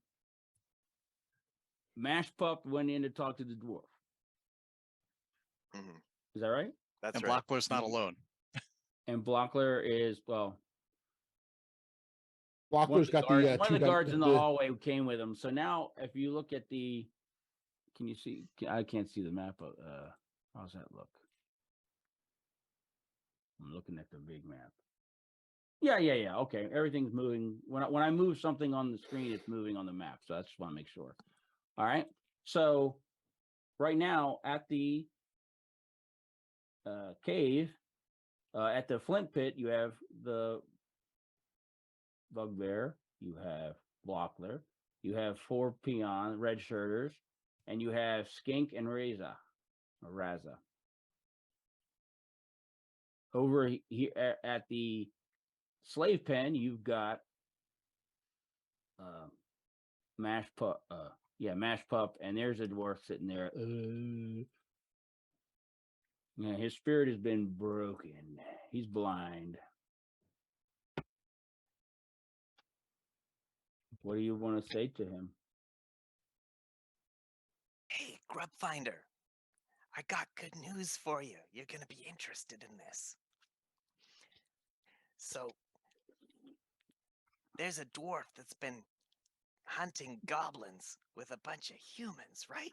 Mash Pup went in to talk to the dwarf. Mhm. Is that right? That's And right. Blockler's not alone. And Blockler is, well, Blockler's got one the of two the gun. guards in the hallway came with him. So now, if you look at the, can you see? I can't see the map. How's that look? I'm looking at the big map. Yeah. Okay, everything's moving. When I move something on the screen, it's moving on the map. So I just want to make sure. All right. So right now at the cave, at the Flint Pit, you have the Bugbear, you have Blockler, you have 4 peon red shirters, and you have Skink and Raza. Over here at the slave pen, you've got Mash Pup. Mash Pup, and there's a dwarf sitting there. Yeah, his spirit has been broken. He's blind. What do you want to say to him? Hey, Grub Finder, I got good news for you. You're going to be interested in this. So, there's a dwarf that's been hunting goblins with a bunch of humans, right?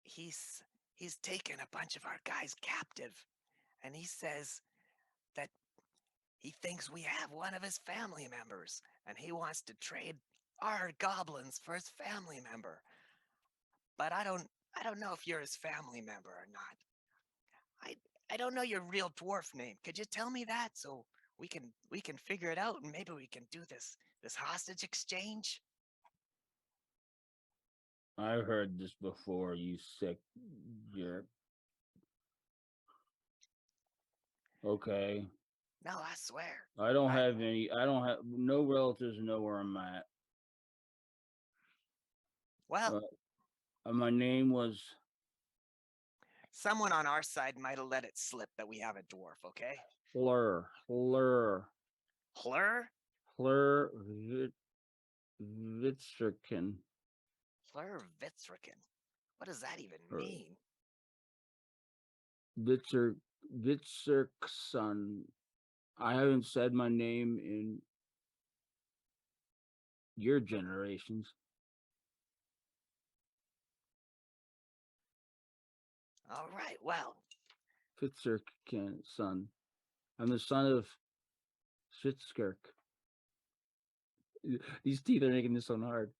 He's taken a bunch of our guys captive, and he says that he thinks we have one of his family members, and he wants to trade our goblins for his family member. But I don't know if you're his family member or not. I don't know your real dwarf name. Could you tell me that so we can figure it out, and maybe we can do this hostage exchange? I've heard this before, you sick jerk. Okay. No, I swear. I don't have no relatives know where I'm at. Well, My name was someone on our side might have let it slip that we have a dwarf, okay? Fleur Fleur? Vitzerkin. Fleur Vitzricken. What does that even mean? Vitzerkson. I haven't said my name in your generations. All right, well. Vitzerkin son. I'm the son of Schwitzkirk. These teeth are making this so hard.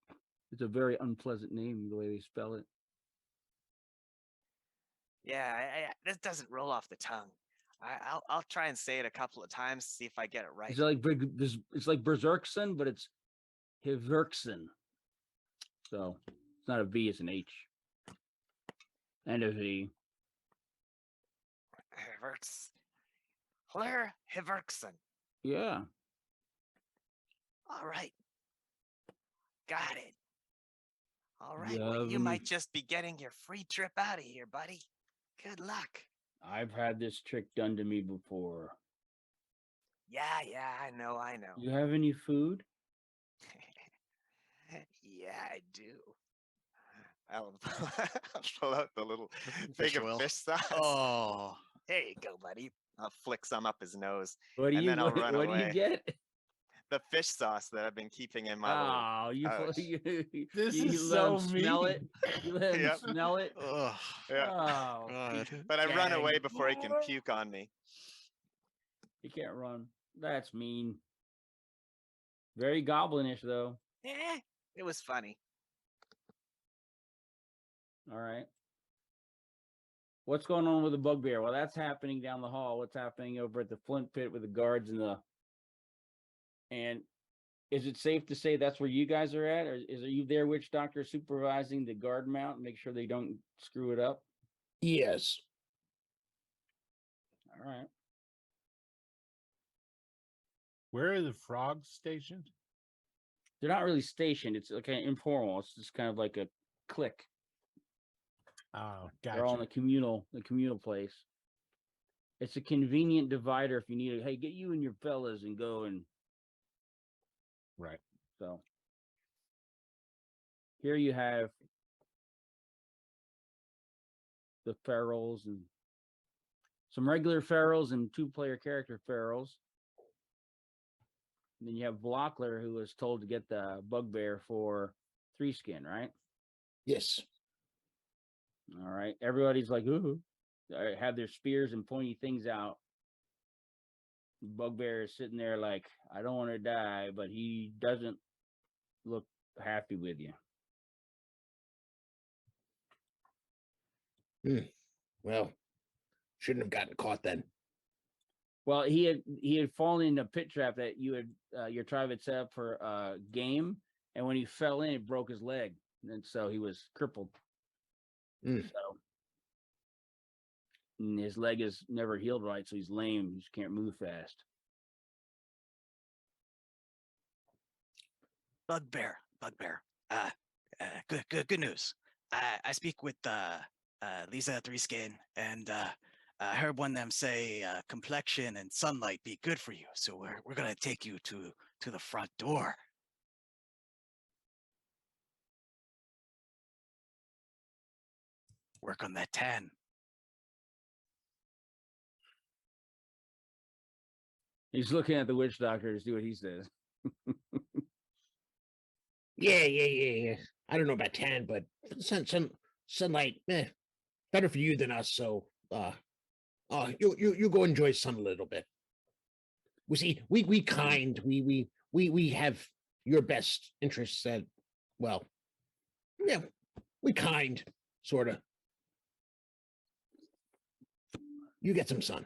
It's a very unpleasant name, the way they spell it. Yeah, this doesn't roll off the tongue. I'll try and say it a couple of times, see if I get it right. It's like Berserkson, but it's Hiverkson. So it's not a V, it's an H. And a V. Fleur Hiverkson. Yeah. All right. Got it. All right. Yeah, Well, you might just be getting your free trip out of here, buddy. Good luck. I've had this trick done to me before. Yeah, I know. You have any food? Yeah, I do. I'll pull out the little thing of fish sauce. Oh. There you go, buddy. I'll flick some up his nose. What do and you then I'll run what away. do you get? The fish sauce that I've been keeping in my little pouch. This you is let so him smell mean. it. You let him Yep. smell it. Ugh. Yeah. Oh, God. But I run dang. away before he can puke on me. He can't run. That's mean. Very goblinish, though. It was funny. All right. What's going on with the bugbear? Well, that's happening down the hall. What's happening over at the Flint Pit with the guards and is it safe to say that's where you guys are at? Or are you there, witch doctor, supervising the guard mount, make sure they don't screw it up? Yes. All right. Where are the frogs stationed? They're not really stationed. It's like an informal. It's just kind of like a clique. Oh, They're all in gotcha. the communal place. It's a convenient divider if you need it. Hey, get you and your fellas and go and Right. so. here you have the ferals and some regular ferals and 2-player character ferals. And then you have Blockler, who was told to get the bugbear for 3 skin, right? Yes. All right. Everybody's like, ooh, have their spears and pointy things out. Bugbear is sitting there like, I don't want to die, but he doesn't look happy with you. Well, shouldn't have gotten caught then. Well, he had fallen in a pit trap that you had your tribe had set up for a game, and when he fell in, it broke his leg, and so he was crippled. So and his leg is never healed right, so he's lame. He just can't move fast. Bugbear. Good news. I speak with Lisa 3skin, and I heard one of them say complexion and sunlight be good for you. So we're gonna take you to the front door. Work on that tan. He's looking at the witch doctor to see what he says. Yeah. I don't know about tan, but sunlight, better for you than us. So, you go enjoy sun a little bit. We see, we kind, we have your best interests at, well, yeah, we kind, sort of. You get some sun.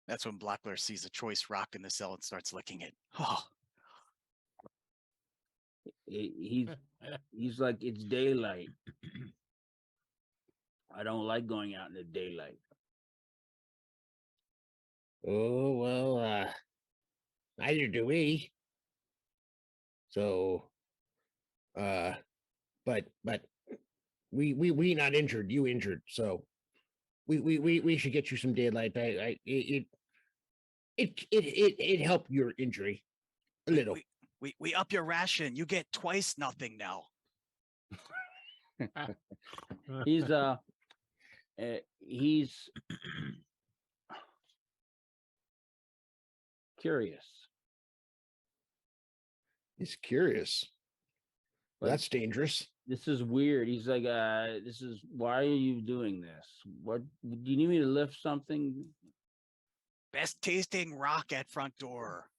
That's when Blockler sees a choice rock in the cell and starts licking it. Oh, He's like, it's daylight. I don't like going out in the daylight. Oh, well, neither do we. So, but we not injured, you injured, so we should get you some daylight. It helped your injury a little. We up your ration. You get twice nothing now. He's curious. He's curious. Well, that's dangerous. This is weird. He's like, why are you doing this? What do you need me to lift something? Best tasting rock at front door.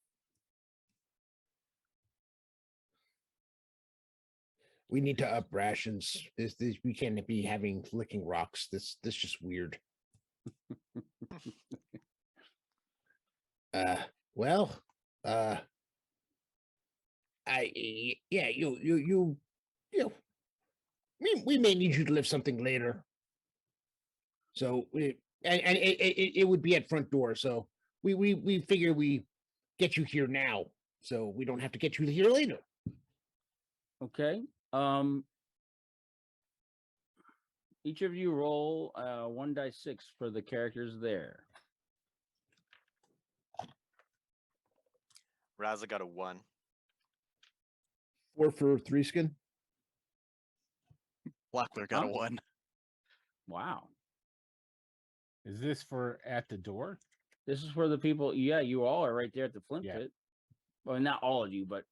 We need to up rations. This we can't be having licking rocks. This just weird. Well, you know, we may need you to lift something later. So it would be at front door. So we figure we get you here now, so we don't have to get you here later. Okay. Each of you roll 1d6 for the characters there. Raza got a 1. 4 for 3skin. Blockler got a 1. Wow. Is this for at the door? This is for the people. Yeah, you all are right there at the Flint Yeah. Pit. Well, not all of you, but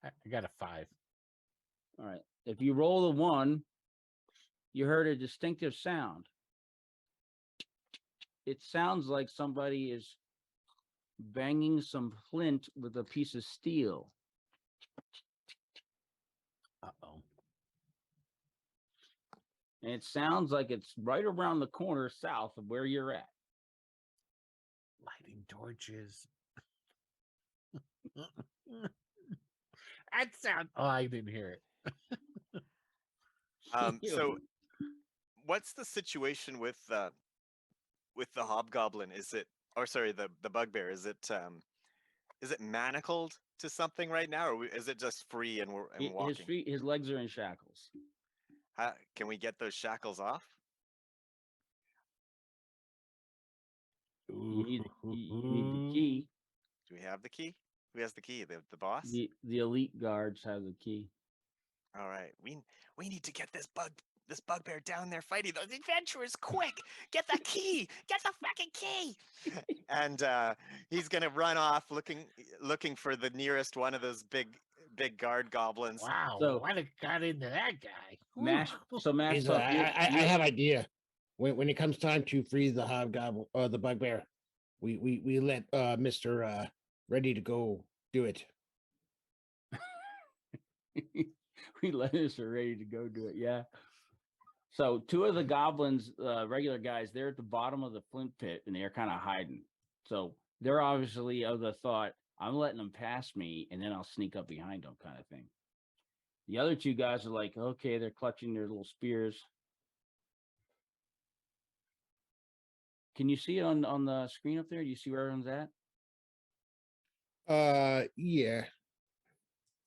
I got a 5. all right. If you roll the 1, you heard a distinctive sound. It sounds like somebody is banging some flint with a piece of steel. Uh-oh. And it sounds like it's right around the corner south of where you're at. Lighting torches. That sound. Oh, I didn't hear it. So what's the situation with the hobgoblin? Is it, or sorry, the bugbear? Is it manacled to something right now, or is it just free and we're walking? His legs are in shackles. Can we get those shackles off? You need the key. Do we have the key? Who has the key? The boss? The elite guards have the key. All right. We need to get this bugbear down there fighting those adventurers. Quick! Get the key! Get the fucking key! And he's gonna run off looking for the nearest one of those big guard goblins. Wow, So- what got into that guy? Mash. Whew. So Mash He's, Pup, I have idea. When it comes time to free the hobgoblin, the bugbear, we let Mister Ready to Go do it. we let us are ready to go do it. Yeah. So two of the goblins, regular guys, they're at the bottom of the Flint Pit and they're kind of hiding. So they're obviously of the thought, I'm letting them pass me and then I'll sneak up behind them, kind of thing. The other two guys are like, okay, they're clutching their little spears. Can you see it on the screen up there? Do you see where everyone's at? Yeah.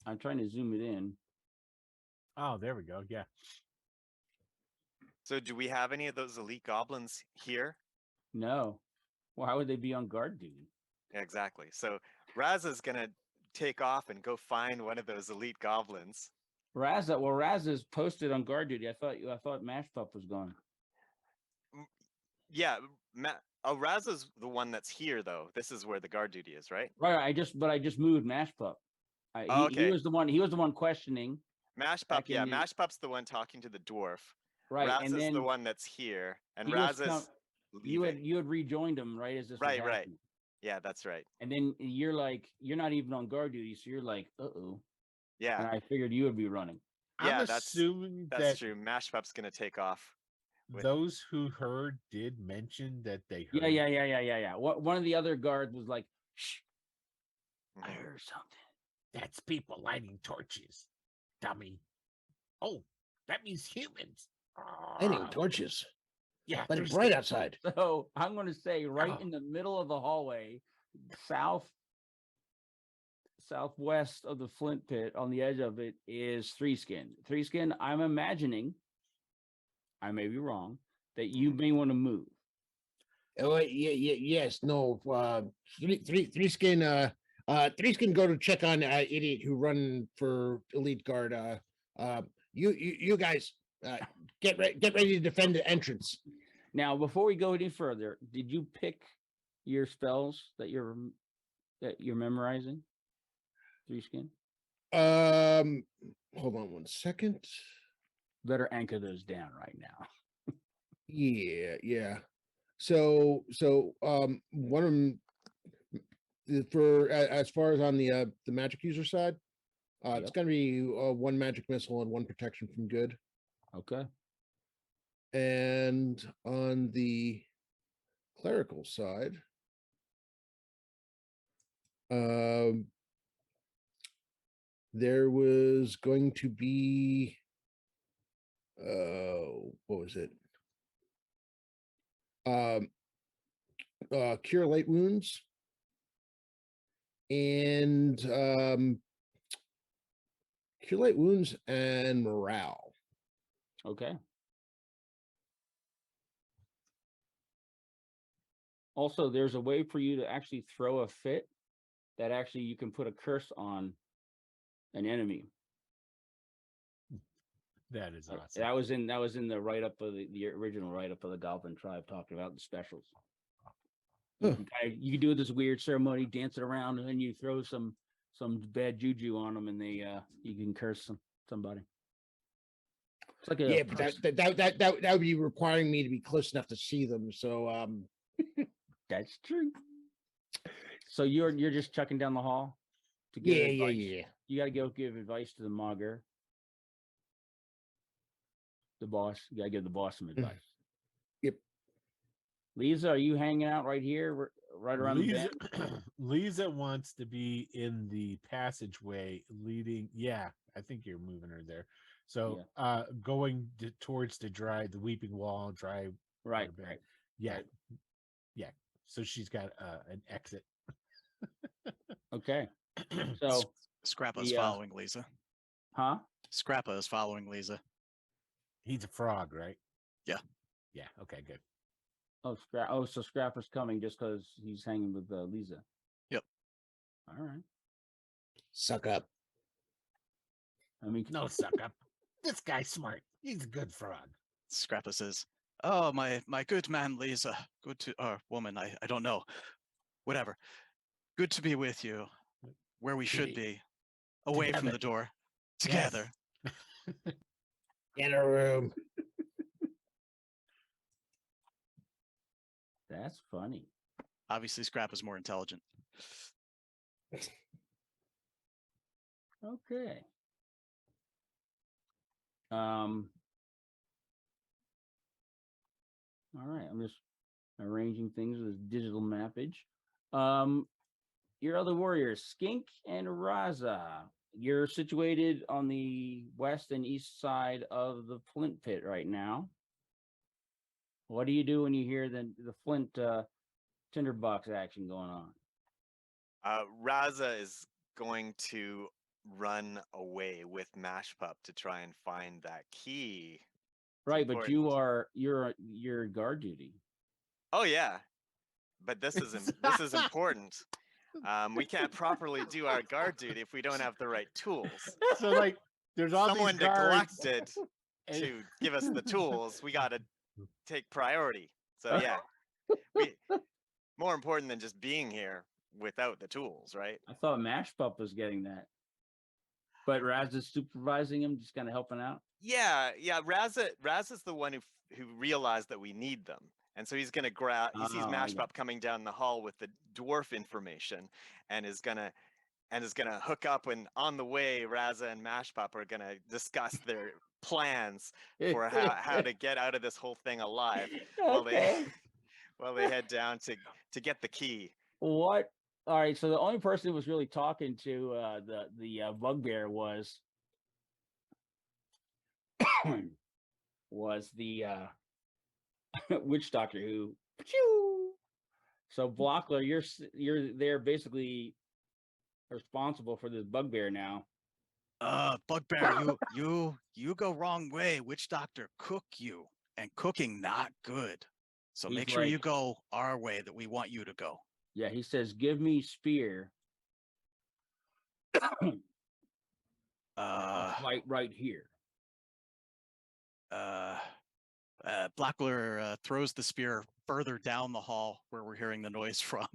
I'm trying to zoom it in. Oh, there we go. Yeah. So do we have any of those elite goblins here? No. Why would they be on guard duty? Yeah, exactly. So Raza's gonna take off and go find one of those elite goblins. Raz is posted on guard duty. I thought Mash Pup was gone. Yeah, Raza's the one that's here though. This is where the guard duty is, right? Right. I just moved Mash Pup. Oh, He okay. was the one questioning. Mash Back Pup, yeah, in the- Mash Pup's the one talking to the dwarf. Right. Raz And is then the one that's here, and he was Raz is leaving. you had rejoined him right as this was Right. happening. Yeah, that's right. And then you're like, you're not even on guard duty, so you're like, uh-oh. Yeah, And I figured you would be running. Yeah, I'm that's- assuming that's that true. Mash Pup's gonna take off. with- those who heard did mention that they heard. Yeah. One of the other guards was like, shh, I Mhm. heard something. That's people lighting torches, dummy. Oh, that means humans. Lighting Ah, torches. yeah, But there's it's bright outside. So I'm going to say right Oh. in the middle of the hallway, southwest of the Flint Pit, on the edge of it, is Three Skin. Three Skin, I'm imagining, I may be wrong, that you may want to move. Oh, yes, no. Three skin. Three skin go to check on idiot who run for elite guard. You guys, get ready to defend the entrance. Now, before we go any further, did you pick your spells that you're memorizing? Three Skin? Hold on one second. Better anchor those down right now. Yeah. So one of them for as far as on the magic user side, it's Yep. gonna be one magic missile and one protection from good. Okay. And on the clerical side, there was going to be what was it? Cure light wounds and cure light wounds and morale. Okay. Also, there's a way for you to actually throw a fit that actually you can put a curse on an enemy. that is awesome. That was in the write up of the original write up of the Goblin Tribe talking about the specials. Huh. You can do this weird ceremony, dance it around, and then you throw some bad juju on them, and they you can curse somebody. It's like a Yeah, but that would be requiring me to be close enough to see them. So that's true. So you're just chucking down the hall to give advice. yeah. You got to go give advice to the Mogger, the boss. You got to give the boss some advice. Yep. Lisa, are you hanging out right here, right around the Lisa, bend? Lisa wants to be in the passageway leading. Yeah, I think you're moving her there. So, going towards the Weeping Wall, Right, right. right. Yeah, Right. yeah. So she's got an exit. Okay. So, Scrappa's Yeah. following Lisa. huh? Scrappa is following Lisa. He's a frog, right? Yeah. Yeah. Okay. Good. So Scrapper's coming just because he's hanging with Lisa. Yep. All right. Suck up. I mean, No, suck up. This guy's smart. He's a good frog. Scrappa says, "Oh, my good man, Lisa. Good to, or woman, I don't know. Whatever. Good to be with you, where we should be, away from the door, together." In a room. that's funny. Obviously, Scrappa's more intelligent. Okay. All right, I'm just arranging things with digital mappage. Your other warriors, Skink and Raza. You're situated on the west and east side of the Flint Pit right now. What do you do when you hear the Flint tinderbox action going on? Raza is going to run away with Mashpup to try and find that key. Right, but important. you're guard duty. Oh yeah, but this is important. We can't properly do our guard duty if we don't have the right tools. So like, there's all Someone these guards. neglected and- to give us the tools. We got to take priority. So yeah, we more important than just being here without the tools, right? I thought Mash Pup was getting that. But Raz is supervising him, just kind of helping out. Yeah. Raza's the one who realized that we need them. And so he's gonna grab. He sees Mashpup coming down the hall with the dwarf information, and is gonna hook up. And on the way, Raza and Mashpup are gonna discuss their plans for how to get out of this whole thing alive while they head down to get the key. What? All right. So the only person who was really talking to the bugbear was the witch doctor who. So Blockler, you're there basically responsible for this bugbear now. Bugbear, you go wrong way. Witch doctor cook you, and cooking not good. So He's make sure you like- go our way that we want you to go. Yeah, he says, "Give me spear." Right here. Blackler throws the spear further down the hall where we're hearing the noise from.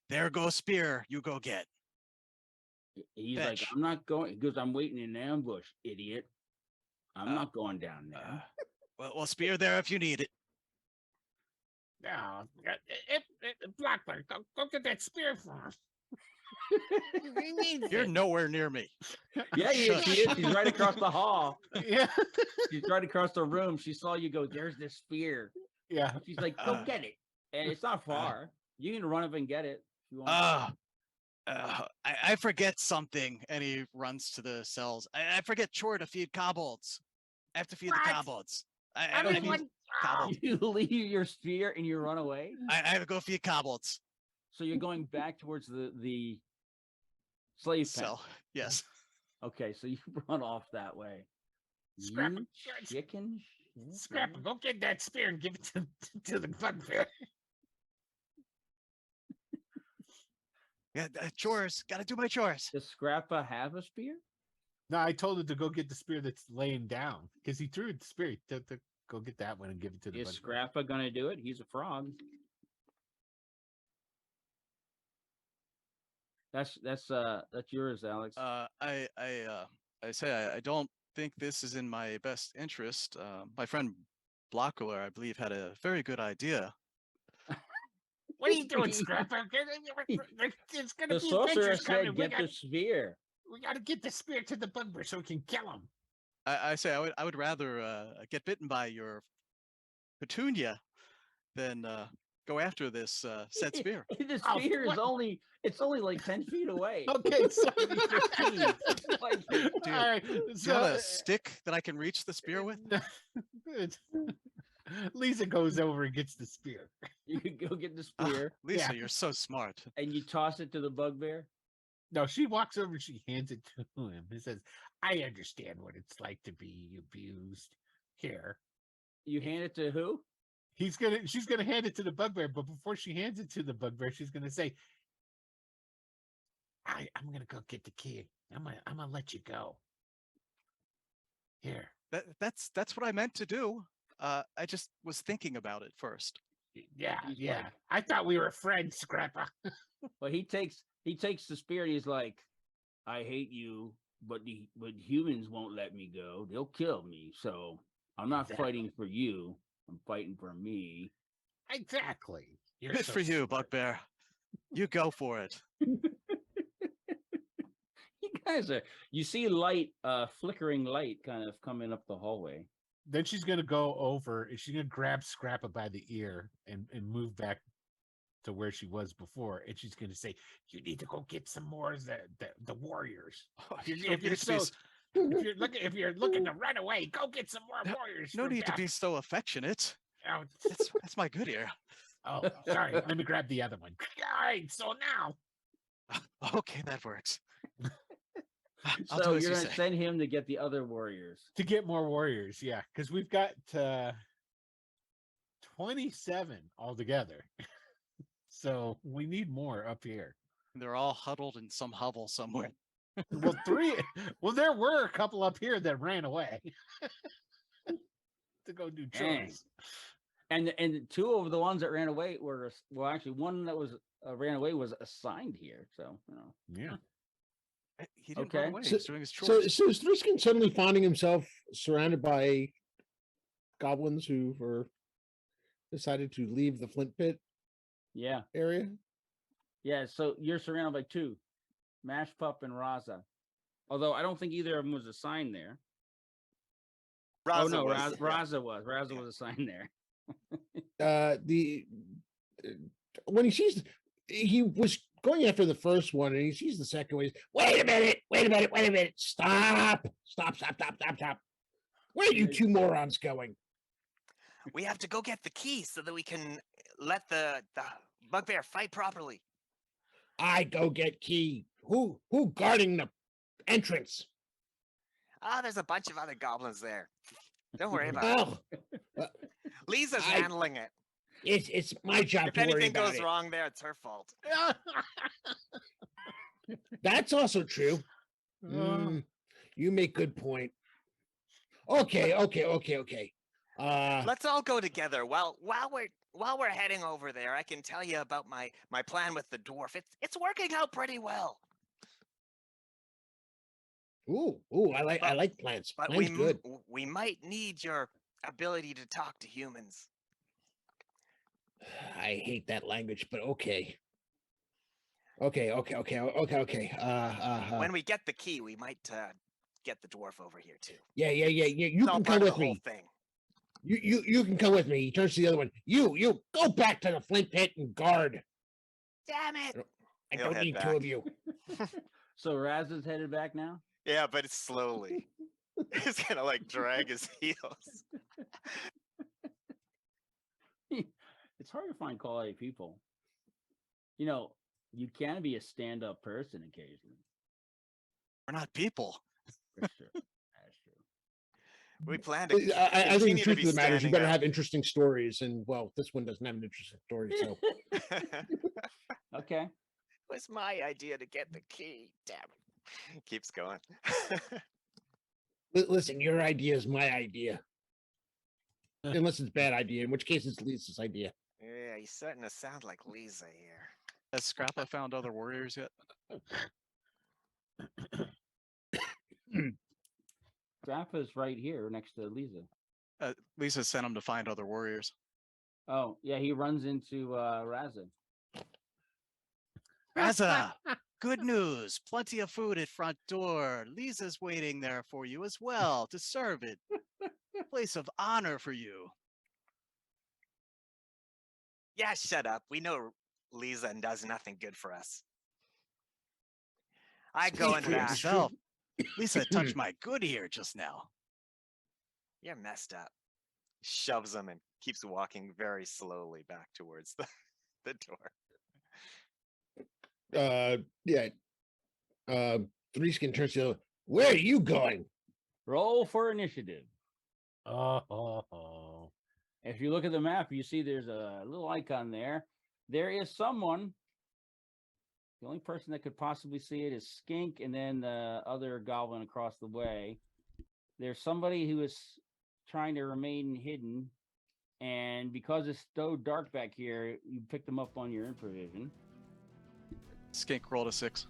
There goes spear. You go get. He's Fetch. like, "I'm not going," he goes, "I'm waiting in ambush, idiot. I'm not going down there." Well, spear there if you need it. No, Blackbird, go get that spear for him. He needs You're it. nowhere near me. Yeah, he is. He's right across the hall. Yeah, She's right across the room. She saw you go, "There's this spear." yeah. She's like, "Go get it." And it's not far. You can run up and get it if you want. I forget something, and he runs to the cells. I forget chore to feed kobolds. I have to feed the kobolds. I need kobolds. You leave your spear and you run away. I have to go feed kobolds. So you're going back towards the slave pen. So yes. Okay, so you run off that way. Scrap You it. chicken. Scrap it. Go get that spear and give it to the bugbear. Yeah, chores. Got to do my chores. Does Scrappa have a spear? No, I told him to go get the spear that's laying down because he threw the spear. To go get that one and give it to the Is bugbear. Scrappa gonna do it? He's a frog. That's yours, Alex. I say I don't think this is in my best interest. My friend Blockler, I believe, had a very good idea. What are you doing, Scrapper? It's gonna The be sorcerer adventures coming. said, "Get the spear." We got to get the spear to the bugbear so we can kill him. I say I would rather get bitten by your petunia than go after this said spear. The Oh, spear is what? only like 10 feet away. Okay, so Maybe 15. Like, Do you, all right, do you have so a stick that I can reach the spear with? Lisa goes over and gets the spear. you could go get the Ah, spear Lisa, Yeah. you're so smart. and you toss it to the bugbear. No, she walks over and she hands it to him and says, "I understand what it's like to be abused. Here." You hand it to who? She's gonna hand it to the bugbear, but before she hands it to the bugbear, she's gonna say, I'm gonna go get the key. I'm gonna let you go. Here. That's what I meant to do. I just was thinking about it first. Yeah, He's yeah. like- I thought we were friends, Scrappa. Well, he takes the spear and he's like, I hate you, but humans won't let me go. They'll kill me. So I'm not Exactly. fighting for you. I'm fighting for me. Exactly. You're Good so for you, smart. Bugbear. You go for it. You guys are. You see light, flickering light, kind of coming up the hallway. Then she's gonna go over and she's gonna grab Scrappa by the ear and move back to where she was before, and she's gonna say, "You need to go get some more of the warriors. If you're looking to run away, go get some more warriors." No for need to Beth." be so affectionate. Oh, That's my good ear. oh, sorry. Let me grab the other one. All right. So now, Okay, that works. I'll So do as you're you gonna say. send him to get the other warriors. to get more warriors, yeah, because we've got 27 altogether. So we need more up here. They're all huddled in some hovel somewhere. Well, there were a couple up here that ran away to go do Dang. chores. And two of the ones that ran away were actually one that was ran away was assigned here. So Yeah. He didn't Okay. run away. He So- was doing his So, chores. so is Thriskin suddenly finding himself surrounded by goblins who were decided to leave the Flint Pit yeah. area? Yeah, so you're surrounded by two, Mash Pup and Raza. Although I don't think either of them was assigned there. Raza no, was, Raza was. Raza was assigned there. When he was going after the first one and he sees the second one. He's, wait a minute! Stop! Where are you two morons going? We have to go get the key so that we can let the bugbear fight properly. I go get key. Who guarding the entrance? Ah, there's a bunch of other goblins there. Don't worry about it. Oh, Lisa's I- handling it. it's my job If to worry anything about goes it. wrong there, it's her fault. That's also true. You make good point. Okay. Let's all go together. While we're heading over there, I can tell you about my plan with the dwarf. It's working out pretty well. I like plants. But Plants good. we might need your ability to talk to humans. I hate that language, but okay. Okay. When we get the key, we might get the dwarf over here too. Yeah. You It's all can part come of with the whole me. thing. You can come with me. He turns to the other one. You go back to the Flint Pit and guard. Damn it! I He'll don't head need two back. of you. So Raza's headed back now? Yeah, but it's slowly. He's gonna like drag his heels. It's hard to find quality people. You can be a stand-up person occasionally. We're not people. That's true. That's true. We plan to I think the continue to truth be of the matter is you standing better up. have interesting stories, and well, this one doesn't have an interesting story. So Okay. It was my idea to get the key. Damn it. Keeps going. listen, your idea is my idea, unless it's a bad idea, in which case it's Lisa's idea. Yeah, you're starting to sound like Lisa here. Has Scrappa found other warriors yet? Grappa's right here next to Lisa. Lisa sent him to find other warriors. Oh, yeah, he runs into Raza. Raza, good news. Plenty of food at front door. Lisa's waiting there for you as well to serve it. Place of honor for you. Yeah, shut up. We know Lisa does nothing good for us. I go Speak into for that. yourself. Lisa touched my good ear just now. You're messed up. Shoves him and keeps walking very slowly back towards the door. Yeah. Threeskin turns to the other. Where are you going? Roll for initiative. Oh. If you look at the map, you see there's a little icon there. There is someone The only person that could possibly see it is Skink, and then the other goblin across the way. There's somebody who is trying to remain hidden, and because it's so dark back here, you picked them up on your improvision. Skink rolled a 6.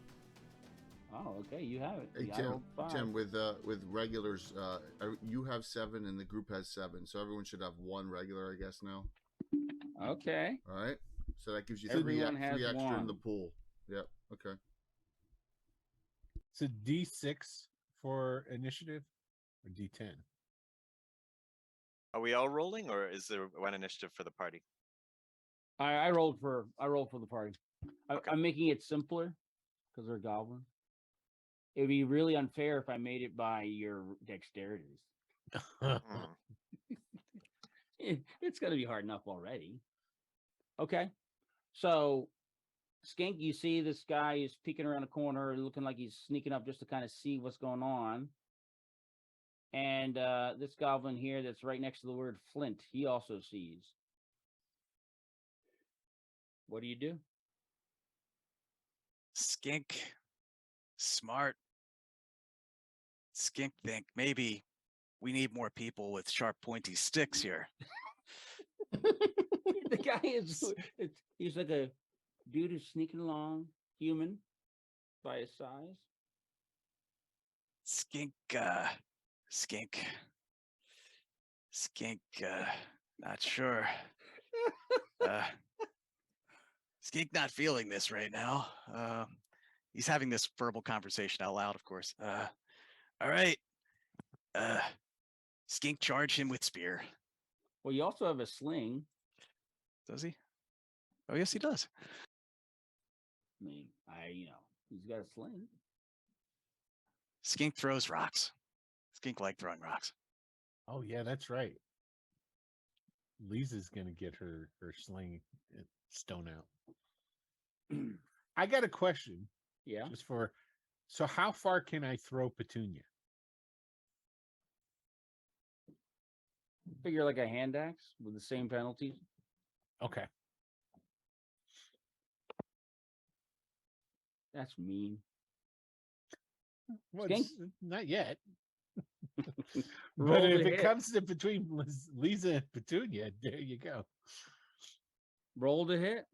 Oh, okay, you have it. Hey, I rolled 5. Tim, with regulars, you have 7 and the group has 7, so everyone should have 1 regular, I guess now. Okay. All right, so that gives you Everyone 3 has extra in 1. the pool. Yep. Okay. It's a D6 for initiative or D10. Are we all rolling, or is there one initiative for the party? I rolled for the party. Okay. I'm making it simpler because they're goblins. It would be really unfair if I made it by your dexterities. Hmm. It's going to be hard enough already. Okay. So, Skink, you see this guy is peeking around a corner, looking like he's sneaking up just to kind of see what's going on. And this goblin here that's right next to the word Flint, he also sees. What do you do? Skink, smart. Skink think maybe we need more people with sharp, pointy sticks here. The guy he's like a dude who's sneaking along, human by his size. Skink, not sure. Skink not feeling this right now. He's having this verbal conversation out loud, of course. All right. Skink charge him with spear. Well, you also have a sling. Does he? Oh, yes, he does. I mean, he's got a sling. Skink throws rocks. Skink like throwing rocks. Oh yeah, that's right. Lisa's gonna get her sling stone out. I got a question. Yeah. So how far can I throw Petunia? Figure like a hand axe with the same penalties. Okay. That's mean. Well, Skink? not yet. Roll But if to it hit. comes to between Lisa and Petunia, there you go. Roll to hit.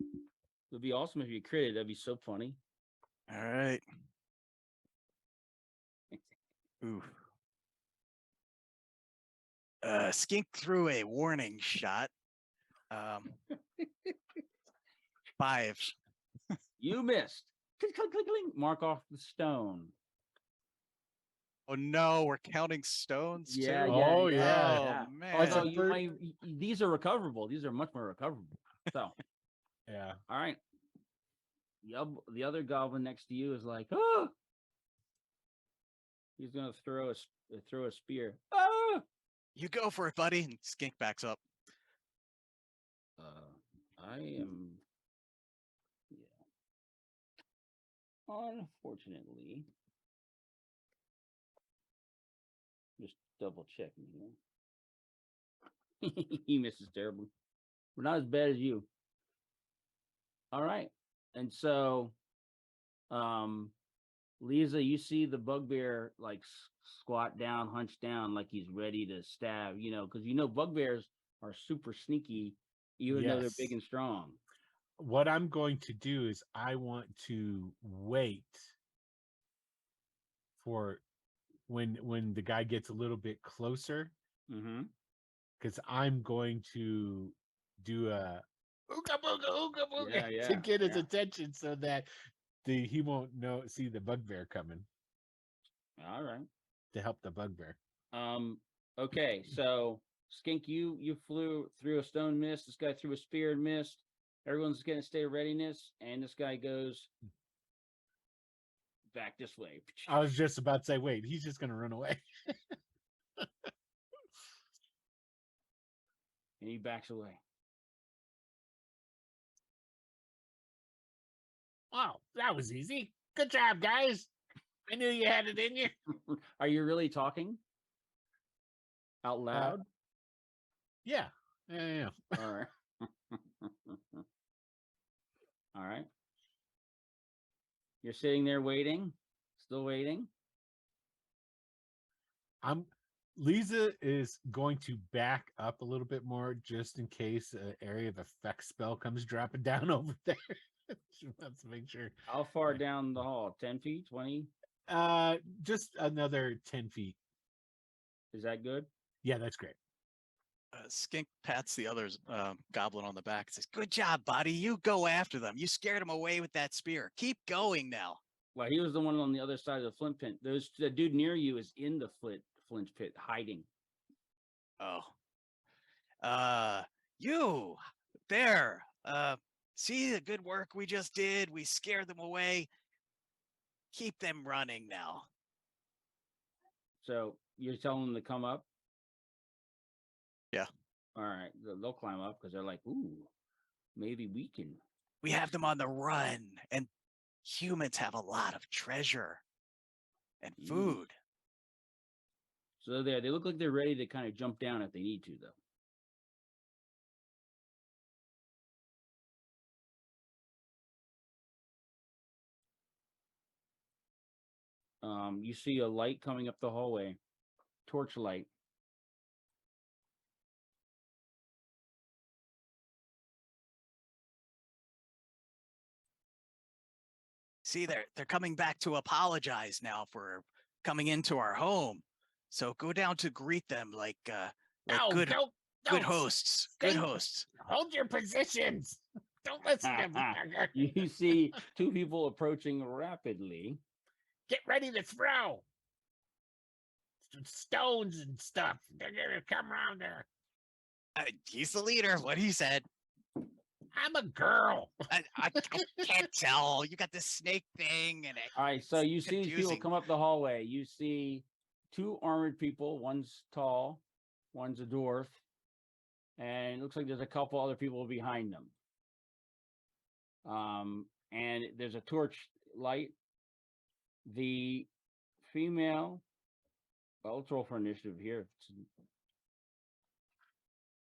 It'd be awesome if you critted. That'd be so funny. All right. Ooh. Skink threw a warning shot. 5. You missed. Click, click, click, click. Mark off the stone. Oh no, we're counting stones Yeah, too. yeah. Oh, yeah, yeah. Oh yeah. man. Oh, it's So a you might, these are recoverable. These are much more recoverable. So, Yeah. all right. The other goblin next to you is like, oh. He's gonna throw a spear. Ah! You go for it, buddy. And Skink backs up. I am. Yeah. Unfortunately, just double checking here. He misses terribly. We're not as bad as you. All right. And so, Lisa, you see the bugbear like squat down, hunch down, like he's ready to stab, because bugbears are super sneaky, even though they're Yes. big and strong. What I'm going to do is I want to wait for when the guy gets a little bit closer, Mm-hmm. because I'm going to do a ooga booga ooga booga Yeah, to get his yeah. attention so that he won't see the bugbear coming All right. to help the bugbear. Okay, so Skink, you flew through a stone mist. This guy threw a spear and missed. Everyone's gonna stay readiness, and this guy goes back this way. I was just about to say, wait, he's just gonna run away. And he backs away. Wow, that was easy. Good job, guys. I knew you had it in you. Are you really talking out loud? Yeah. Yeah. All right. All right. You're sitting there waiting, still waiting. Lisa is going to back up a little bit more just in case an area of effect spell comes dropping down over there. She wants to make sure. How far down the hall? 10 feet, 20? Just another 10 feet. Is that good? Yeah, that's great. Skink pats the other goblin on the back and says, "Good job, buddy. You go after them. You scared them away with that spear. Keep going now." Well, he was the one on the other side of the Flint Pit. The dude near you is in the Flint Pit, hiding. Oh. You there. See the good work we just did? We scared them away. Keep them running now. So you're telling them to come up? Yeah. All right. They'll climb up because they're like, ooh, maybe we can. We have them on the run, and humans have a lot of treasure and food. So they look like they're ready to kind of jump down if they need to, though. You see a light coming up the hallway, torch light. See, they're coming back to apologize now for coming into our home. So go down to greet them like good hosts. Good hosts. Hold your positions. Don't listen to me. You see two people approaching rapidly. Get ready to throw some stones and stuff. They're gonna come around there. He's the leader. What he said. I'm a girl. I can't tell. You got this snake thing and it. All right, so you see people confusing. come up the hallway. You see two armored people. One's tall, one's a dwarf, and it looks like there's a couple other people behind them. And there's a torch light. The female. Well, let's roll for initiative here.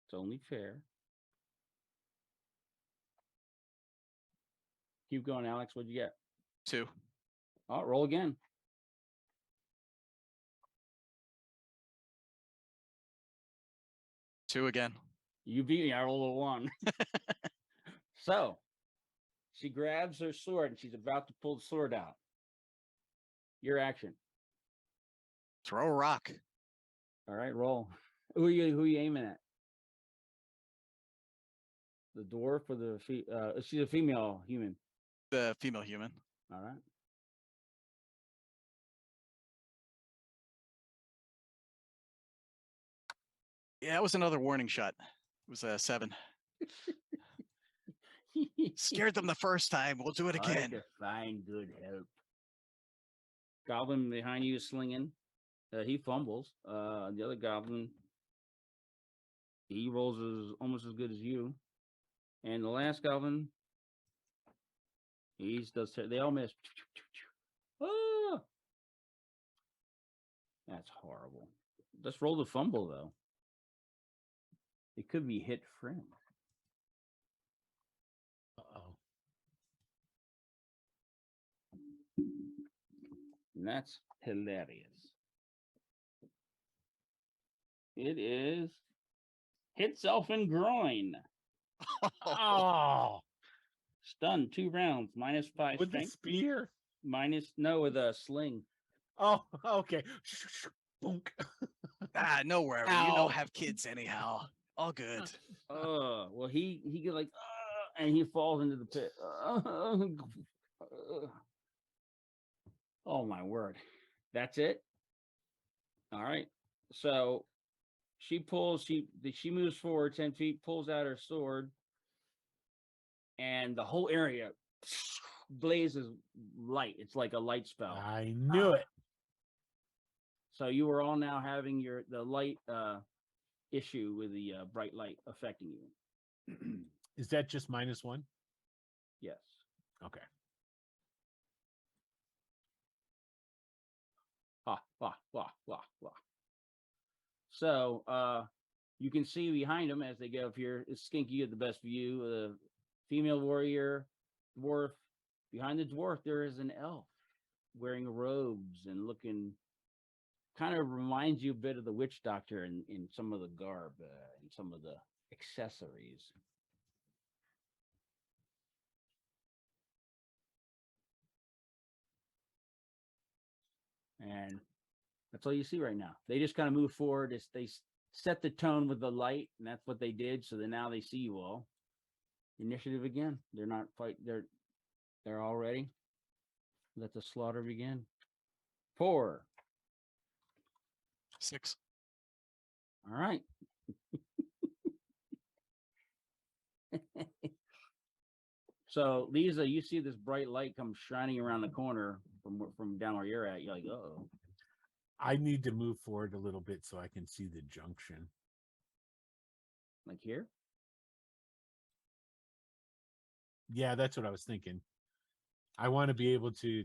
It's only fair. Keep going, Alex. What'd you get? 2. Oh, roll again. Two again. You beat me. I rolled a 1. So she grabs her sword and she's about to pull the sword out. Your action. Throw a rock. All right, roll. Who are you aiming at? The dwarf or the she's a female human. The female human. All right. Yeah, it was another warning shot. It was a 7. Scared them the first time. We'll do it Hard again. to find good help. Goblin behind you is slinging. He fumbles. The other goblin, he rolls almost as good as you. And the last goblin, they all miss. Ah! That's horrible. Let's roll the fumble though. It could be hit friend. Uh-oh. And that's hilarious. It is hit self in groin. Oh, Stunned 2 rounds, -5 with the strength. spear. With a sling. Oh, okay. Boonk. No worry. You don't have kids anyhow. All good. Well, he get like, and he falls into the pit. Oh my word. That's it. All right. So she moves forward 10 feet, pulls out her sword, and the whole area blazes light. It's like a light spell. I knew it. So you are all now having the light issue with the bright light affecting you. Is that just -1? Yes. Okay. So you can see behind them as they go up here. It's Skink. You get the best view. The female warrior, dwarf, behind the dwarf, there is an elf wearing robes and looking kind of reminds you a bit of the witch doctor in some of the garb and some of the accessories. And that's all you see right now. They just kind of move forward as they set the tone with the light, and that's what they did. So then now they see you all. Initiative again. They're not fight. They're all ready. Let the slaughter begin. 4. 6. All right. So Lisa, you see this bright light come shining around the corner from down where you're at. You're like, oh. I need to move forward a little bit so I can see the junction. Like here? Yeah, that's what I was thinking. I want to be able to,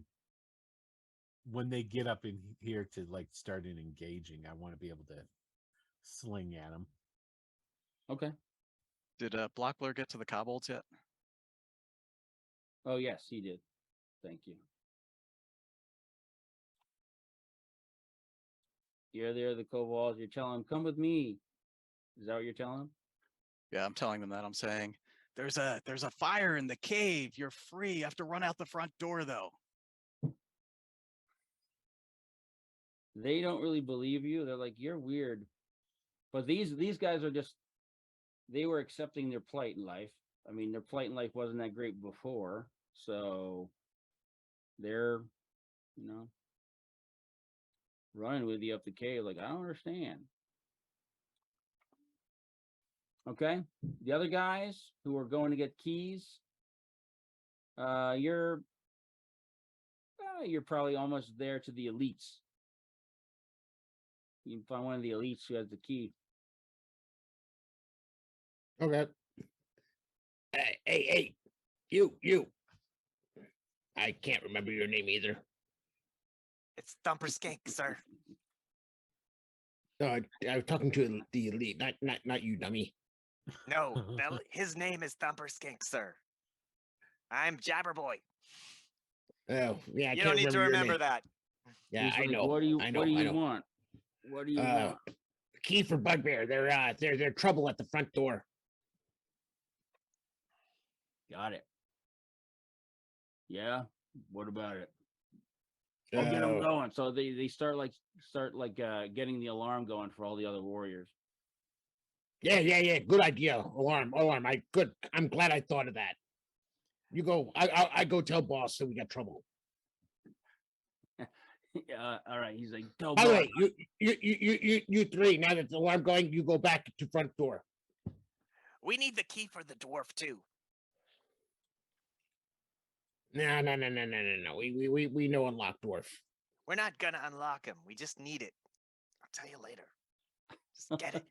when they get up in here to like start in engaging, I want to be able to sling at them. Okay. Did Blockler get to the kobolds yet? Oh, yes, he did. Thank you. You're there, the kobolds. You're telling them, come with me. Is that what you're telling them? Yeah, I'm telling them that. I'm saying there's a fire in the cave. You're free. You have to run out the front door though. They don't really believe you. They're like, you're weird. But these guys are just, they were accepting their plight in life. I mean, their plight in life wasn't that great before. So they're, running with you up the cave. Like, I don't understand. Okay. The other guys who are going to get keys, you're probably almost there to the elites. You can find one of the elites who has the key. Okay. Hey, you. I can't remember your name either. It's Thumper Skink, sir. No, I was talking to the elite, not you, dummy. No, his name is Thumper Skink, sir. I'm Jabberboy. Oh, yeah, I You can't don't need to your remember name. that. Yeah, He's I like, know. What do you I know. want? What do you want? Key for Bugbear. They're trouble at the front door. Got it. Yeah. What about it? I'll get them going. So they start getting the alarm going for all the other warriors. Yeah. Good idea. Alarm. I'm glad I thought of that. You go. I go tell boss that we got trouble. All right. He's like, tell By the boss. way, you three. Now that the alarm going, you go back to front door. We need the key for the dwarf too. No. We know unlock dwarf. We're not gonna unlock him. We just need it. I'll tell you later. Just get it.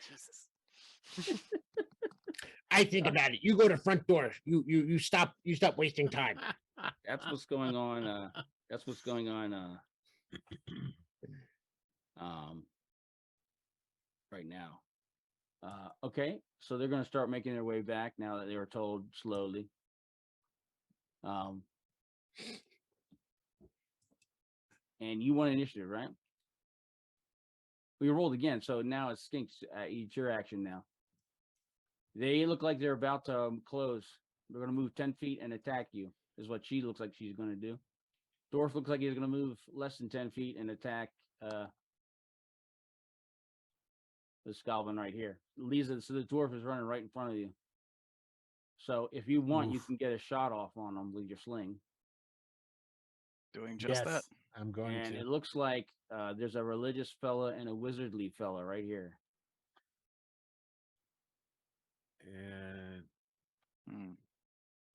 Jesus. I think about it. You go to front door. You stop wasting time. That's what's going on. That's what's going on. Right now. Okay, so they're going to start making their way back now that they were told slowly. And you want initiative, right? We rolled again, so now it's Skink's. It's your action now. They look like they're about to close. They're going to move 10 feet and attack you, is what she looks like she's going to do. Dwarf looks like he's going to move less than 10 feet and attack this goblin right here. Lisa, so the dwarf is running right in front of you. So if you want, you can get a shot off on him with your sling. Doing just that. I'm going and to. It looks like there's a religious fella and a wizardly fella right here. And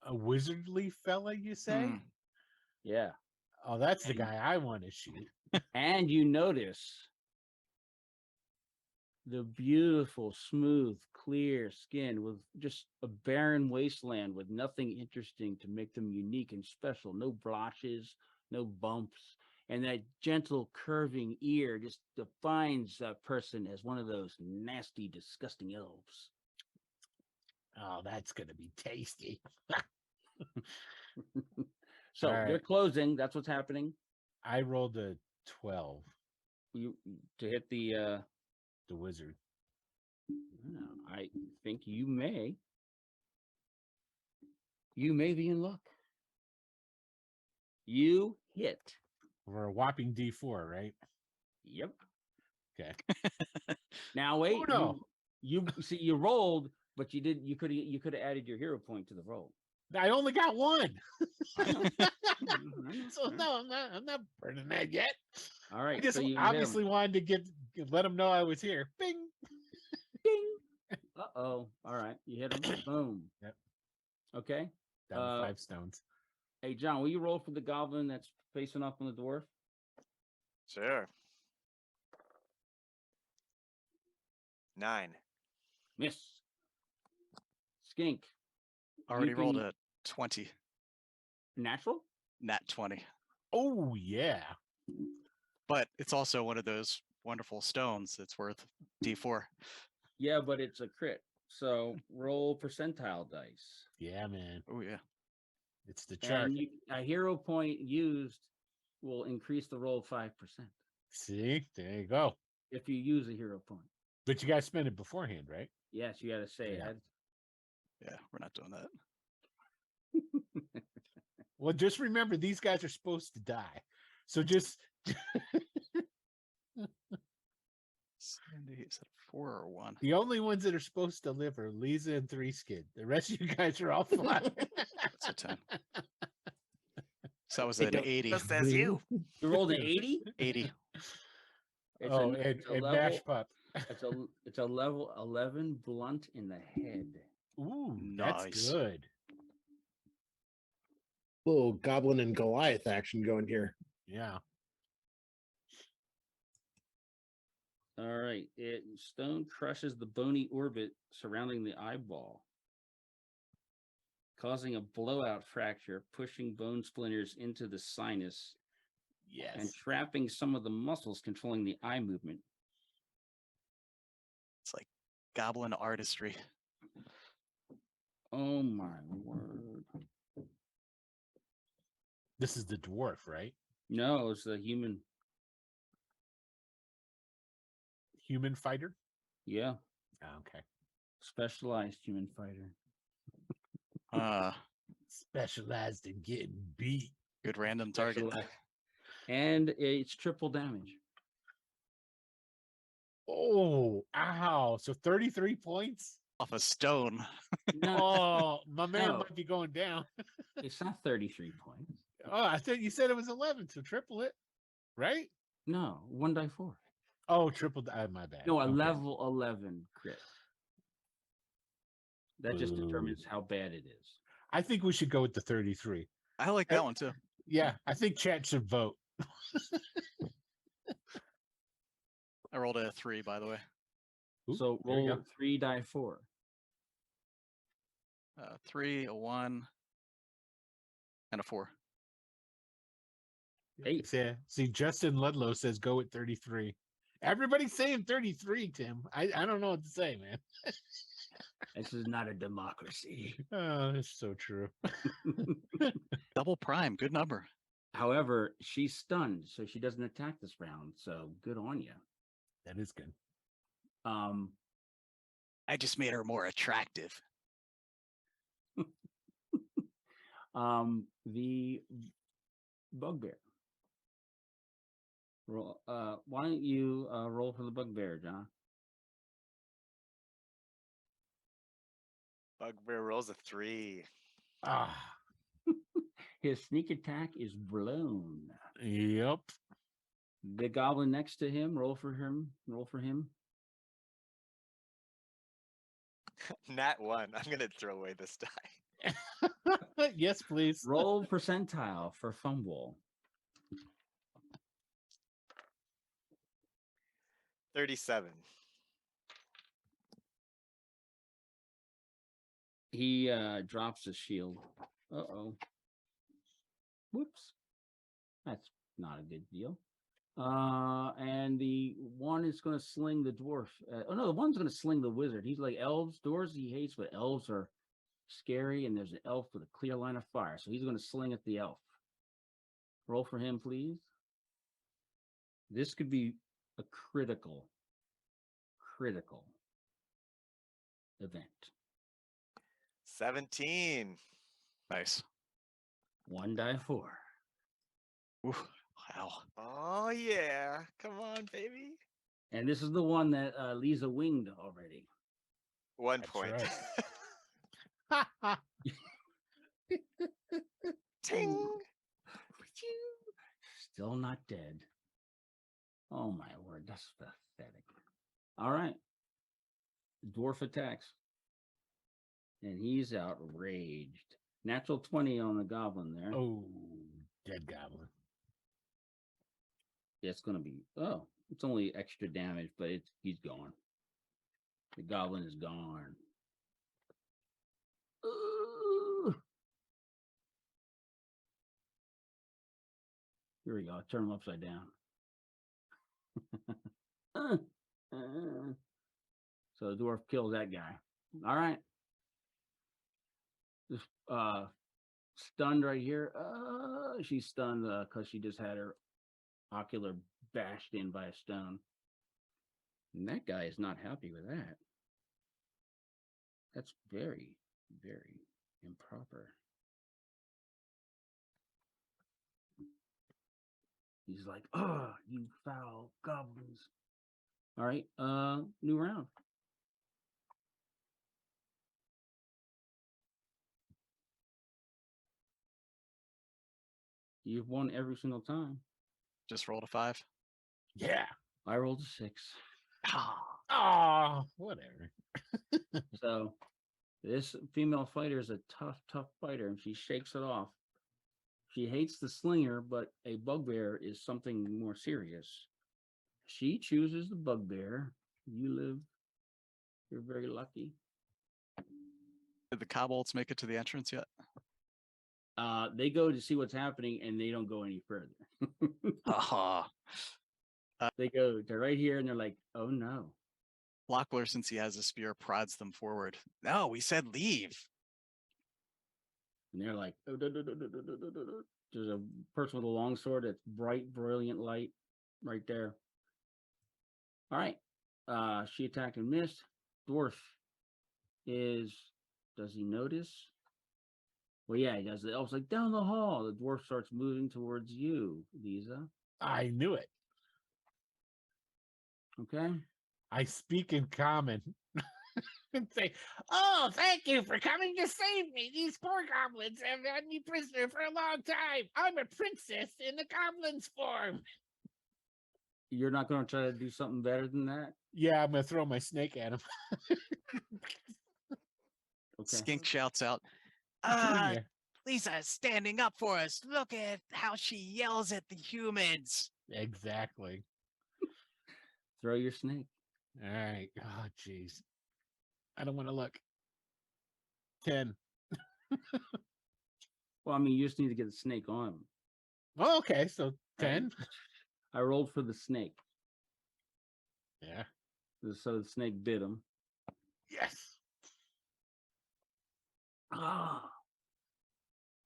a wizardly fella, you say? Yeah. Oh, that's the guy I want to shoot. And you notice the beautiful, smooth, clear skin with just a barren wasteland with nothing interesting to make them unique and special. No blotches, no bumps. And that gentle curving ear just defines that person as one of those nasty, disgusting elves. Oh, that's going to be tasty. So All they're right. closing. That's what's happening. I rolled a 12. You to hit the. The wizard. I think you may. You may be in luck. You hit. For a whopping D4, right? Yep. Okay. Now wait. no. You see, you rolled, but you didn't. You could have added your hero point to the roll. I only got one. I know. So no, I'm not burning that yet. All right. I just so you obviously wanted to let them know I was here. Bing. Ding. Uh-oh. All right. You hit him. Boom. Yep. Okay. Down to 5 stones. Hey, John, will you roll for the goblin that's facing off on the dwarf? Sure. 9. Miss. Skink. Already rolled can- a 20, Natural? nat 20. Oh yeah. But it's also one of those wonderful stones that's worth D4. Yeah, but it's a crit. So roll percentile dice. Yeah, man. Oh, yeah. It's the chart. And a hero point used will increase the roll 5% See? There you go. if you use a hero point. But you gotta spend it beforehand, right? Yes, you got to say Yeah. it. Yeah, we're not doing that. Well, just remember these guys are supposed to die. So just 70, is that 4 or 1? the only ones that are supposed to live are Lisa and Three Skid. The rest of you guys are all flat. That's a 10. So that was an 80. Just as you. You rolled an 80? 80. It's Oh, it's a and level, Mash Pup. it's a level 11 blunt in the head. Ooh, that's Nice. good. Little Goblin and Goliath action going here. Yeah. All right. Stone crushes the bony orbit surrounding the eyeball, causing a blowout fracture, pushing bone splinters into the sinus Yes. and trapping some of the muscles controlling the eye movement. It's like goblin artistry. Oh my word. This is the dwarf, right? No, it's the human. Human fighter? Yeah. Oh, okay. Specialized human fighter. Specialized in getting beat. Good random target. Specialized. And it's triple damage. Oh, ow. So 33 points? Off a stone. No, Oh, my man No. might be going down. it's not 33 points. Oh, I thought you said it was 11, so triple it, right? No, 1 die 4. Oh, triple. My bad. No, a Okay. level 11 crit. That just Boo. determines how bad it is. I think we should go with the 33. I like that one too. Yeah, I think chat should vote. I rolled a 3, by the way. Ooh, So there you roll go. 3 die 4. 3, a 1, and a 4. Hey, See, Justin Ludlow says go with 33. Everybody's saying 33, Tim. I don't know what to say, man. this is not a democracy. Oh, that's so true. Double prime. Good number. However, she's stunned, so she doesn't attack this round. So good on you. That is good. I just made her more attractive. The bugbear. Roll. Why don't you roll for the bugbear, John? Bugbear rolls a 3. Ah, His sneak attack is blown. yep. The goblin next to him, roll for him. Roll for him. Nat 1. I'm going to throw away this die. Yes, please. Roll percentile for fumble. 37. He drops his shield. Uh-oh. Whoops. That's not a good deal. And the one is going to sling the dwarf. Oh no, the one's going to sling the wizard. He's like elves, dwarves he hates, but elves are scary, and there's an elf with a clear line of fire. So he's going to sling at the elf. Roll for him, please. This could be a critical event. 17. Nice. 1 die 4. Ooh, wow. Oh yeah. Come on, baby. And this is the one that Lisa winged already. 1 That's point. right. Ting. Still not dead. Oh my word, that's pathetic. All right. Dwarf attacks. And he's outraged. Natural 20 on the goblin there. Oh, dead goblin. Yeah, it's gonna be it's only extra damage, but he's gone. The goblin is gone. Here we go. Turn him upside down. So the dwarf kills that guy. All right. This stunned right here. She's stunned because she just had her ocular bashed in by a stone. And that guy is not happy with that. That's very, very improper. He's like, "Oh, you foul goblins." All right, new round. You've won every single time. Just rolled a 5. Yeah. I rolled a 6. Oh, whatever. So this female fighter is a tough fighter, and she shakes it off. She hates the slinger, but a bugbear is something more serious. She chooses the bugbear. You're very lucky. Did the kobolds make it to the entrance yet? They go to see what's happening, and they don't go any further. They go to right here, and they're like, "Oh no!" Locklear, since he has a spear, prods them forward. No, we said leave. And they're like, "Oh, there's a person with a long sword that's bright, brilliant light right there." All right. She attacked and missed. Dwarf does he notice? Well, yeah, he does. The elf's like, "Down the hall." The dwarf starts moving towards you, Lisa. I knew it. Okay. I speak in common and say, "Oh, thank you for coming to save me. These poor goblins have had me prisoner for a long time. I'm a princess in the goblin's form." You're not going to try to do something better than that? Yeah, I'm going to throw my snake at him. Okay. Skink shouts out, Yeah. Lisa's standing up for us. Look at how she yells at the humans. Exactly. Throw your snake. All right. Oh, jeez. I don't want to look. 10. Well, I mean, you just need to get the snake on him. Oh, okay. So 10. I rolled for the snake. Yeah. So the snake bit him. Yes.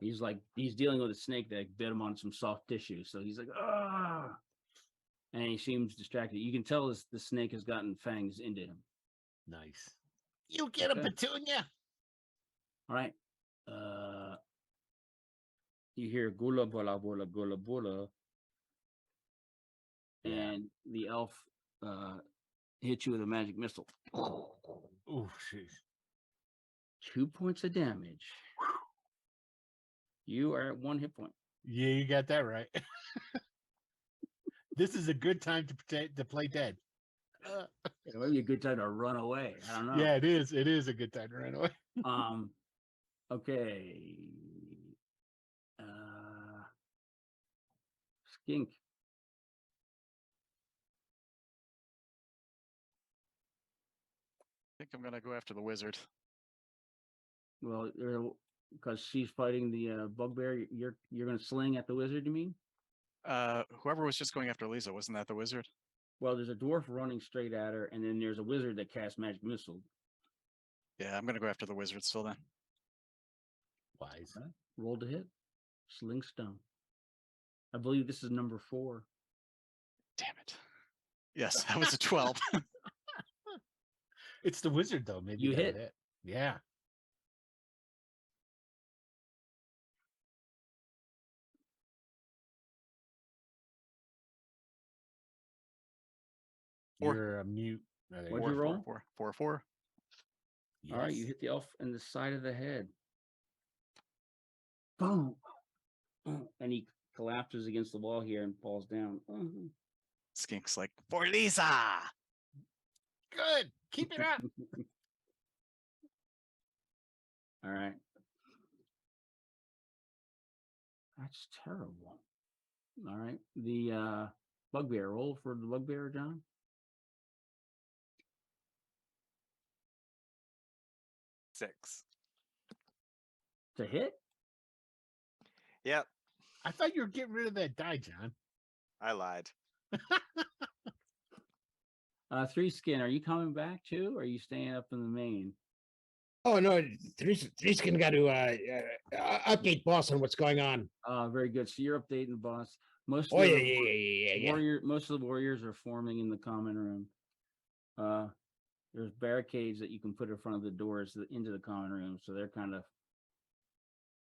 He's dealing with a snake that bit him on some soft tissue. So he's like, and he seems distracted. You can tell the snake has gotten fangs into him. Nice. You get a petunia. All right. You hear gula bula bula gula bula. And the elf hits you with a magic missile. Oh, jeez. 2 points of damage. You are at 1 hit point. Yeah, you got that right. This is a good time to play dead. It might be a good time to run away. I don't know. Yeah, it is. It is a good time to run away. Okay. Skink. I think I'm gonna go after the wizard. Well, because she's fighting the bugbear, you're going to sling at the wizard, you mean? Whoever was just going after Lisa, wasn't that the wizard? Well, there's a dwarf running straight at her, and then there's a wizard that casts magic missile. Yeah, I'm gonna go after the wizard still then. wise. Right. Roll to hit. Sling stone. I believe this is number 4. Damn it. Yes, that was a 12. It's the wizard though. Maybe You that'll hit. Yeah. Four. You're a mute. Oh, there you What'd go. you roll? Four. All right, you Yes. hit the elf in the side of the head. Boom. And he collapses against the wall here and falls down. Skink's like, for Lisa. Good. Keep it up. All right. That's terrible. All right. The bugbear. Roll for the bugbear, John. Six. To hit? Yep, I thought you were getting rid of that die, John. I lied. 3 skin. Are you coming back too? Or are you staying up in the main? Oh no, three skin got to update boss on what's going on. Very good. So you're updating the boss. Most of Oh the yeah. most of the warriors are forming in the common room. There's barricades that you can put in front of the doors into the common room, so they're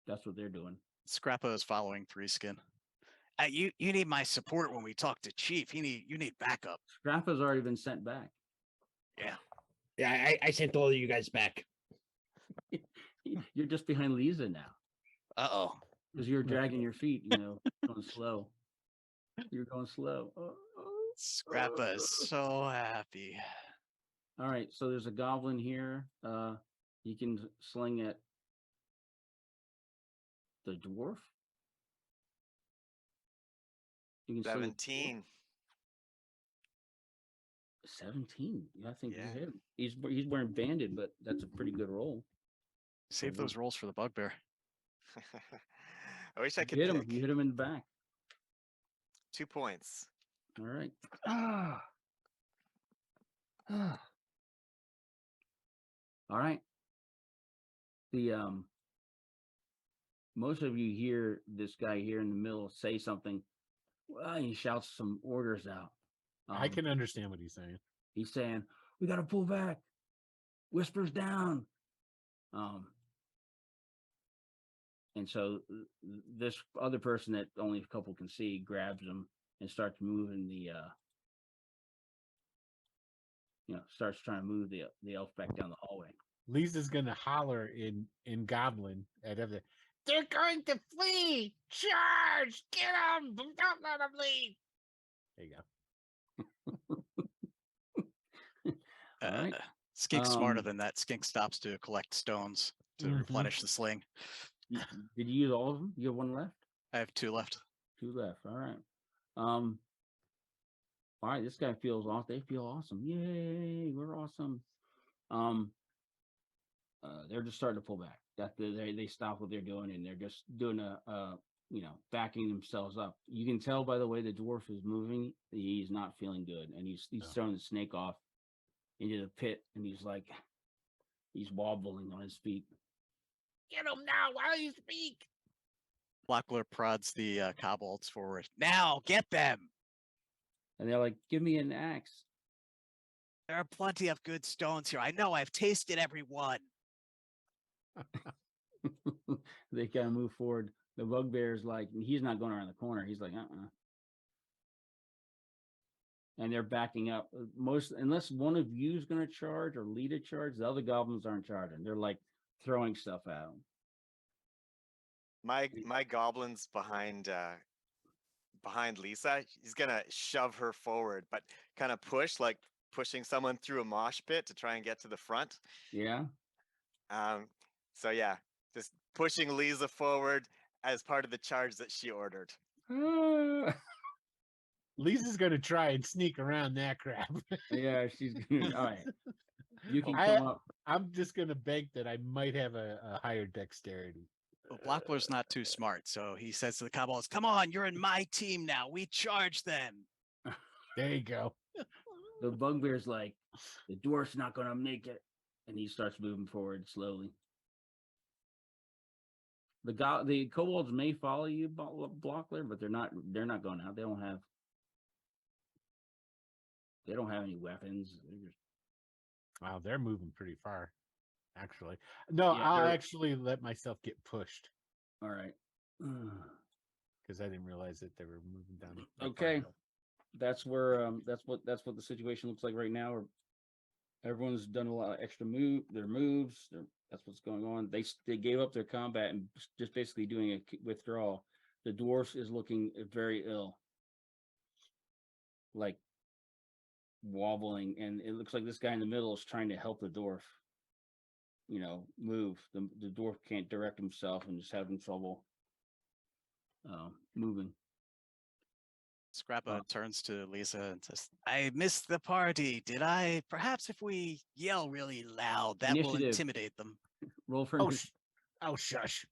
that's what they're doing. Scrappa is following 3 skin. You need my support when we talk to Chief. You need backup. Scrappa's already been sent back. Yeah, I sent all of you guys back. You're just behind Lisa now Uh-oh. because you're dragging your feet, going slow. You're going slow. Scrappa is so happy. All right, so there's a goblin here. You can sling at the dwarf. You can sling at the dwarf. 17. 17. Yeah, I think Yeah. you hit him. He's wearing banded, but that's a pretty good roll. Save those rolls for the bugbear. I wish I could Hit him. pick. You hit him in the back. 2 points. All right. All right. The most of you hear this guy here in the middle say something. Well, he shouts some orders out. I can understand what he's saying. He's saying, "We got to pull back. Whispers down." And so this other person that only a couple can see grabs him and starts moving starts trying to move the elf back down the hallway. Lisa's gonna holler in Goblin at everything. They're going to flee! Charge! Get them! Don't let them leave! There you go. All right. Skink's smarter than that. Skink stops to collect stones to replenish the sling. Did you use all of them? You have 1 left? I have 2 left. 2 left. All right. All right. This guy feels awesome. They feel awesome. Yay! We're awesome. They're just starting to pull back. That they stop what they're doing and they're just doing backing themselves up. You can tell by the way the dwarf is moving, he's not feeling good, and he's throwing the snake off into the pit, and he's wobbling on his feet. Get him now while you speak! Blackler prods the kobolds forward. Now, get them! And they're like, "Give me an axe." There are plenty of good stones here. I know. I've tasted every one. They kind of move forward. The bugbear's like, he's not going around the corner. He's like, And they're backing up. Unless one of you's going to charge or lead a charge, the other goblins aren't charging. They're like throwing stuff at them. My goblin's behind Lisa. He's gonna shove her forward, but kind of pushing someone through a mosh pit to try and get to the front. Yeah. So yeah, just pushing Lisa forward as part of the charge that she ordered. Lisa's gonna try and sneak around that crap. Yeah, she's gonna. All right. You can come up. I'm just gonna beg that I might have a higher dexterity. Well, Blackler's not too smart, so he says to the kobolds, "Come on, you're in my team now. We charge them." There you go. The bugbear's like, the dwarf's not gonna make it, and he starts moving forward slowly. The kobolds may follow you, Blockler, but they're not going out. They don't have any weapons. Wow, they're moving pretty far. Actually, no, Yeah, I'll they're- actually let myself get pushed All right. because I didn't realize that they were moving down. that far. Okay. That's where that's what the situation looks like right now. Everyone's done a lot of extra moves. That's what's going on. They gave up their combat and just basically doing a withdrawal. The dwarf is looking very ill, like wobbling, and it looks like this guy in the middle is trying to help the dwarf. Move. The dwarf can't direct himself and just having trouble moving. Scrappa turns to Lisa and says, I missed the party. Did I? Perhaps if we yell really loud, that will Initiative. intimidate them. Roll for initiative. Oh, shush.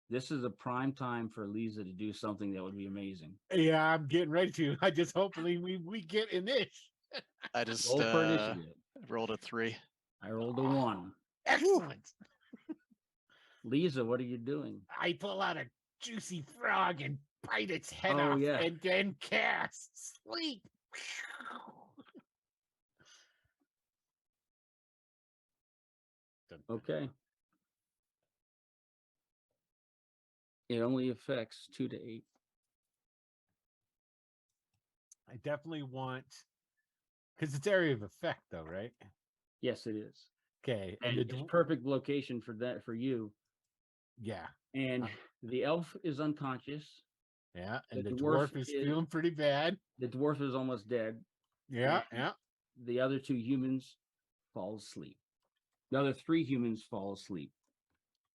This is a prime time for Lisa to do something that would be amazing. Yeah, I'm getting ready to. I just hopefully we get in this. I just Roll for initiative. rolled a 3. I rolled a 1. Excellent. Lisa, what are you doing? I pull out a juicy frog and bite its head Oh, off yeah. and then cast sleep. Okay. It only affects 2 to 8. I definitely want, because it's area of effect though, right? Yes, it is. Okay. And the it's perfect location for that for you. yeah. And the elf is unconscious. Yeah. And The the dwarf dwarf is is- feeling pretty bad. The dwarf is almost dead. Yeah. And Yeah. The other 2 humans fall asleep. The other 3 humans fall asleep.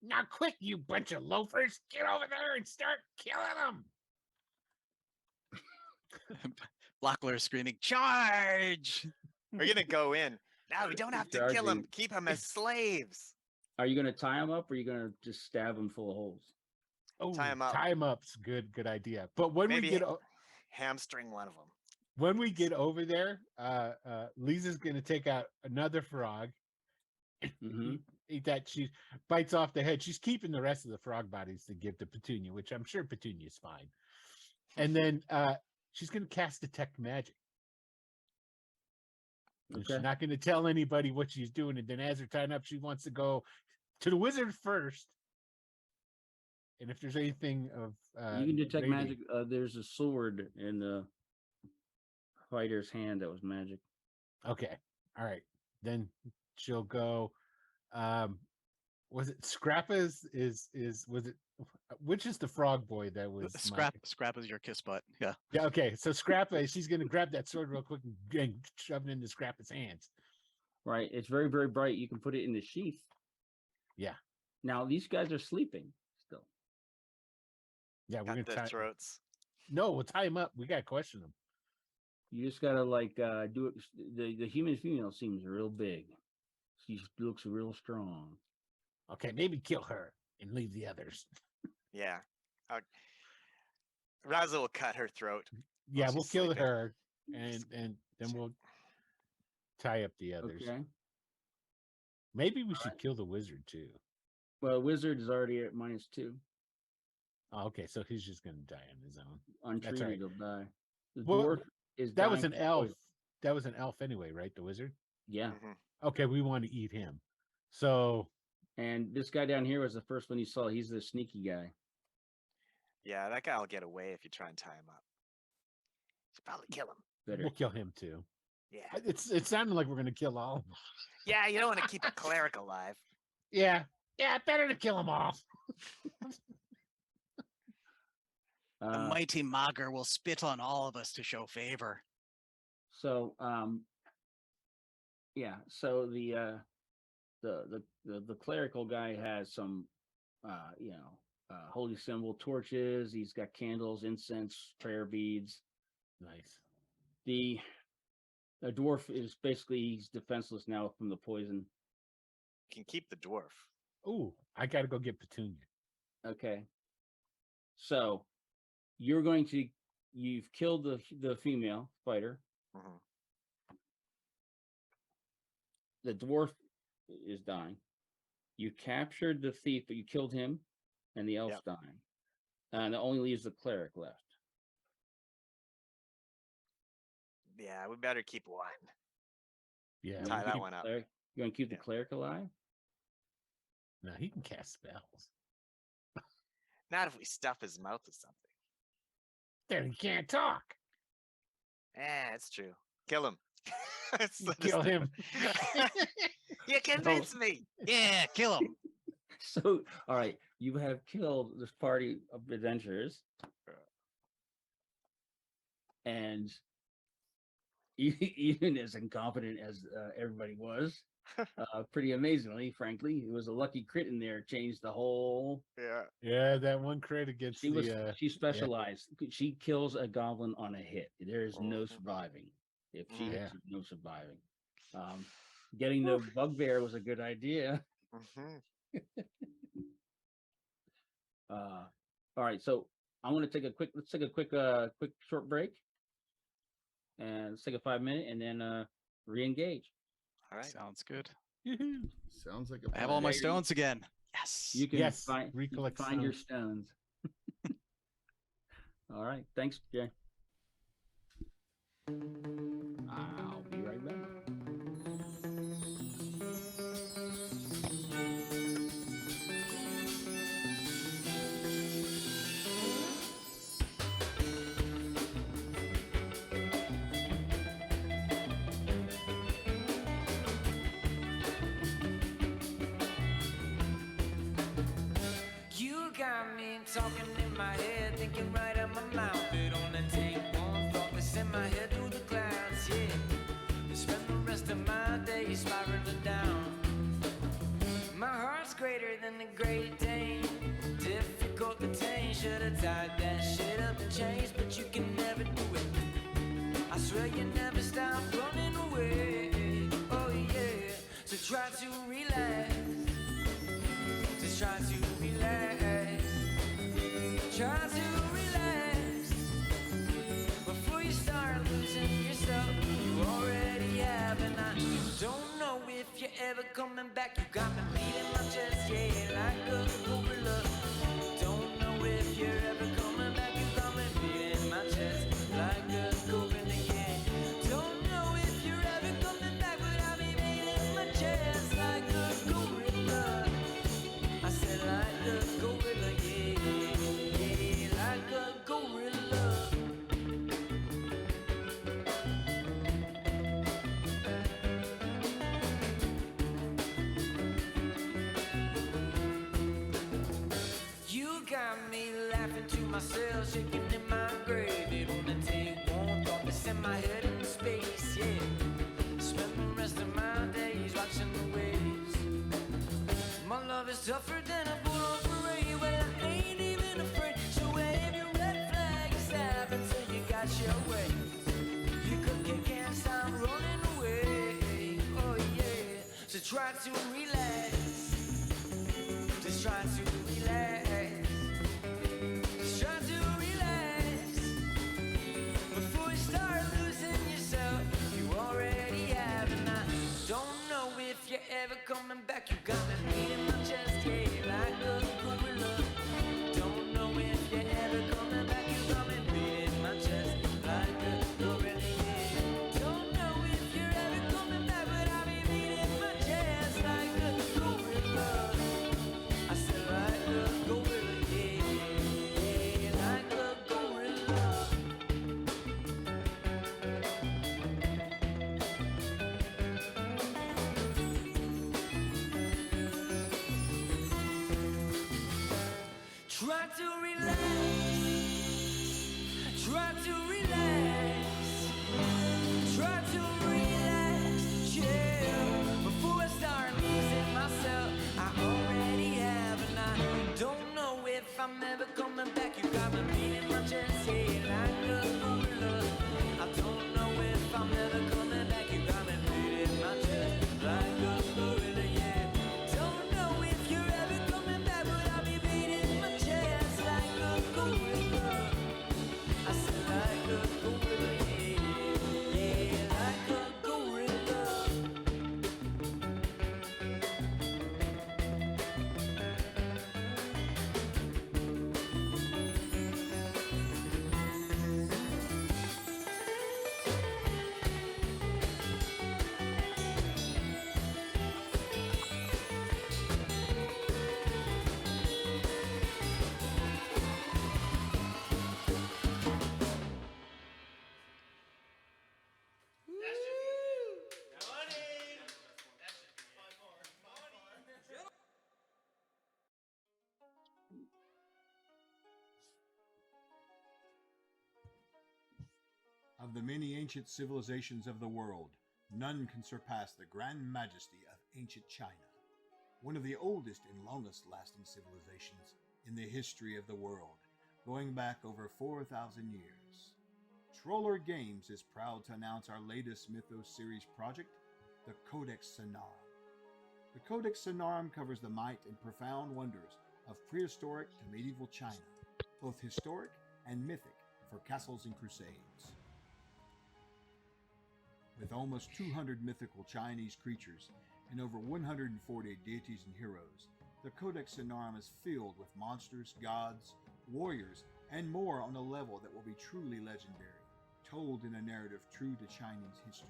Now quick, you bunch of loafers. Get over there and start killing them. Blockler is screaming, charge! We're gonna go in. No, we don't have to kill them. Charging. Keep them as slaves. Are you going to tie them up or are you going to just stab them full of holes? Oh, Tie 'em up. Time up's good idea. But when Maybe we get hamstring one of them. when we get over there, Lisa's gonna take out another frog. Mm-hmm. Eat that. She bites off the head. She's keeping the rest of the frog bodies to give to Petunia, which I'm sure Petunia's fine. And then she's gonna cast detect magic. And Okay. she's not gonna tell anybody what she's doing. And then as they're tying up, she wants to go to the wizard first. And if there's anything of You can detect rating- magic. There's a sword in the fighter's hand that was magic. Okay. All right. Then she'll go. Was it Scrappa's was it which is the frog boy that was Scrap is your kiss butt. Yeah. Yeah, okay. So Scrappa, she's gonna grab that sword real quick and shove it into Scrappa's hands. Right. It's very, very bright. You can put it in the sheath. Yeah. Now these guys are sleeping still. Yeah, we're Cut gonna their tie. throats. No, we'll tie him up. We gotta question him. You just gotta do it. The human female seems real big. She looks real strong. Okay, maybe kill her and leave the others. Yeah. Raza will cut her throat. Yeah, she's we'll kill sleeping. her and then we'll tie up the others. Okay. Maybe we should kill the wizard too. Well, wizard is already at -2. Oh, okay, so he's just gonna die on his own. Untreated, right. he'll die. The Well, dwarf is That was dying an from elf. poison. That was an elf anyway, right? The wizard. Yeah. Mhm. Okay, we want to eat him. So And this guy down here was the first one you saw. He's the sneaky guy. Yeah, that guy will get away if you try and tie him up. Should probably kill him. Better. we'll kill him too. Yeah. It sounded like we're gonna kill all of them. Yeah, you don't want to keep a cleric alive. Yeah. Yeah, better to kill them all. The mighty Mager will spit on all of us to show favor. So yeah, so the clerical guy has some holy symbol torches. He's got candles, incense, prayer beads. Nice. The dwarf is basically he's defenseless now from the poison. You can keep the dwarf. Ooh, I gotta go get Petunia. Okay. So you've killed the female fighter. Mhm. The dwarf is dying. You captured the thief, but you killed him, and the elf's dying. And it only leaves the cleric left. Yeah, we better keep one. Yeah. Tie You that keep one the up. cleric- You want to keep the Yeah. cleric alive? No, he can cast spells. Not if we stuff his mouth with something. Then he can't talk. It's true. Kill him. You kill him. You convinced me. Yeah, kill him. So, all right, you have killed this party of adventurers, and even as incompetent as everybody was, pretty amazingly, frankly, it was a lucky crit in there, changed the whole. Yeah. Yeah, that one crit against She was the. she specialized. She kills a goblin on a hit. There is no Mhm. surviving. If she Yeah. hits, there's no surviving. Getting the bugbear was a good idea. Hmm. All right, so I want to take a quick. Let's take a quick short break, and let's take a 5 minute, and then re-engage. All right. Sounds good. Woohoo. Sounds like a I have all my plan. stones again. Yes. You can Yes, find recollect find your stones. All right, thanks, Jay. I'll be right back. You got me talking in my head, thinking right out my mouth. It only take one thought to send my head through the clouds, yeah. To spend the rest of my days spiraling down. My heart's greater than the Great Dane, difficult to tame. Should've tied that shit up in chains, but you can never do it. I swear you never stop running away. Oh yeah, so try to relax. Just try to relax. Try to relax. Before you start losing yourself, you already have. And I don't know if you're ever coming back. You got me beating my chest, yeah, like a gorilla. Don't know if you're ever coming back. You got me beating my chest like a gorilla, yeah. Don't know if you're ever coming back, but I'll be beating my chest like a gorilla. I said like a gorilla, yeah, yeah, like a gorilla. You got me laughing to myself, shaking in my grave. It only take one thought to send my head into space, yeah. Spend the rest of my days watching the waves. My love is tougher than a bull on parade. Well, I ain't even afraid. So wave your red flag, stab until you got your way. You can't stop running away. Oh yeah. So try to relax. Just try to relax. Just try to relax. Before you start losing yourself, you already have. And I don't know if you're ever coming back. You got me beating my chest, yeah, like a gorilla. Don't know if you're ever coming back. You got me beating my chest like a gorilla, yeah. Don't know if you're ever coming back, but I'll be beating my chest like a gorilla. I said like a gorilla, yeah, yeah, like a gorilla. Try to relax. Try to relax. Try to relax. Chill. Before I start losing myself, I already have. And I don't know if I'm ever coming back. You got me beating my chest, yeah, like a gorilla. I don't know if I'm ever coming back. You got me beating my chest like a gorilla, yeah. Don't know if you're ever coming back, but I'll be beating my chest like a gorilla. I said like a gorilla, yeah, yeah, like a gorilla. Of the many ancient civilizations of the world, none can surpass the grand majesty of ancient China, one of the oldest and longest lasting civilizations in the history of the world, going back over 4,000 years. Troller Games is proud to announce our latest Mythos series project, the Codex Sonarum. The Codex Sonarum covers the might and profound wonders of prehistoric to medieval China, both historic and mythic for castles and crusades. With almost 200 mythical Chinese creatures and over 140 deities and heroes, the Codex Sonarum is filled with monsters, gods, warriors, and more on a level that will be truly legendary, told in a narrative true to Chinese history.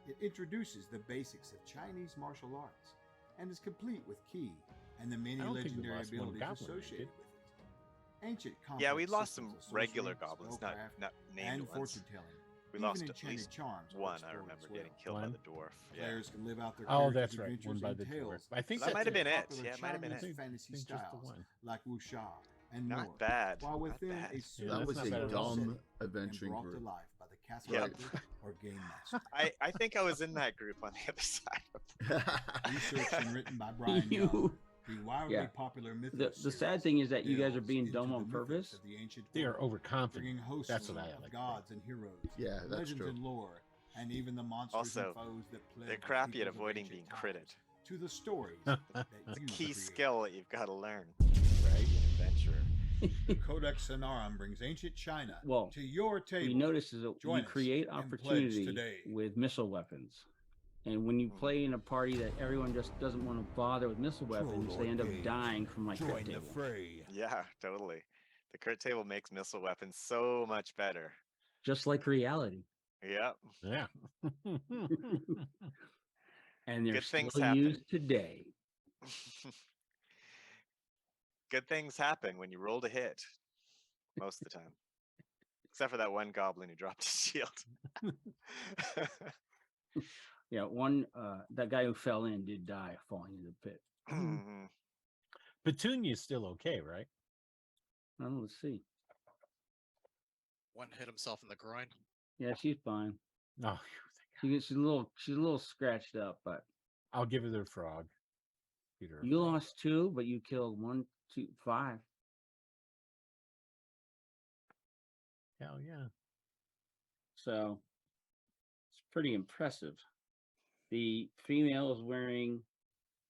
It introduces the basics of Chinese martial arts and is complete with ki and the many legendary abilities associated with it. Ancient Yeah, we complex lost some systems of regular sorcery, goblins, spellcraft, not named and ones. fortune telling. We Even lost at enchanted least charms are one. I explored remember as well. getting killed by One? the dwarf. Yeah, Players can live out their Oh, characters' that's right. adventures One by in the dwarf. tales I think that might have been it. popular Yeah, it might have been Chinese it. fantasy think just the styles one. like wuxia and more, Not bad. while not within bad. a Yeah, certain That that's was not a bad at all. setting dumb and adventuring brought to group. life by the castle Yep. keeper or game master. I think I was in that group on the other side. Researched and written by Brian Young, the wildly Yeah. popular The Mythos sad series thing is that you guys are delves being into dumb the on mythos purpose. of the ancient They are world, overconfident. bringing hosts That's what I of like. gods and heroes, Yeah, that's legends true. and lore, and even the monsters Also, and foes that plague They're the crappy at peoples of avoiding ancient being times, critted. to the stories that you Key create. skill that you've got to learn. Right? An adventurer. The Codex Sonarum brings ancient China Well, to your what table. you notice is that Join you us create and pledge opportunity today. with missile weapons. And when you play in a party that everyone just doesn't want to bother with missile weapons, they end up dying from my crit table. fray. Yeah, totally. The crit table makes missile weapons so much better. Just like reality. Yep. Yeah. And they're Good things still happen. used today. Good things happen when you rolled a hit. Most of the time. Except for that one goblin who dropped his shield. Yeah, that guy who fell in did die falling into the pit. Mhm. Petunia's still okay, right? Well, let's see. One hit himself in the groin. Yeah, she's fine. Oh, She's a little scratched up, but I'll give her the frog. Peter. you lost 2, but you killed 1, 2, 5. Hell yeah. So it's pretty impressive. The female is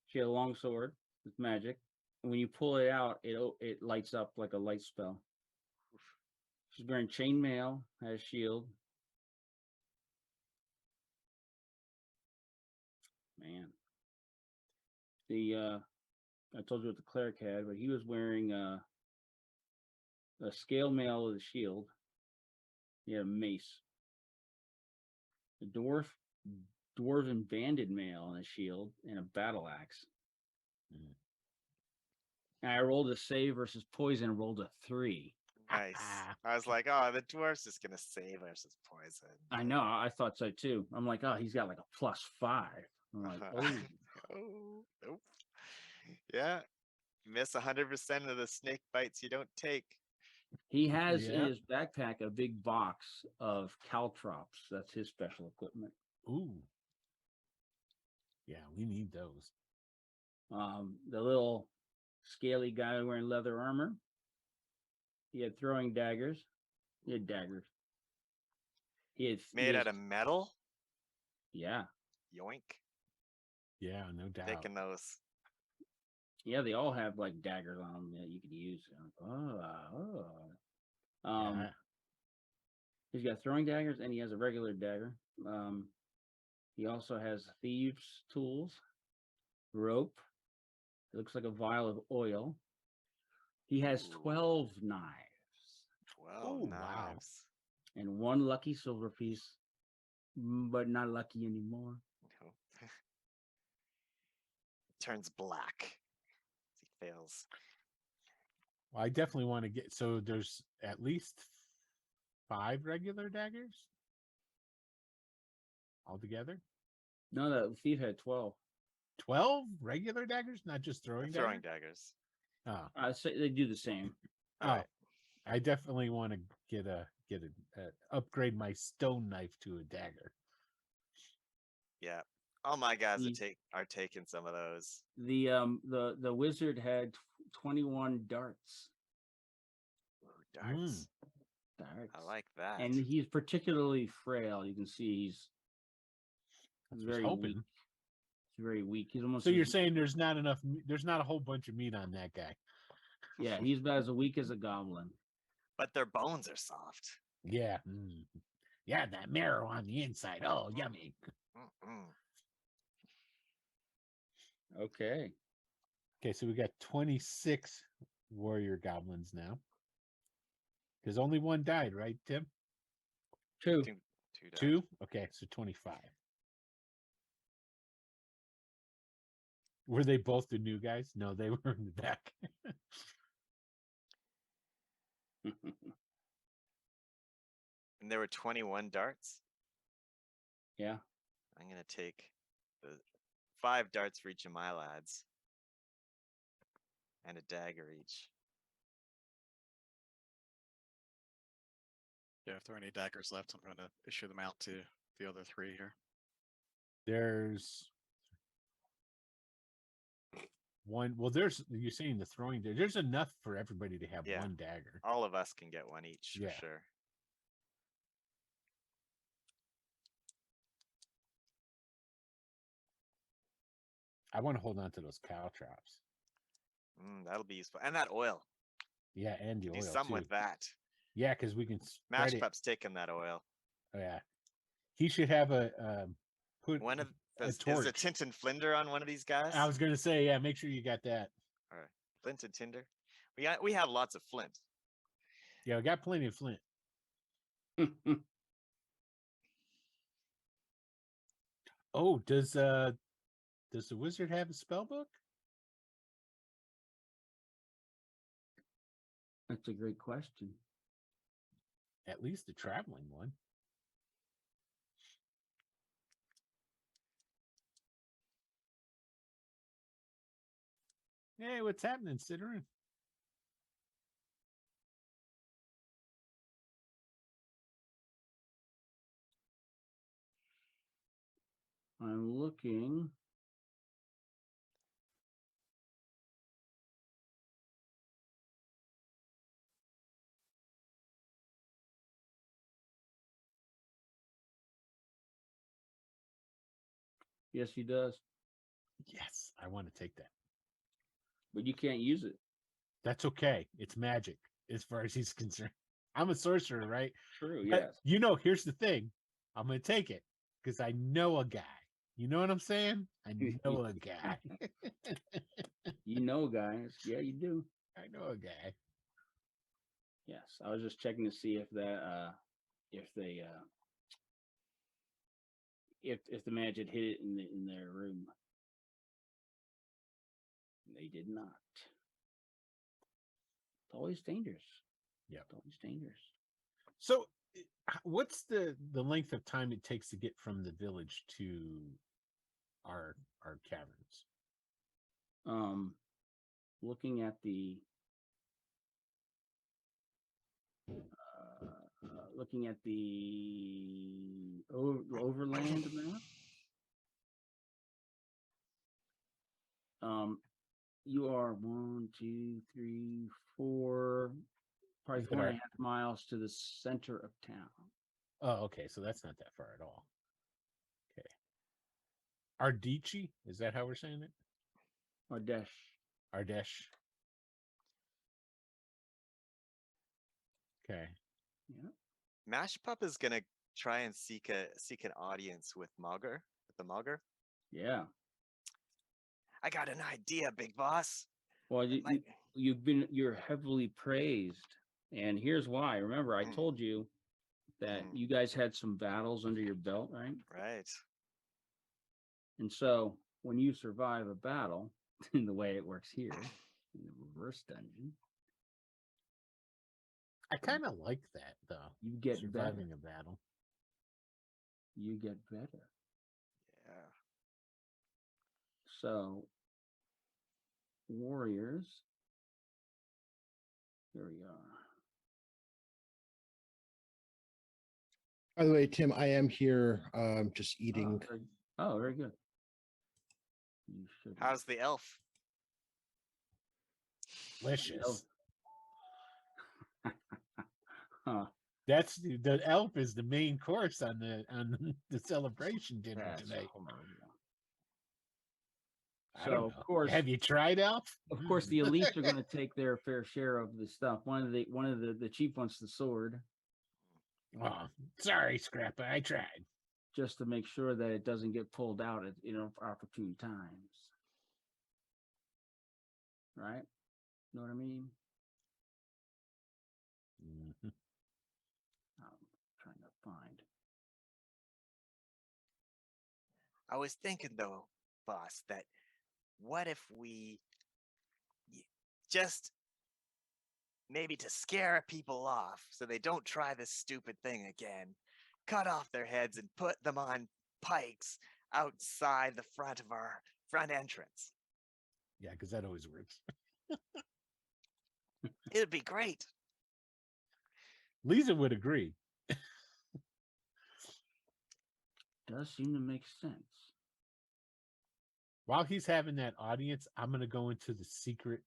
she had a long sword with magic, and when you pull it out, it lights up like a light spell. She's wearing chainmail, has a shield. Man, I told you what the cleric had, but he was wearing a scale mail with a shield. He had a mace. The dwarven banded mail and a shield and a battle axe. And I rolled a save versus poison and rolled a 3. Nice. I was like, oh, the dwarf's just gonna save versus poison. I know, I thought so too. I'm like, oh, he's got like a +5. I'm like, oh. Oh, nope. Yeah. Miss 100% of the snake bites you don't take. He has in Yeah. his backpack a big box of caltrops. That's his special equipment. Ooh. Yeah, we need those. The little scaly guy wearing leather armor. He had throwing daggers. He had daggers. He Made had out of metal? Yeah. Yoink. Yeah, no doubt. Taking those. Yeah, they all have like daggers on them that you could use. Yeah. He's got throwing daggers and he has a regular dagger. He also has thieves' tools, rope. It looks like a vial of oil. He has 12 knives 12 Oh, wow. knives. and 1 lucky silver piece, but not lucky anymore. No. Turns black. He fails. Well, I definitely want to get. So there's at least 5 regular daggers altogether. No, the thief had 12. 12 regular daggers, not just throwing Throwing daggers. daggers. Oh, I say they do the same. oh, I definitely want to get get upgrade my stone knife to a dagger. Yeah. All my guys The- are taking some of those. The wizard had 21 darts. Ooh, darts. Darts. I like that. And he's particularly frail. You can see he's That's what I was very hoping. weak. He's very weak. He's almost. So you're as- saying there's not enough? There's not a whole bunch of meat on that guy. Yeah, he's about as weak as a goblin. But their bones are soft. Yeah. Yeah, that marrow on the inside. Oh, yummy. Mm-mm. Okay. Okay, so we got 26 warrior goblins now. Because only one died, right, Tim? Two. Two died. Two? Okay, so 25. Were they both the new guys? No, they were in the back. And there were 21 darts. Yeah. I'm gonna take the 5 darts for each of my lads. And a dagger each. Yeah, if there are any daggers left, I'm going to issue them out to the other 3 here. There's one. Well, you're saying the throwing. There's enough for everybody to have Yeah. one dagger. All of us can get one each Yeah. for sure. I want to hold on to those caltrops. That'll be useful. And that oil. Yeah, and the Do oil some too. with that. Yeah, because we can Mash spread it. Pup's taking that oil. Oh, yeah, he should have a put One of a is torch. a Tint and Flinder on one of these guys? I was gonna say, yeah, make sure you got that. All right. Flint and Tinder. We have lots of flint. Yeah, we got plenty of flint. Oh, does the wizard have a spell book? That's a great question. At least the traveling one. Hey, what's happening, Sidrin? I'm looking. Yes, he does. Yes, I want to take that. But you can't use it. That's okay. It's magic as far as he's concerned. I'm a sorcerer, right? True, But, yes. here's the thing. I'm going to take it because I know a guy. You know what I'm saying? I know a guy. You know, guys. Yeah, you do. I know a guy. Yes. I was just checking to see if that if they if the mage had hit it in their room. They did not. It's always dangerous. Yeah. It's always dangerous. So what's the length of time it takes to get from the village to our caverns? Looking at the overland map, you are 1, 2, 3, 4, probably Is it 4.5 our- miles to the center of town. Oh, okay. So that's not that far at all. Okay. Ardici? Is that how we're saying it? Ardesh. Ardesh. Okay. Yeah. Mash Pup is gonna try and seek an audience with the Mogger. Yeah. I got an idea, big boss. Well, It might- you're heavily praised, and here's why. Remember, I told you that you guys had some battles under your belt, right? Right. And so when you survive a battle, in the way it works here in the reverse dungeon, I kind of like that though. you get Surviving better. a battle. You get better. Yeah. So, warriors, here we are. By the way, Tim, I am here just Oh, eating. very good. You should. How's the elf? Delicious. Huh. That's the elf is the main course on the celebration dinner That's today. horrible. I So don't of know. course, Have you tried elf? of course, the elites are going to take their fair share of the stuff. One of the chief wants the sword, Oh, sorry, Scrappa. I tried. just to make sure that it doesn't get pulled out at opportune times. Right? Know what I mean? Mhm. I'm trying to find. I was thinking though, boss, that what if we just maybe to scare people off so they don't try this stupid thing again, cut off their heads and put them on pikes outside the front of our front entrance. Yeah, because that always works. It would be great. Lisa would agree. Does seem to make sense. While he's having that audience, I'm gonna go into the secret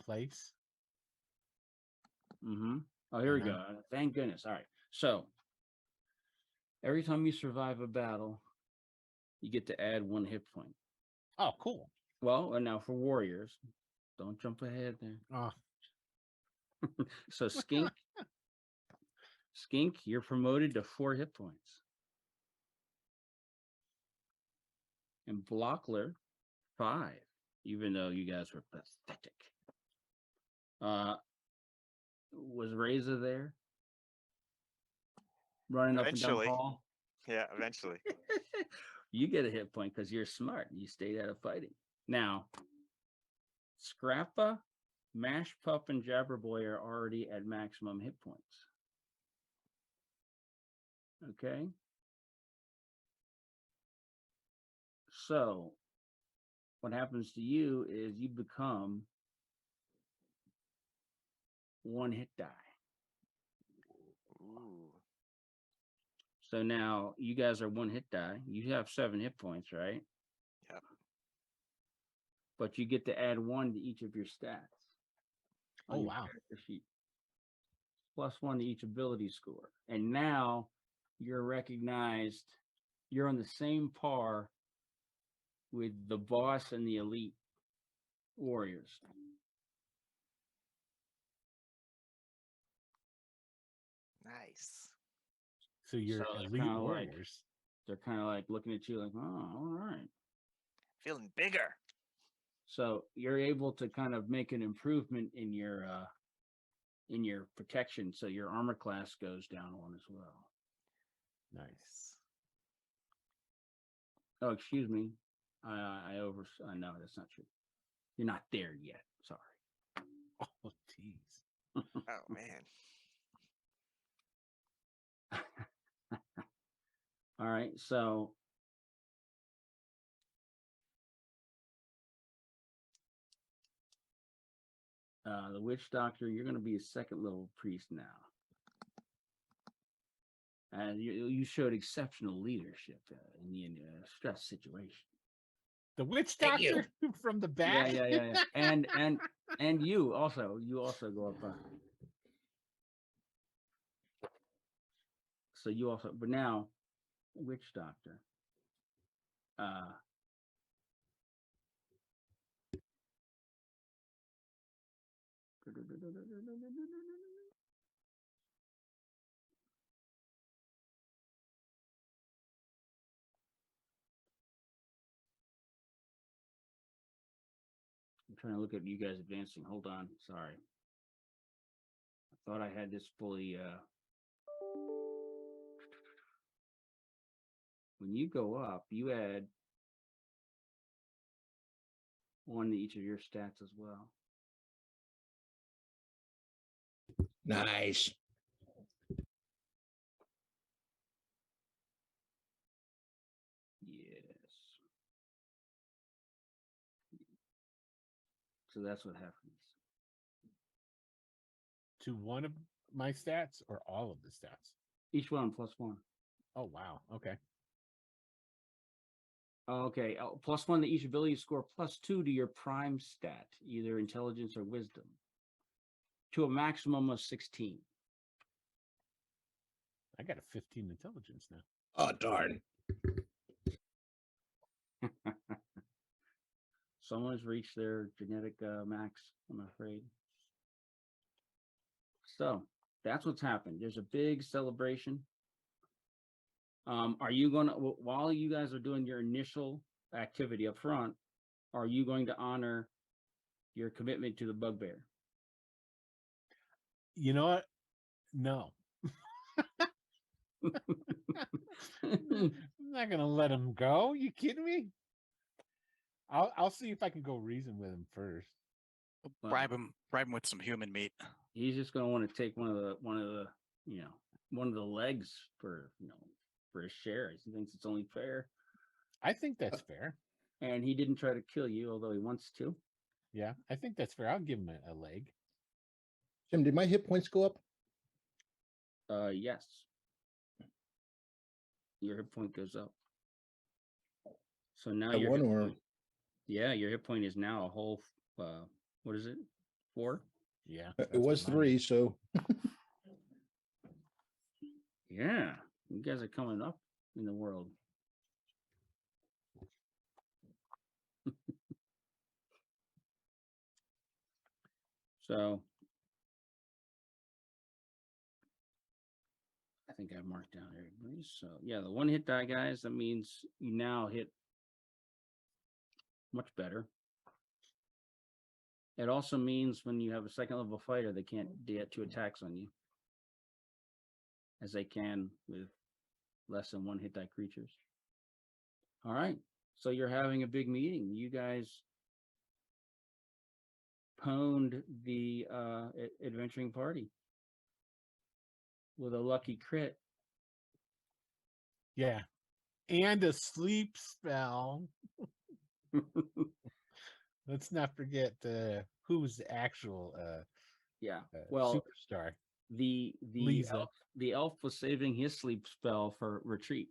place. Mm-hmm. Oh, here we And go. Thank goodness. All right. So every time you survive a battle, you get to add 1 hit point. Oh, cool. Well, and now for warriors, don't jump ahead there. Oh, So Skink, you're promoted to 4 hit points. And Blockler, 5, even though you guys were pathetic. Was Reza there? Running up and down the Eventually. hall? Yeah, eventually. You get a hit point because you're smart. You stayed out of fighting. Now, Scrappa, Mash Pup, and Jabberboy are already at maximum hit points. Okay. So, what happens to you is you become 1 hit die. Ooh. So now you guys are 1 hit die. You have 7 hit points, right? Yep. But you get to add 1 to each of your stats. Oh, on your wow. character sheet. +1 to each ability score. And now you're recognized, you're on the same par with the boss and the elite warriors. Nice. so you're So they're elite kinda like- warriors. They're kind of like looking at you like, oh, all right. Feeling bigger. So you're able to kind of make an improvement in your protection. So your armor class goes down 1 as well. Nice. Oh, excuse me. No, that's not true. You're not there yet. Sorry. Oh, jeez. Oh man. All right. So the witch doctor, you're going to be a 2nd level priest now. And you showed exceptional leadership in the stress situation. The witch Thank you. doctor from the back. Yeah. And you also go up. So you also, but now, witch doctor. I'm trying to look at you guys advancing. Hold on. Sorry. I thought I had this fully. When you go up, you add 1 to each of your stats as well. Nice. Yes. So that's what happens. To one of my stats or all of the stats? Each one +1. Oh wow. Okay. Okay, +1 to each ability score, +2 to your prime stat, either intelligence or wisdom, to a maximum of 16. I got a 15 intelligence now. Oh darn. Someone's reached their genetic max, I'm afraid. So that's what's happened. There's a big celebration. Are you going to, while you guys are doing your initial activity up front, are you going to honor your commitment to the bugbear? You know what? No. I'm not gonna let him go. You kidding me? I'll see if I can go reason with him first. Bribe him with some human meat. He's just going to want to take one of the legs for his share. He thinks it's only fair. I think that's fair. And he didn't try to kill you, although he wants to. Yeah, I think that's fair. I'll give him a leg. Jim, did my hit points go up? Yes. Your hit point goes up. So now At your one hit or point, your hit point is now a whole what is it? 4? Yeah. it was 3, so Yeah. You guys are coming up in the world. So I think I've marked down everybody. So yeah, the 1 hit die, guys, that means you now hit much better. It also means when you have a 2nd level fighter, they can't get 2 attacks on you, as they can with less than 1 hit die creatures. All right, so you're having a big meeting. You guys pwned the adventuring party with a lucky crit. Yeah. And a sleep spell. Let's not forget who's the actual superstar. The elf was saving his sleep spell for retreat.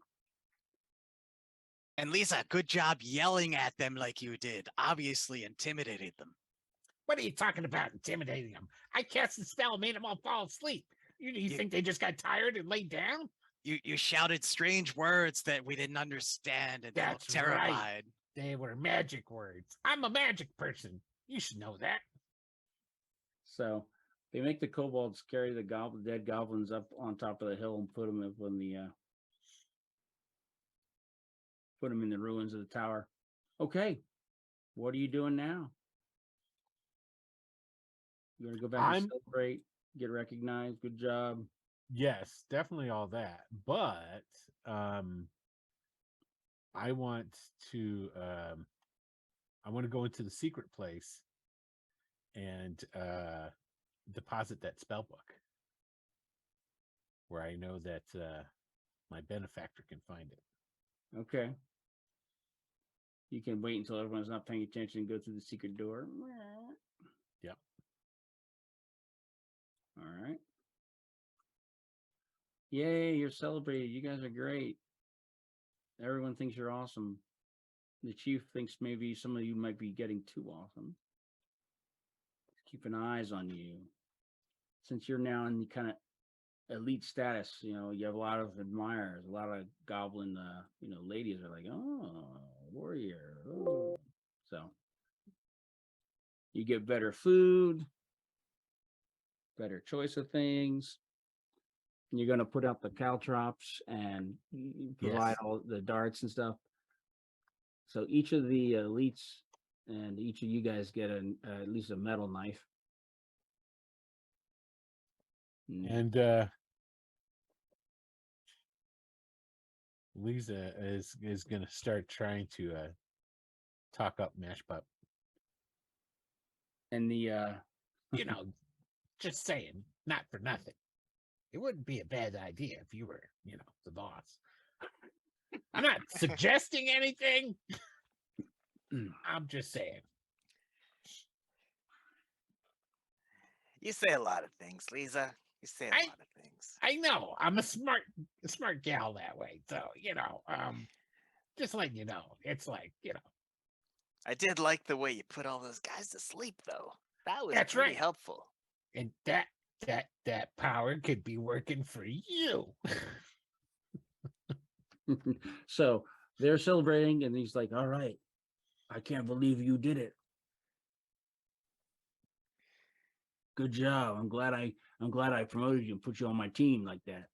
And Lisa, good job yelling at them like you did. Obviously intimidated them. What are you talking about, intimidating them? I cast the spell, made them all fall asleep. You think they just got tired and laid down? You shouted strange words that we didn't understand, and they looked terrified. Right. They were magic words. I'm a magic person. You should know that. So they make the kobolds carry the dead goblins up on top of the hill and put them in the ruins of the tower. Okay, what are you doing now? You want to go back and celebrate, get recognized? Good job. Yes, definitely all that. But I want to go into the secret place and deposit that spell book where I know that my benefactor can find it. Okay. You can wait until everyone's not paying attention and go through the secret door. Yep. All right. Yay, you're celebrated. You guys are great. Everyone thinks you're awesome. The chief thinks maybe some of you might be getting too awesome. Keeping eyes on you. Since you're now in the kind of elite status, you have a lot of admirers, a lot of goblin, ladies are like, oh, warrior. Oh. So you get better food, better choice of things. You're going to put out the caltrops and provide all the darts and stuff. So each of the elites and each of you guys get at least a metal knife. And Lisa is going to start trying to talk up Mashpup. And the just saying, not for nothing. It wouldn't be a bad idea if you were, the boss. I'm not suggesting anything. I'm just saying. You say a lot of things, Lisa. You say a I- lot of things. I know I'm a smart gal that way. So, just letting you know, it's like, I did like the way you put all those guys to sleep, though. That was That's pretty right. helpful. and that power could be working for you. So they're celebrating, and he's like, "All right, I can't believe you did it. Good job. I'm glad I promoted you and put you on my team like that."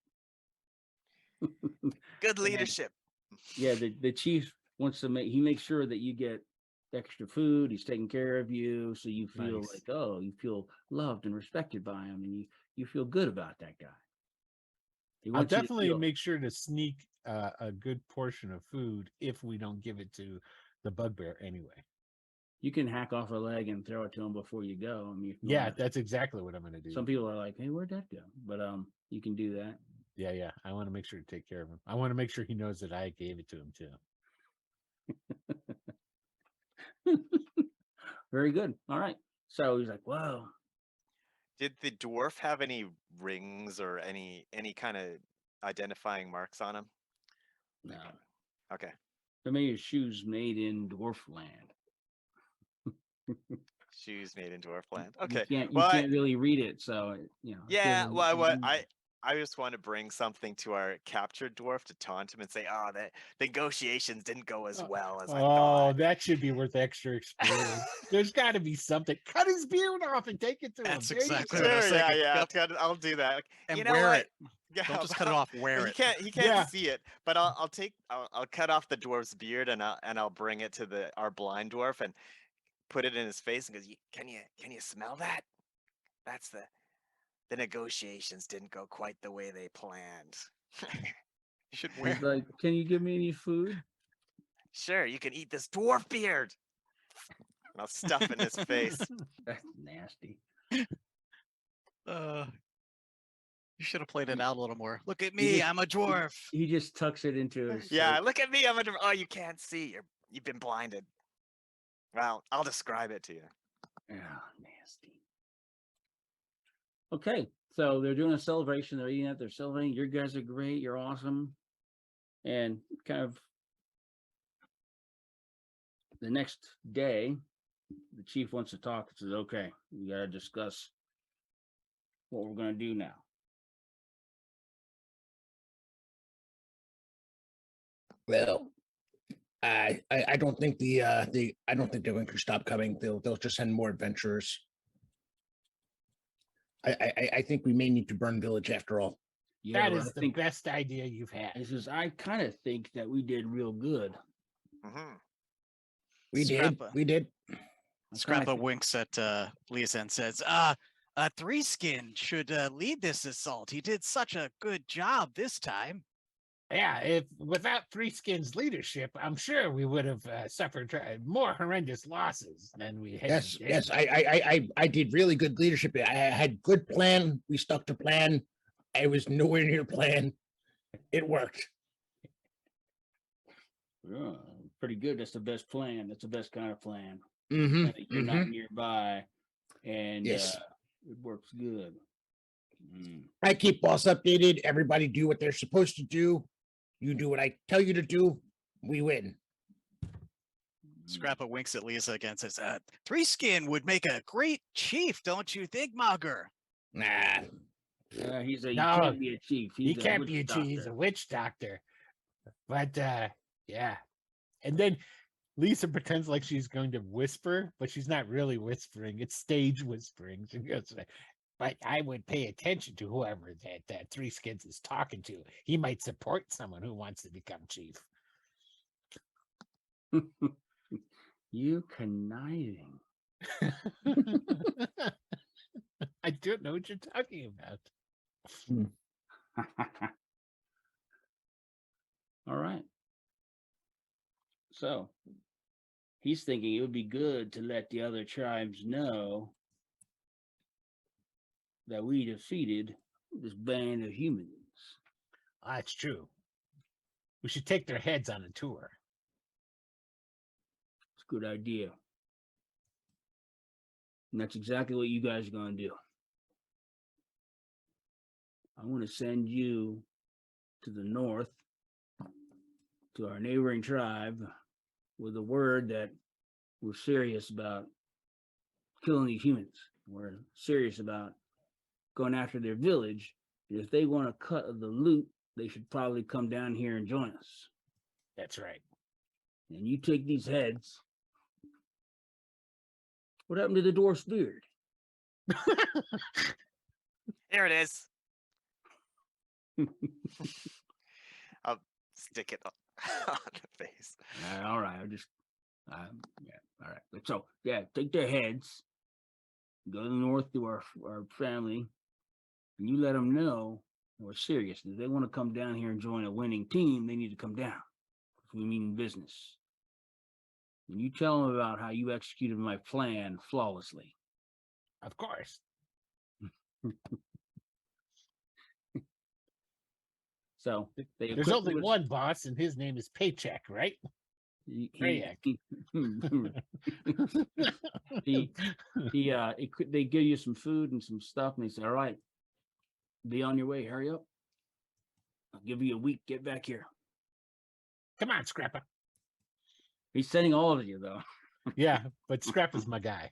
Good And, leadership. yeah, the chief wants to makes sure that you get extra food. He's taking care of you, so you feel Nice. like, oh, you feel loved and respected by him, and you feel good about that guy. He I'll wants you to definitely feel- make sure to sneak a good portion of food if we don't give it to the bugbear anyway. You can hack off a leg and throw it to him before you go. I mean, if you Yeah, wanna- that's exactly what I'm going to do. some people are like, "Hey, where'd that go?" But you can do that. Yeah. I want to make sure to take care of him. I want to make sure he knows that I gave it to him too. Very good. All right. So he's like, "Whoa." Did the dwarf have any rings or any kind of identifying marks on him? No, Okay. I mean, his shoes made in dwarf land. Shoes made in dwarf land. You Okay. can't Well, I- can't really read it, so yeah. doesn't- Well, doesn't- I just want to bring something to our captured dwarf to taunt him and say, "Oh, the negotiations didn't go as well as I Oh, thought." that should be worth extra experience. There's got to be something. Cut his beard off and take it to That's him. There you exactly go. what I was Sure. Yeah. thinking. Yeah. Yep. I'll do that. Like, And you know wear what? it. Yeah, Don't just cut it off. Wear well, it. He can't Yeah. see it, but I'll cut off the dwarf's beard and I'll bring it to our blind dwarf and put it in his face and goes, Can you smell that? That's the negotiations didn't go quite the way they planned." You should wear. He's like, "Can you give me any food?" Sure, you can eat this dwarf beard. And I'll stuff in his face. That's nasty. You should have played it out a little more. Look at me, just- I'm a dwarf. He just tucks it into his. Yeah, Look at me. I'm a dwarf. Oh, you can't see. You've been blinded. Well, I'll describe it to you. Yeah, nasty. Okay, so they're doing a celebration. They're eating it. They're celebrating. You guys are great. You're awesome. And kind of the next day, the chief wants to talk. He says, "Okay, we got to discuss what we're going to do now." Well, I don't think I don't think they're going to stop coming. They'll just send more adventurers. I think we may need to burn village after all. Yeah, That but is I the think best idea you've had. he says, "I kind of think that we did real good." Hmm. We Scrappa. did. I kinda Scrappa think- winks at Lisa and says, Three Skin should lead this assault. He did such a good job this time. Yeah, if without Three Skins' leadership, I'm sure we would have suffered more horrendous losses than we had. Yes. I did really good leadership. I had good plan. We stuck to plan. I was nowhere near plan. It worked. Yeah, pretty good. That's the best plan. That's the best kind of plan. Mm-hmm. That you're not nearby, and Yes. it works good. Mm. I keep boss updated. Everybody do what they're supposed to do. You do what I tell you to do. We win. Scrappa winks at Lisa again and says, Three Skin would make a great chief, don't you think, Mogger? Nah. He No, can't be a chief. He He's can't witch be a chief. He's doctor. a witch doctor. But yeah. And then Lisa pretends like she's going to whisper, but she's not really whispering. It's stage whispering. She goes, but I would pay attention to whoever that Three Skins is talking to. He might support someone who wants to become chief. You conniving. I don't know what you're talking about. All right. So he's thinking it would be good to let the other tribes know that we defeated this band of humans. That's true. We should take their heads on a tour. It's a good idea. And that's exactly what you guys are going to do. I want to send you to the north, to our neighboring tribe, with a word that we're serious about killing these humans. We're serious about going after their village. And if they want a cut of the loot, they should probably come down here and join us. That's right. And you take these heads. What happened to the dwarf's beard? Here it is. I'll stick it on the face. All right, yeah, all right. So, yeah, take their heads, go to the north to our family, and you let them know we're serious. If they want to come down here and join a winning team, they need to come down. We mean business. And you tell them about how you executed my plan flawlessly. Of course. So there's only one boss, and his name is Paycheck, right? Greyhawk. They give you some food and some stuff, and they say, "All right, be on your way. Hurry up. I'll give you a week. Get back here." Come on, Scrapper. He's sending all of you, though. Yeah, but Scrapper's my guy.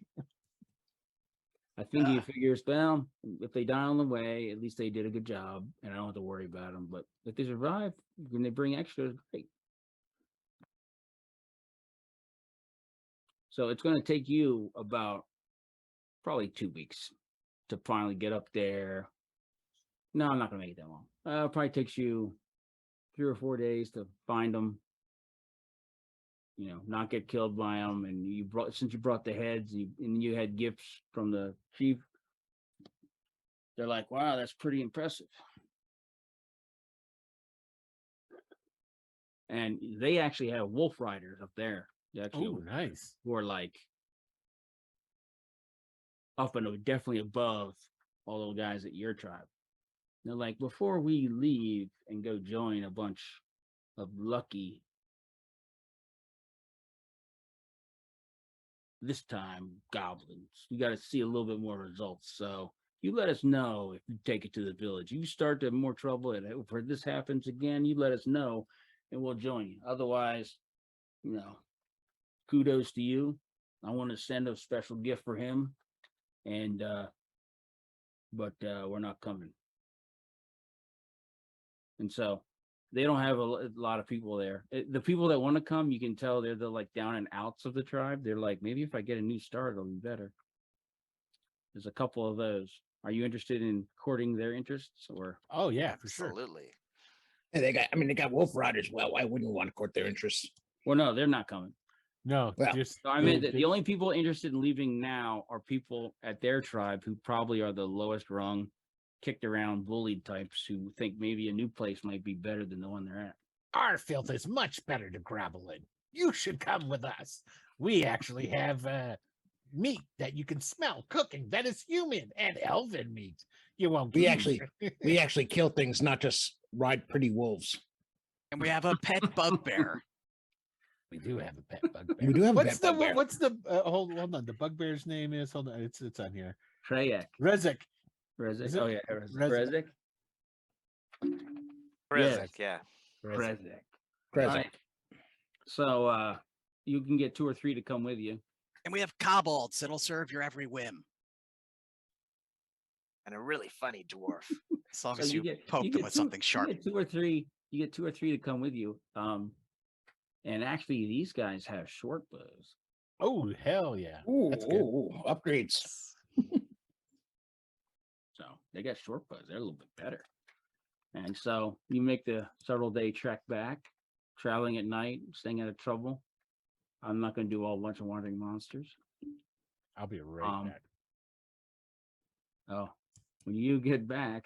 I think he figures, well, if they die on the way, at least they did a good job, and I don't have to worry about them. But if they survive, when they bring extras, great. So it's going to take you about probably 2 weeks to finally get up there. No, I'm not going to make it that long. It probably takes you 3 or 4 days to find them. You know, not get killed by them, and since you brought the heads, and you had gifts from the chief, they're like, "Wow, that's pretty impressive." And they actually have wolf riders up there. Oh, nice. Who are like up and definitely above all the guys at your tribe. They're like, before we leave and go join a bunch of lucky, this time, goblins, we got to see a little bit more results. So you let us know if you take it to the village. You start to have more trouble, and if this happens again, you let us know, and we'll join you. Otherwise, kudos to you. I want to send a special gift for him, and but we're not coming. And so they don't have a lot of people there. The people that want to come, you can tell they're the like down and outs of the tribe. They're like, maybe if I get a new start, it'll be better. There's a couple of those. Are you interested in courting their interests, or? Oh yeah, for sure. Absolutely. Yeah, they got wolf riders. Well, why wouldn't you want to court their interests? Well, no, they're not coming. No, well, so I mean, the only people interested in leaving now are people at their tribe who probably are the lowest rung, kicked around, bullied types who think maybe a new place might be better than the one they're at. Our filth is much better to grapple in. You should come with us. We actually have meat that you can smell cooking that is human and elven meat. You won't. We actually kill things, not just ride pretty wolves. And we have a pet bugbear. We do have a pet bugbear. We do have a pet bugbear. What's the hold on? The bugbear's name is, hold on, it's on here. Treyek. Rezek. Oh yeah, Rezek. Rezek, yeah. Rezek. Right. So you can get 2 or 3 to come with you. And we have kobolds that'll serve your every whim. And a really funny dwarf. As long as you poke them with something sharp. You get 2 or 3 to come with you. And actually, these guys have short bows. Oh, hell yeah. Ooh, that's good. Upgrades. So they got short bows. They're a little bit better. And so you make the several-day trek back, traveling at night, staying out of trouble. I'm not going to do a bunch of wandering monsters. I'll be right back. Oh, when you get back,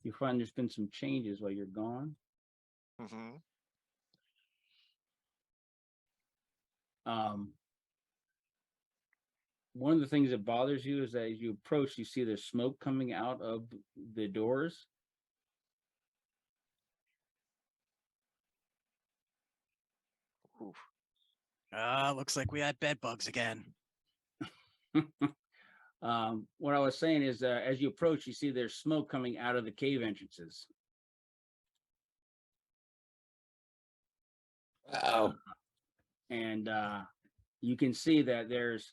you find there's been some changes while you're gone. Mm-hmm. One of the things that bothers you is that as you approach, you see there's smoke coming out of the doors. Looks like we had bed bugs again. What I was saying is, as you approach, you see there's smoke coming out of the cave entrances. Oh, And you can see that there's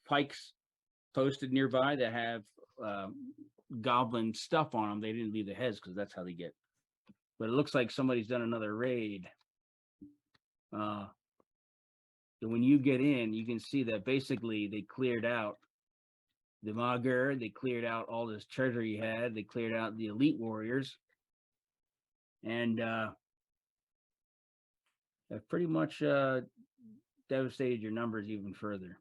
pikes posted nearby that have goblin stuff on them. They didn't leave the heads because that's how they get. But it looks like somebody's done another raid. So when you get in, you can see that basically they cleared out the Magur, they cleared out all this treasure you had, they cleared out the elite warriors, and have pretty much devastated your numbers even further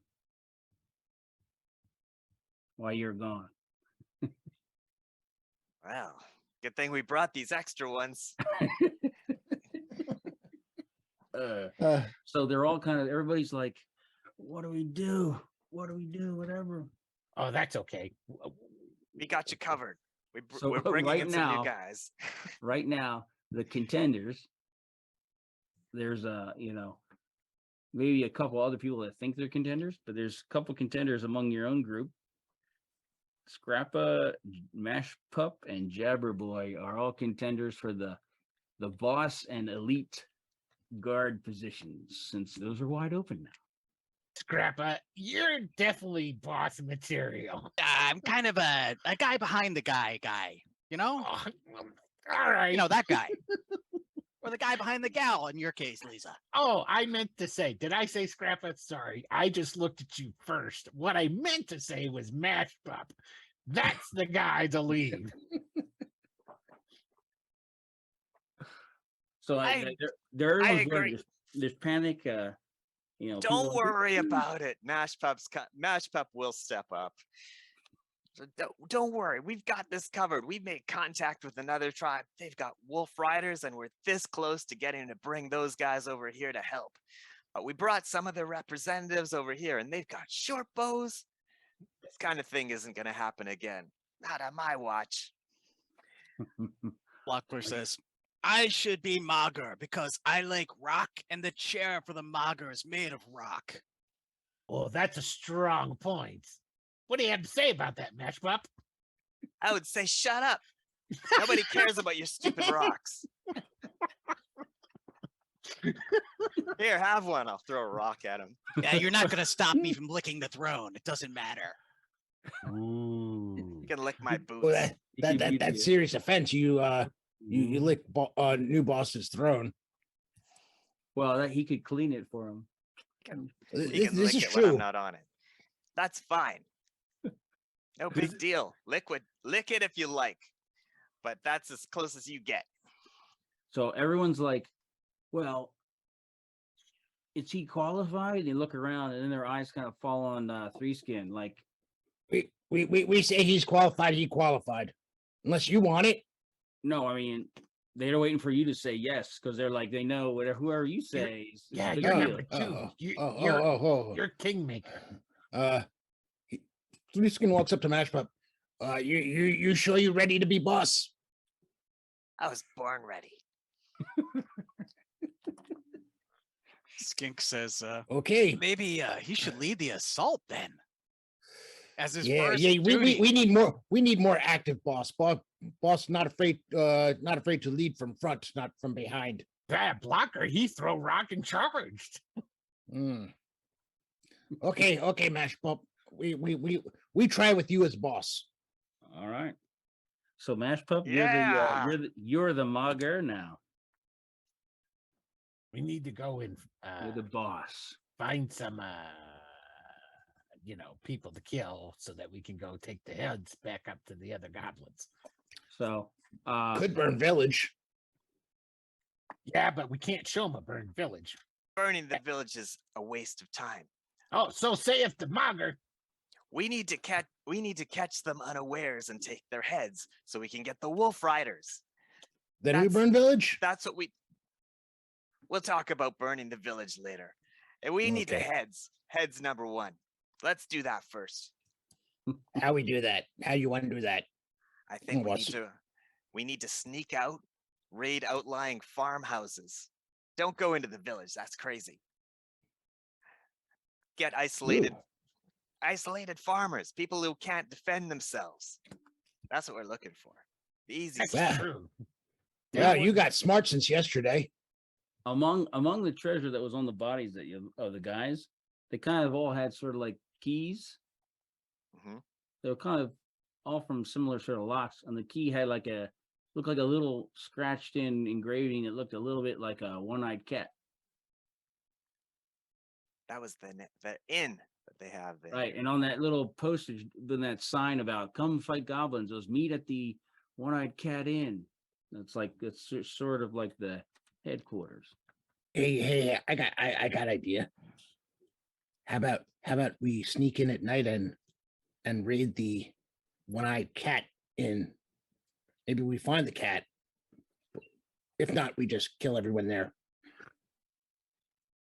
while you're gone. Well, good thing we brought these extra ones. So they're all kind of, everybody's like, what do we do? What do we do? Whatever. Oh, that's okay. We got you covered. So We're bringing right in some now- new guys. Right now, the contenders, there's maybe a couple other people that think they're contenders, but there's a couple contenders among your own group. Scrappa, Mash Pup, and Jabberboy are all contenders for the boss and elite guard positions, since those are wide open now. Scrappa, you're definitely boss material. I'm kind of a guy behind the guy, you know? Oh, all right. You know, that guy. Or the guy behind the gal, in your case, Lisa. Oh, I meant to say, did I say Scrappa? Sorry, I just looked at you first. What I meant to say was Mash Pup. That's the guy to lead. So I everyone's agree. worried. There's panic. Don't people- worry about it. Mash Pup will step up. So don't worry. We've got this covered. We've made contact with another tribe. They've got wolf riders, and we're this close to getting to bring those guys over here to help. But we brought some of their representatives over here, and they've got short bows. This kind of thing isn't going to happen again. Not on my watch. Blockler says, I should be Magur because I like rock and the chair for the Magur is made of rock. Well, that's a strong point. What do you have to say about that, Mash Pup? I would say shut up. Nobody cares about your stupid rocks. Here, have one. I'll throw a rock at him. Yeah, you're not going to stop me from licking the throne. It doesn't matter. Ooh. You can lick my boots. well, that's serious offense. You lick new boss's throne. Well, he could clean it for him. You can This lick is it when I'm true. not on it. That's fine. No big deal. Lick it if you like. But that's as close as you get. So everyone's like, well, is he qualified? They look around and then their eyes kind of fall on Three Skin. Like, We say he's qualified. He qualified, unless you want it. no, I mean, they're waiting for you to say yes because they're like, they know whoever you say. is a Yeah, big you're deal. number two. Oh, You're kingmaker. Three Skin walks up to Mash Pup. You sure you ready to be boss? I was born ready. Skink says, Okay. maybe he should lead the assault then. As his Yeah, first yeah. duty. We need more. We need more active boss. Boss not afraid to lead from front, not from behind. Bad blocker. He throw rock and charged. Mm. Okay, Mash Pup. We try with you as boss. All right. So Mash Pup, Yeah. you're the Magur now. We need to go and You're the boss. find some people to kill so that we can go take the heads back up to the other goblins. So Could burn village. Yeah, but we can't show them a burned village. Burning the village is a waste of time. Oh, so say if the Magur. We need to catch them unawares and take their heads so we can get the wolf riders. Then we That's- burn village. That's what we'll talk about burning the village later. And we need the Okay. heads. Heads number one. Let's do that first. How we do that? How you want to do that? I think What's- we need to sneak out, raid outlying farmhouses. Don't go into the village. That's crazy. Get isolated isolated farmers, people who can't defend themselves. That's what we're looking for. The easy That's stuff. true. Well, you got smart since yesterday. Among the treasure that was on the bodies of the guys, they kind of all had sort of like keys. Mhm. They were kind of all from similar sort of locks, and the key had looked like a little scratched in engraving that looked a little bit like a one-eyed cat. That was the inn that they have there. Right, and on that little postage, then that sign about "Come fight goblins," it was meet at the One-Eyed Cat Inn. It's sort of like the headquarters. Hey, I got idea. How about we sneak in at night and raid the One-Eyed Cat Inn? Maybe we find the cat. If not, we just kill everyone there.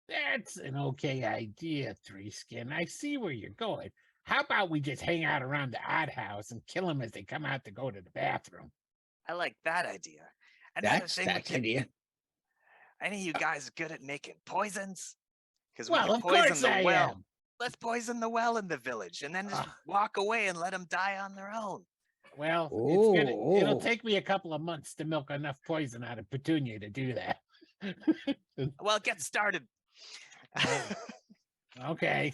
That's an okay idea, Three Skin. I see where you're going. How about we just hang out around the odd house and kill them as they come out to go to the bathroom? I like that idea. Another That's thing we that could, idea. any of you guys good at making poisons? Because we Well, can of poison course the I well. am. Let's poison the well in the village and then just walk away and let them die on their own. Well, Oh. it'll take me a couple of months to milk enough poison out of Petunia to do that. Well, get started. Okay.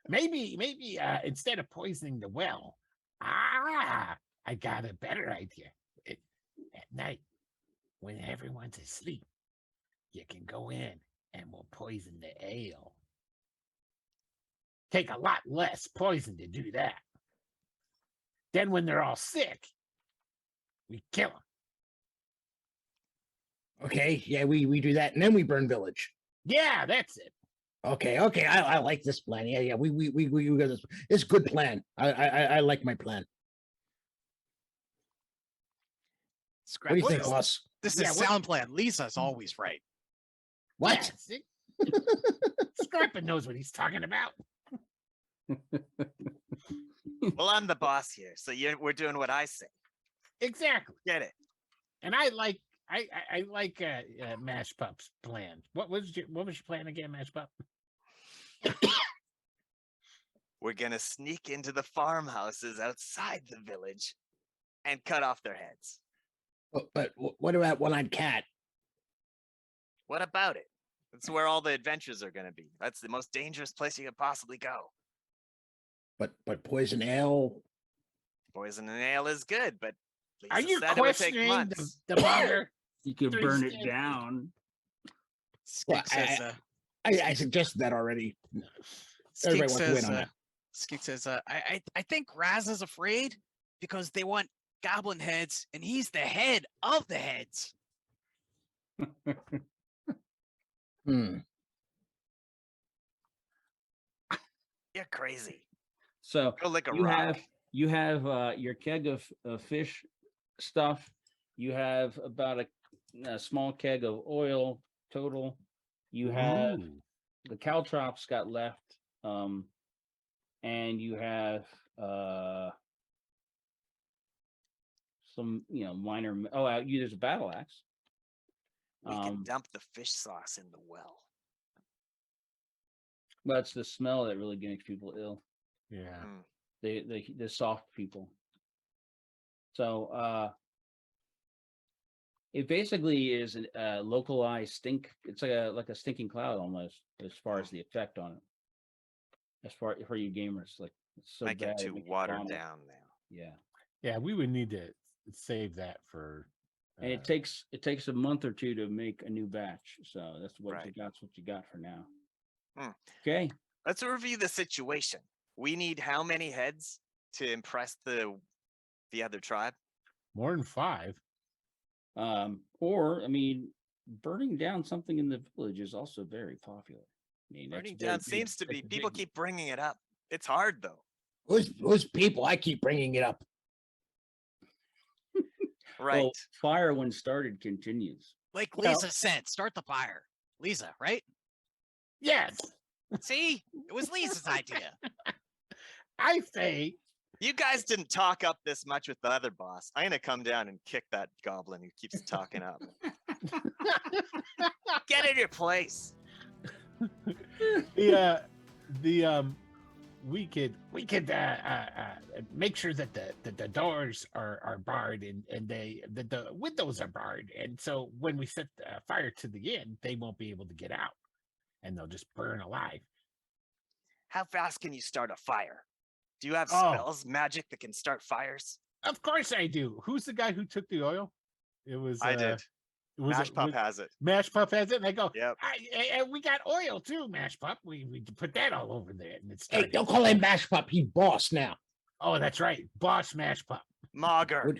Maybe instead of poisoning the well, I got a better idea. At night, when everyone's asleep, you can go in and we'll poison the ale. Take a lot less poison to do that. Then when they're all sick, we kill them. Okay, yeah, we do that, and then we burn village. Yeah, that's it. Okay, I like this plan. Yeah, we got this. It's a good plan. I like my plan. What do you think, boss? This Yeah, is what- sound plan. Lisa's always right. What? Yeah, see? Scrappa knows what he's talking about. Well, I'm the boss here, so we're doing what I say. Exactly. Get it? And I like Mash Pup's plan. What was your plan again, Mash Pup? We're gonna sneak into the farmhouses outside the village and cut off their heads. But what about One-Eyed Cat? What about it? That's where all the adventures are gonna be. That's the most dangerous place you could possibly go. But poison ale. Poison and ale is good, but Are Lisa you said it would take questioning months. the mother? You could Three burn it Skin. down. Well, Skink says, I suggested that already. Skink Everybody wants to win says, on that. Skink says, I think Raz is afraid because they want goblin heads, and he's the head of the heads. Hmm. You're crazy. So Go lick a you rock. have your keg of fish stuff. You have about a small keg of oil total. You have Ooh. the caltrops got left, and you have some minor. There's a battle axe. We can dump the fish sauce in the well. But it's the smell that really makes people ill. Yeah. The soft people. So it basically is a localized stink. It's like a stinking cloud almost, as far as the effect on it. As far for you gamers, like it's so Might get bad, it too makes you watered vomit. down now. Yeah, Yeah, we would need to save that for. and it takes a month or two to make a new batch. So that's what Right. you got. That's what you got for now. Hmm. Okay. Let's review the situation. We need how many heads to impress the other tribe? more than 5. Or I mean, burning down something in the village is also very popular. I mean, that's Burning very down big. seems to be. That's a People big- keep bringing it up. It's hard though. Who's people? I keep bringing it up. Right. Well, fire when started continues. Like Well- Lisa said, start the fire. Lisa, right? Yes, See, it was Lisa's idea. I say. You guys didn't talk up this much with the other boss. I'm gonna come down and kick that goblin who keeps talking up. Get in your place. The could make sure that the doors are barred and the windows are barred, and so when we set fire to the inn, they won't be able to get out, and they'll just burn alive. How fast can you start a fire? Do you have Oh. spells, magic that can start fires? Of course I do. Who's the guy who took the oil? It was I did. Mash Pup has it. Mash Pup has it, and I go, Yep. And we got oil too, Mash Pup. We put that all over there, and it's Hey, don't call him Mash Pup. He's boss now. Oh, that's right, Boss Mash Pup, Mogger.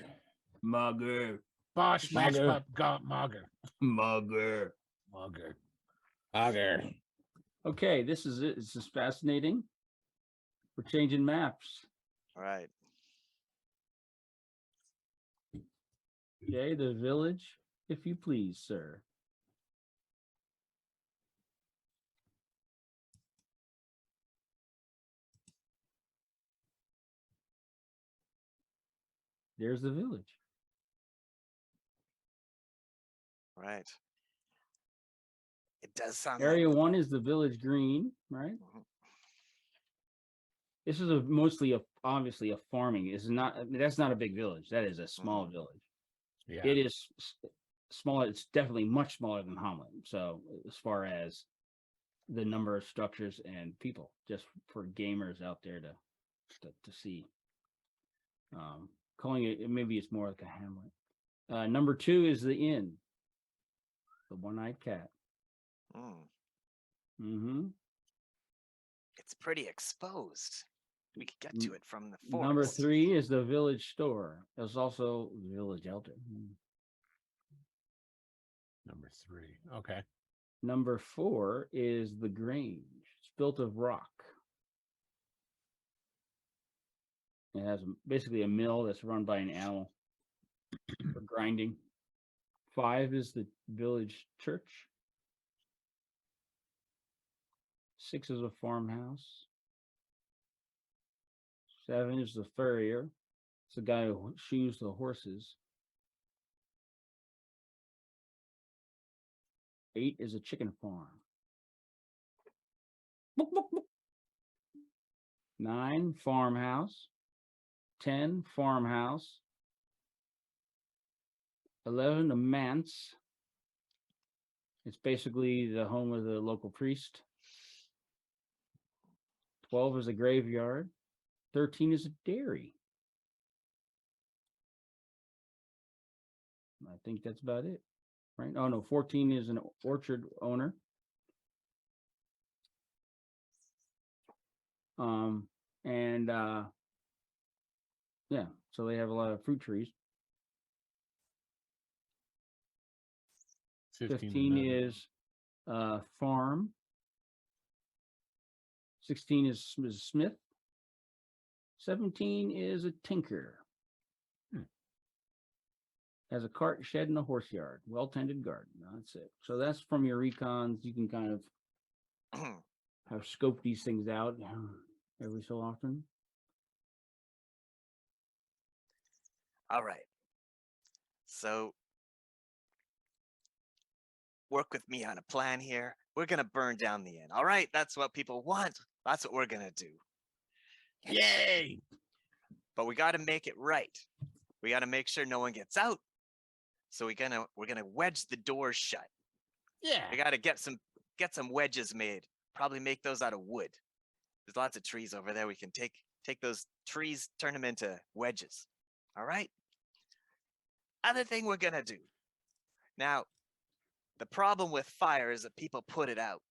Mugger. Boss Mash Mugger. Pup, got Mogger, Mugger. Mogger. Auger. Okay, this is it. This is fascinating. We're changing maps. All right. Okay, the village, if you please, sir. There's the village. Right. It does sound Area like 1 is the village green, right? Mhm. This is mostly obviously a farming. Is not. I mean, that's not a big village. That is a small village. Yeah. It is smaller. It's definitely much smaller than Hamlin. So as far as the number of structures and people, just for gamers out there to see. Calling it, maybe it's more like a hamlet. Number 2 is the inn, the one-eyed cat. Mm. Mm-hmm. it's pretty exposed. We could get to it from the forest. Number 3 is the village store. There's also the village elder. Number 3. Okay. Number 4 is the grange. It's built of rock. It has basically a mill that's run by an owl for grinding. 5 is the village church. 6 is a farmhouse. 7 is the furrier. It's the guy who shoes the horses. 8 is a chicken farm. 9, farmhouse. 10, farmhouse. 11, a manse. It's basically the home of the local priest. 12 is a graveyard. 13 is a dairy. I think that's about it, right? Oh no, 14 is an orchard owner. Yeah, so they have a lot of fruit trees. 15 is farm. 16 is Smith. 17 is a tinker. Has a cart, shed, and a horse yard. Well-tended garden. That's it. So that's from your recons. You can kind of have scoped these things out every so often. All right. So work with me on a plan here. We're going to burn down the inn. All right. That's what people want. That's what we're going to do. Yay! But we got to make it right. We got to make sure no one gets out. So we're gonna wedge the doors shut. Yeah. We got to get some wedges made. Probably make those out of wood. There's lots of trees over there. We can take those trees, turn them into wedges. All right. Other thing we're gonna do. Now, the problem with fire is that people put it out,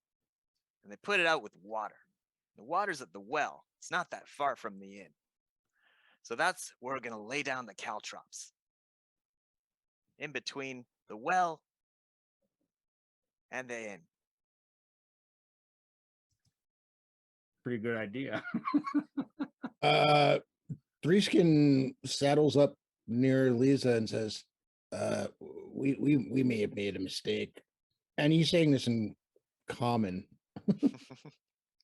and they put it out with water. The water's at the well. It's not that far from the inn. So that's where we're gonna lay down the caltrops. In between the well and the inn. Pretty good idea. Threeskin saddles up near Lisa and says, we may have made a mistake. And he's saying this in common.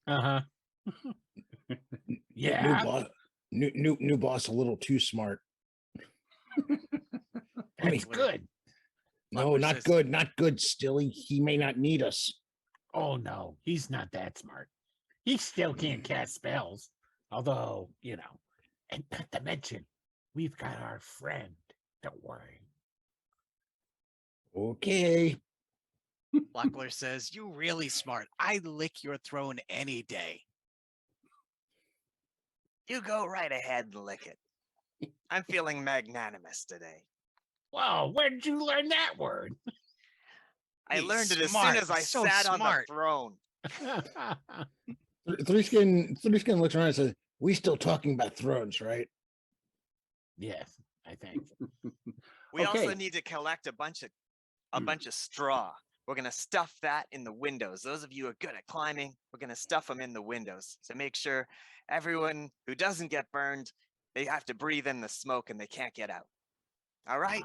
Uh-huh. Yeah. New boss a little too smart. That's good. No, not good. Not good, Stilly. He may not need us. Oh no, he's not that smart. He still can't cast spells. Although, and not to mention, we've got our friend. Don't worry. Okay. Blackler says, "You really smart. I'd lick your throne any day." You go right ahead and lick it. I'm feeling magnanimous today. Wow, where did you learn that word? I He's learned it as soon smart. as I He's so sat on the smart. throne. Three Skin looks around and says, "We still talking about thrones, right?" Yes, I think. We also Okay. need to collect a bunch of straw. We're gonna stuff that in the windows. Those of you who are good at climbing, we're gonna stuff them in the windows to make sure everyone who doesn't get burned, they have to breathe in the smoke and they can't get out. All right?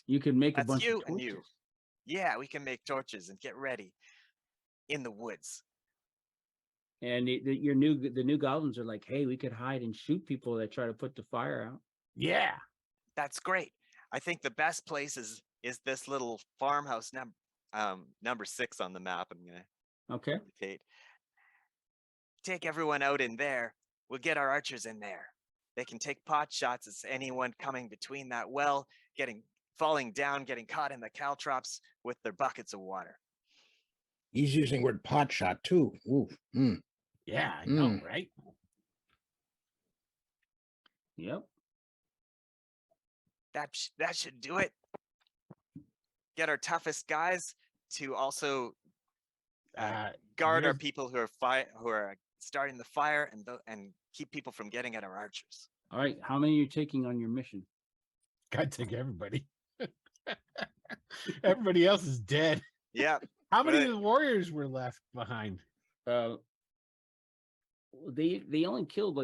You can make a That's bunch you of and torches. you. Yeah, we can make torches and get ready in the woods. And the new goblins are like, hey, we could hide and shoot people that try to put the fire out. Yeah. That's great. I think the best place is this little farmhouse number 6 on the map. I'm gonna Okay. indicate. Take everyone out in there. We'll get our archers in there. They can take pot shots as anyone coming between that well, falling down, getting caught in the caltrops with their buckets of water. He's using word pot shot too. Ooh. Mm. Yeah, I know, right? Yep. That should do it. Get our toughest guys to also guard our here's- people who are starting the fire and keep people from getting at our archers. All right. How many are you taking on your mission? Gotta take everybody. Everybody else is dead. Yeah. How many Right. of the warriors were left behind? They only killed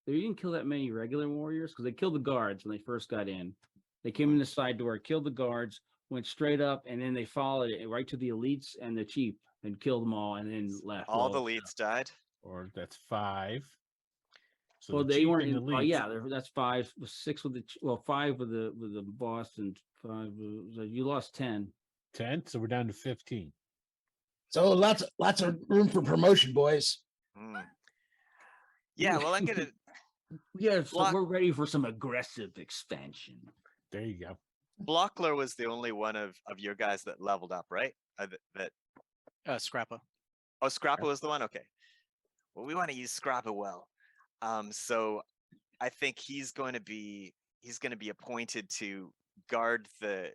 they didn't kill that many regular warriors because they killed the guards when they first got in. They came in the side door, killed the guards, went straight up, and then they followed it right to the elites and the chief and killed them all and then left. All the elites died. Or that's 5. So Well, the they chief weren't and in. the leads. Yeah, that's 5, 6 with the 5 with the boss and 5. You lost 10. 10, so we're down to 15. So lots of room for promotion, boys. Yeah, well, I'm gonna. Yeah, so we're ready for some aggressive expansion. There you go. Blockler was the only one of your guys that leveled up, right? Scrappa. Oh, Scrappa was the one. Okay. Well, we want to use Scrappa well. So I think he's going to be appointed to guard the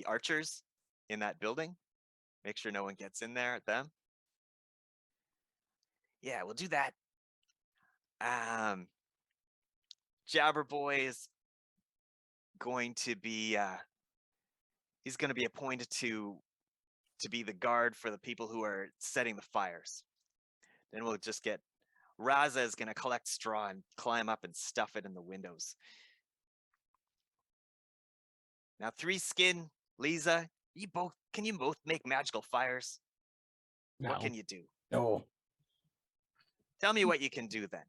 archers in that building. Make sure no one gets in there at them. Yeah, we'll do that. Jabberboy is going to be he's going to be appointed to be the guard for the people who are setting the fires. Then we'll just get Raza is going to collect straw and climb up and stuff it in the windows. Now, 3 Skin, Lisa, can you both make magical fires? No. What can you do? No. Tell me what you can do then.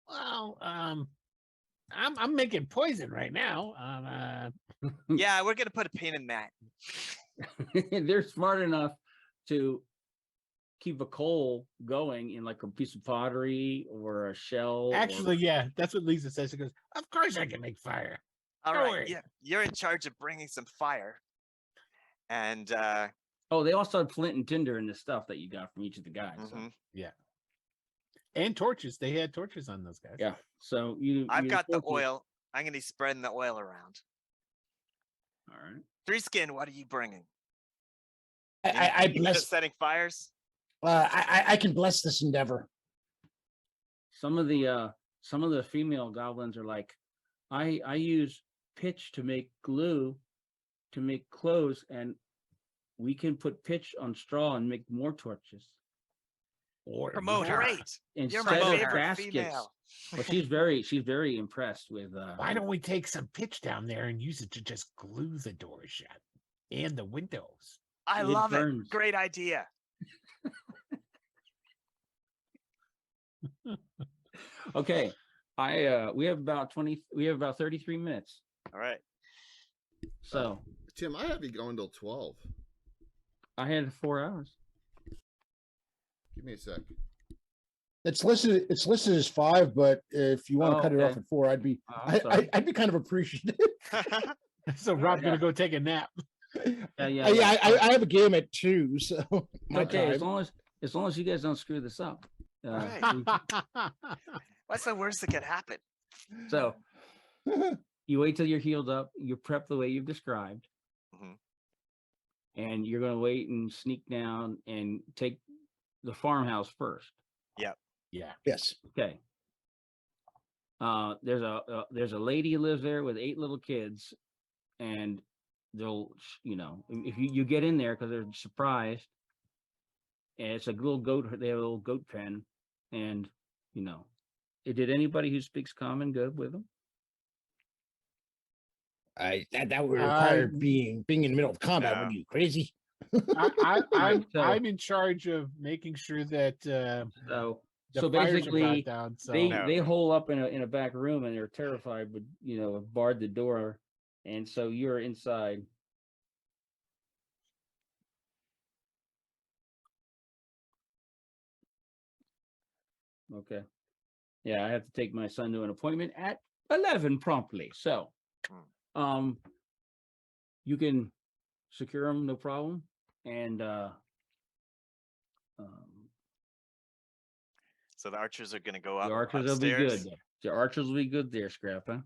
Well, I'm making poison right now. Yeah, we're gonna put a pin in that. They're smart enough to keep a coal going in like a piece of pottery or a shell. Actually, yeah, that's what Lisa says. She goes, "Of course I can make fire." All Don't right, worry. yeah, you're in charge of bringing some fire. And they also had flint and tinder in the stuff that you got from each of the guys. So. Yeah. And torches. They had torches on those guys. Yeah. So I've got the oil. I'm gonna be spreading the oil around. All right. 3 Skin, what are you bringing? I You good at bless. setting fires. I can bless this endeavor. Some of the female goblins are like, I use pitch to make glue, to make clothes, and we can put pitch on straw and make more torches. Or Promote her. Great. You're Instead my of favorite baskets. female. Well, she's very impressed with. Why don't we take some pitch down there and use it to just glue the doors shut and the windows? I It love burns. it. Great idea. Okay, we have about 33 minutes. All right. So Tim, I have you going till 12. I had 4 hours. Give me a sec. It's listed. It's listed as 5, but if you want to cut it off okay. at 4, I'd be. Oh, I'm sorry. I'd be kind of appreciative. So Rob's Yeah. gonna go take a nap. I have a game at 2, so my Okay, time. as long as you guys don't screw this up. Right. What's the worst that could happen? So you wait till you're healed up. You prep the way you've described, Mhm. and you're going to wait and sneak down and take the farmhouse first. Yep. Yeah. Yes. Okay. There's a lady who lives there with 8 little kids, and they'll, if you get in there because they're surprised, and it's a little goat. They have a little goat pen, and did anybody who speaks common go with them? That would require being in the middle of combat. No. What are you, crazy? I'm in charge of making sure that So the so fires are basically, brought down. So they hole up in a back room, and they're terrified, but have barred the door, and so you're inside. Okay. Yeah, I have to take my son to an appointment at 11 promptly. So, you can secure him, no problem. And So the archers are going to go up the archers will upstairs. be good. The archers will be good there, Scrappa.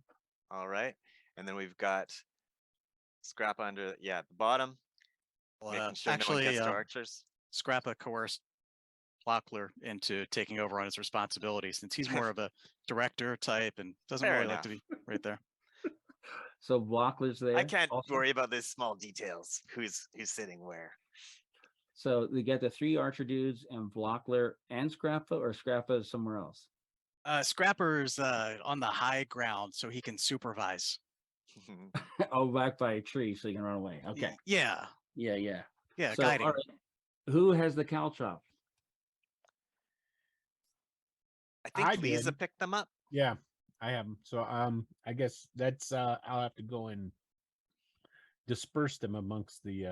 All right. And then we've got Scrappa under, at the bottom. Making sure no one Actually, gets to archers. Scrappa coerced Locklear into taking over on his responsibility, since he's more of a director type and doesn't Fair really like to be right there. So Blockler's there. I can't also. worry about these small details. Who's sitting where? So they got the 3 archer dudes and Blockler and Scrappa, or Scrappa is somewhere else. Scrapper's on the high ground, so he can supervise. Oh, back by a tree, so you can run away. Okay. Yeah. Yeah. Yeah, So, guiding. all right. Who has the caltrop? I think I Lisa did. picked them up. yeah, I have 'em. So I guess that's I'll have to go and disperse them amongst the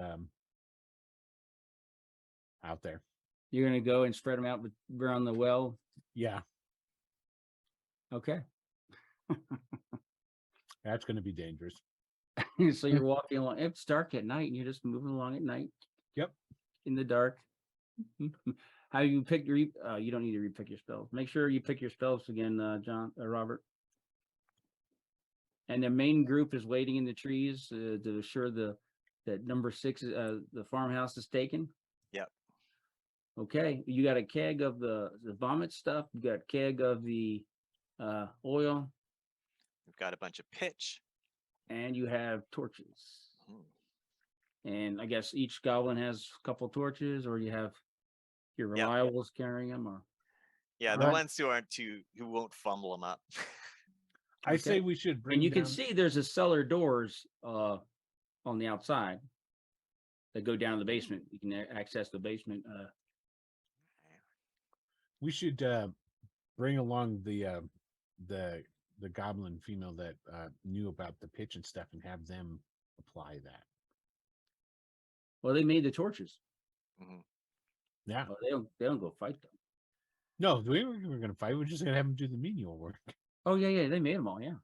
out there. You're gonna go and spread them out around the well. Yeah, Okay. that's going to be dangerous. So you're walking along. It's dark at night, and you're just moving along at night. Yep. In the dark. How you pick your? You don't need to repick your spells. Make sure you pick your spells again, Robert. And the main group is waiting in the trees to assure that number 6, the farmhouse is taken. Yep. Okay, you got a keg of the vomit stuff. You got a keg of the oil, We've got a bunch of pitch. and you have torches. Hmm. And I guess each goblin has a couple torches, or you have your Yep. reliables carrying them, or Yeah, the Right. ones who won't fumble them up. I say Okay. we should bring. and you can down- see there's a cellar doors on the outside that go down to the basement. You can access the basement. we should bring along the goblin female that knew about the pitch and stuff, and have them apply that. Well, they made the torches. Mhm. Yeah. Well, they don't go fight them. No, we were going to fight. We're just going to have them do the menial work. Oh yeah, they made them all. Yeah.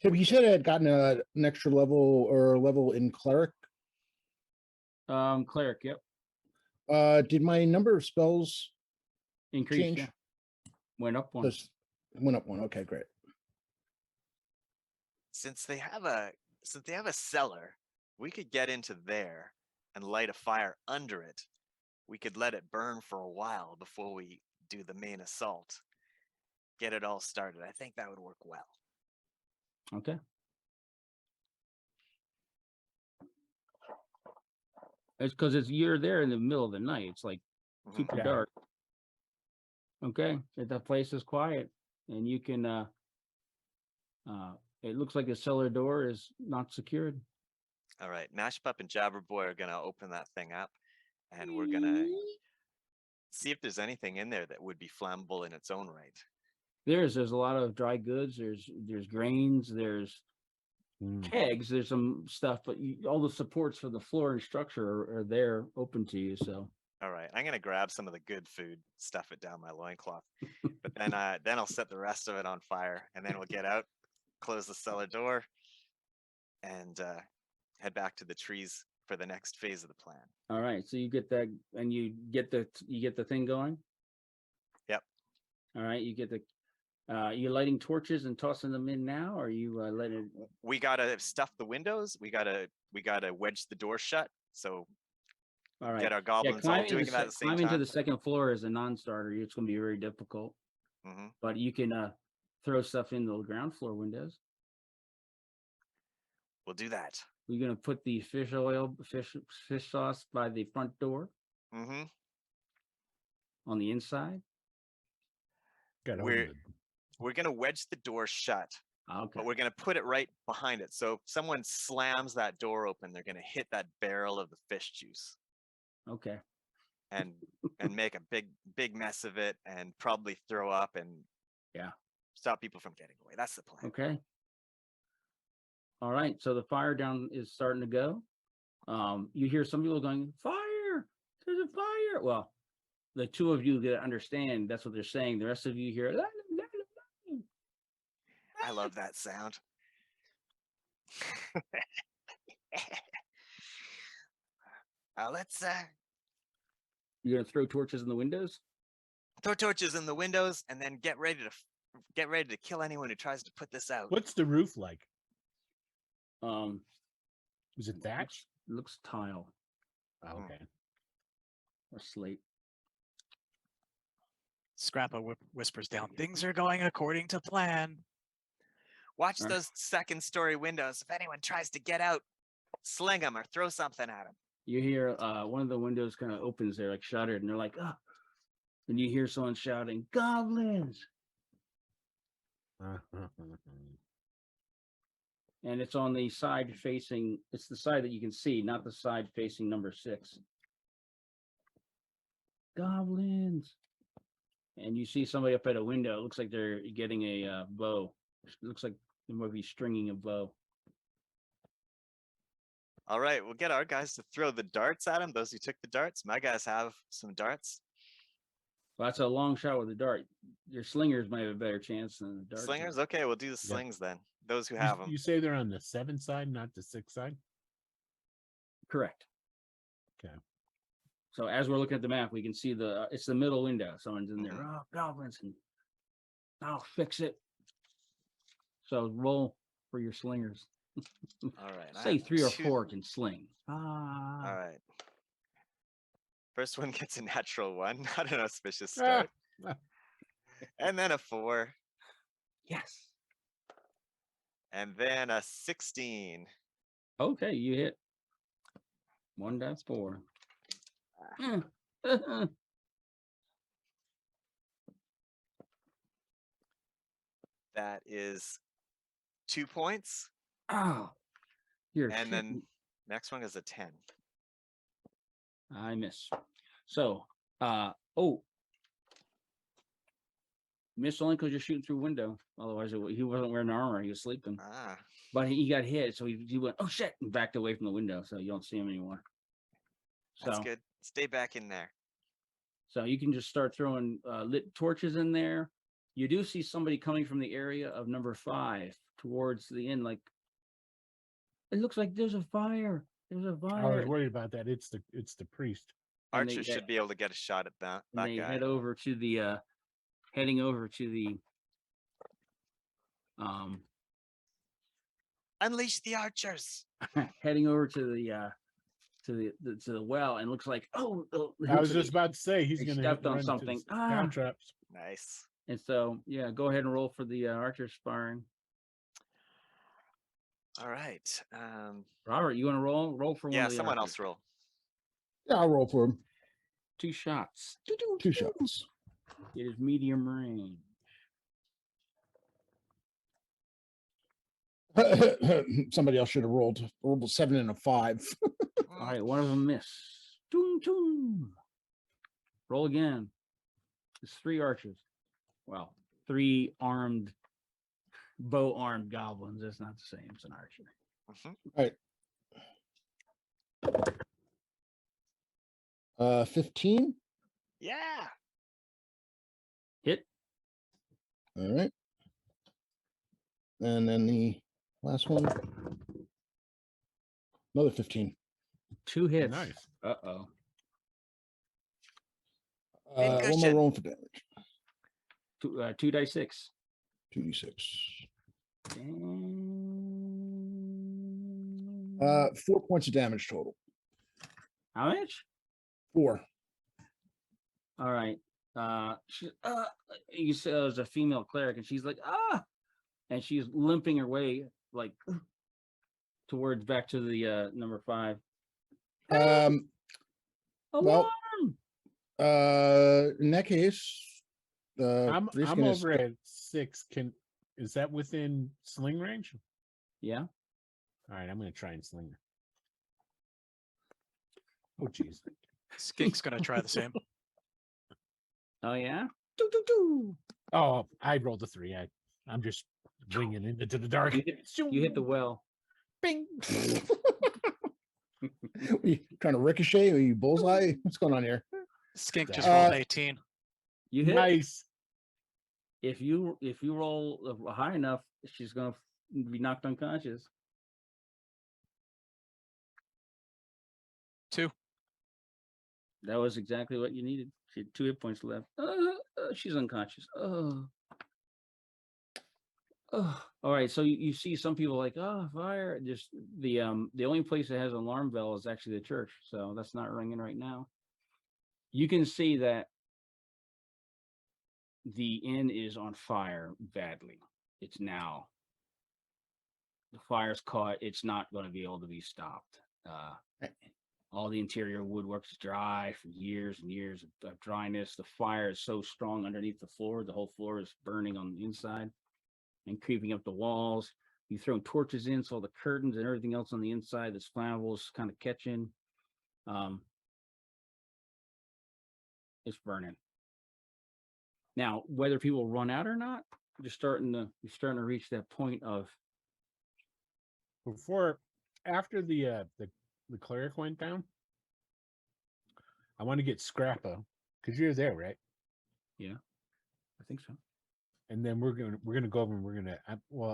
So you said I had gotten an extra level or level in cleric. Cleric. Yep. Did my number of spells Increased. change? Yeah. Went up one. Just went up 1. Okay, great. Since they have a cellar, we could get into there and light a fire under it. We could let it burn for a while before we do the main assault. Get it all started. I think that would work well. Okay. It's because you're there in the middle of the night. It's like Mhm. super Yeah. dark. Okay, if the place is quiet, and you can. It looks like the cellar door is not secured. All right, Mashpup and Jabberboy are gonna open that thing up, and we're gonna see if there's anything in there that would be flammable in its own right. There's a lot of dry goods. There's grains. There's kegs. There's some stuff, but all the supports for the floor and structure are there, open to you. So All right, I'm gonna grab some of the good food, stuff it down my loincloth, but then I'll set the rest of it on fire, and then we'll get out, close the cellar door, and head back to the trees for the next phase of the plan. All right, so you get that, and you get the thing going. Yep. All right, you get the. You lighting torches and tossing them in now, or you letting? We gotta stuff the windows. We gotta wedge the door shut. So All right. get our goblins all climbing doing the that at the same climbing to time. the second floor is a non-starter. It's going to be very difficult. Hmm. But you can throw stuff in the ground floor windows. We'll do that. We're going to put the fish sauce by the front door Hmm. on the inside. Got We're gonna wedge the door shut, Okay. but we're gonna put it right behind it. So if someone slams that door open, they're gonna hit that barrel of the fish juice Okay. and make a big mess of it, and probably throw up and stop people from getting away. That's the plan. Okay. All right. So the fire down is starting to go. You hear some people going, "Fire! There's a fire!" Well, the two of you that understand, that's what they're saying. The rest of you hear, "La, la, la, la, I love that sound. Let's You're gonna throw torches in the windows? throw torches in the windows, and then get ready to kill anyone who tries to put this out. What's the roof like? Is it Looks, thatch? looks tile Oh, okay. or slate. Scrappa whispers down. Things are going according to plan. Watch All right. those second story windows. If anyone tries to get out, sling them or throw something at them. You hear one of the windows kind of opens there, like shuttered, and they're like, "Oh!" And you hear someone shouting, "Goblins!" And it's on the side facing. It's the side that you can see, not the side facing number 6. Goblins! And you see somebody up at a window. It looks like they're getting a bow. It looks like they might be stringing a bow. All right, we'll get our guys to throw the darts at them. Those who took the darts, my guys have some darts. Well, that's a long shot with a dart. Your slingers might have a better chance than the dart. Slingers? Okay, we'll do the slings then. Those who have them. You say they're on the 7 side, not the 6 side? Correct. Okay. So as we're looking at the map, we can see it's the middle window. Someone's in there. Mhm. Oh, goblins! And I'll fix it. So roll for your slingers. All right. I Say have 3 or 2. 4 can sling. All right. First one gets a natural 1. Not an auspicious start. And then a 4. Yes. And then a 16. Okay, you hit 1.4. That is 2 points. Oh, you're And then kidding. next one is a 10. I miss. So, missed only because you're shooting through window. Otherwise, he wasn't wearing armor. He was sleeping. Ah, But he got hit, so he went, "Oh shit!" and backed away from the window, so you don't see him anymore. that's So, good. Stay back in there. so you can just start throwing lit torches in there. You do see somebody coming from the area of number 5 towards the end. Like, it looks like there's a fire. There's a I was fire. worried about that. It's the priest. And Archer should be able to get a shot at that And they guy. head over to the heading over to the Unleash the archers. heading over to the to the well, and looks like, oh, I was just about to say he's they going to stepped on something. Sound traps. Nice. And so, yeah, go ahead and roll for the archer sparring. All right. Robert, you want to roll for one Yeah, of the someone archers. else roll. Yeah, I'll roll for him. 2 shots. 2 shots. It is medium range. Somebody else should have rolled a 7 and a 5. All right, one of them missed. Toom, toom. Roll again. It's 3 archers. Well, 3 bow-armed goblins. That's not the same. It's an archer. Mhm. Right. 15. Yeah. Hit. All right. And then the last one, another 15. 2 hits. Nice. Uh-oh. What am I Pincushion. rolling for damage? 2 dice 6. 2d6. And 4 points of damage total. how much? 4. All right. She, you said it was a female cleric, and she's like, and she's limping her way like towards back to the number 5. Well, Alarm! in that case, I'm Briskin is- over at 6. Is that within sling range? Yeah. All right, I'm gonna try and sling her. Oh jeez. Skink's gonna try the same. Oh yeah. Doo, doo, doo. Oh, I rolled a 3. I'm just winging into the dark. You hit the well. Bing. Are you trying to ricochet? Are you bullseye? What's going on here? Skink just rolled 18. You hit. Nice. If you roll high enough, she's gonna be knocked unconscious. 2. That was exactly what you needed. She had 2 hit points left. She's unconscious. Oh. All right. So you see some people like, fire. Just the only place that has an alarm bell is actually the church. So that's not ringing right now. You can see that the inn is on fire badly. It's now. The fire's caught. It's not going to be able to be stopped. All the interior woodwork's dry from years and years of dryness. The fire is so strong underneath the floor. The whole floor is burning on the inside and creeping up the walls. You throw torches in, so all the curtains and everything else on the inside that's flammable is kind of catching. It's burning. Now, whether people run out or not, you're starting to reach that point of After the cleric went down, I want to get Scrappa because you're there, right? Yeah, I think so. And then we're gonna go over and we're gonna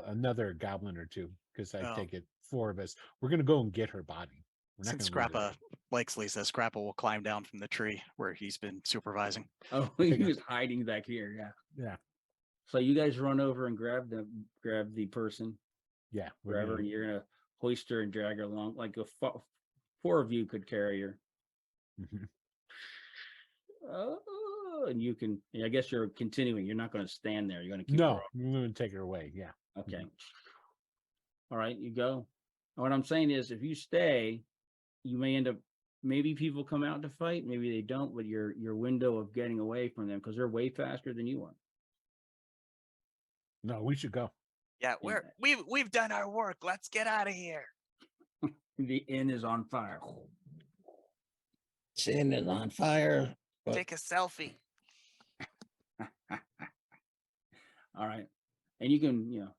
another goblin or two because I take it 4 of us. We're gonna go and get her body. We're not Since gonna leave her Scrappa likes Lisa, Scrappa will climb down from the tree where he's been supervising. Oh, he was hiding back here. Yeah. Yeah. So you guys run over and grab the person. Yeah. Grab her, and you're gonna hoist her and drag her along like 4 of you could carry her. Mhm. And you can. I guess you're continuing. You're not going to stand there. You're going to keep. No, I'm going to take her away. Yeah. Okay. All right, you go. What I'm saying is, if you stay, you may end up. Maybe people come out to fight. Maybe they don't. But your window of getting away from them, because they're way faster than you are. No, we should go. Yeah, we've done our work. Let's get out of here. The inn is on fire. The inn is on fire. But Take a selfie. All right, and you can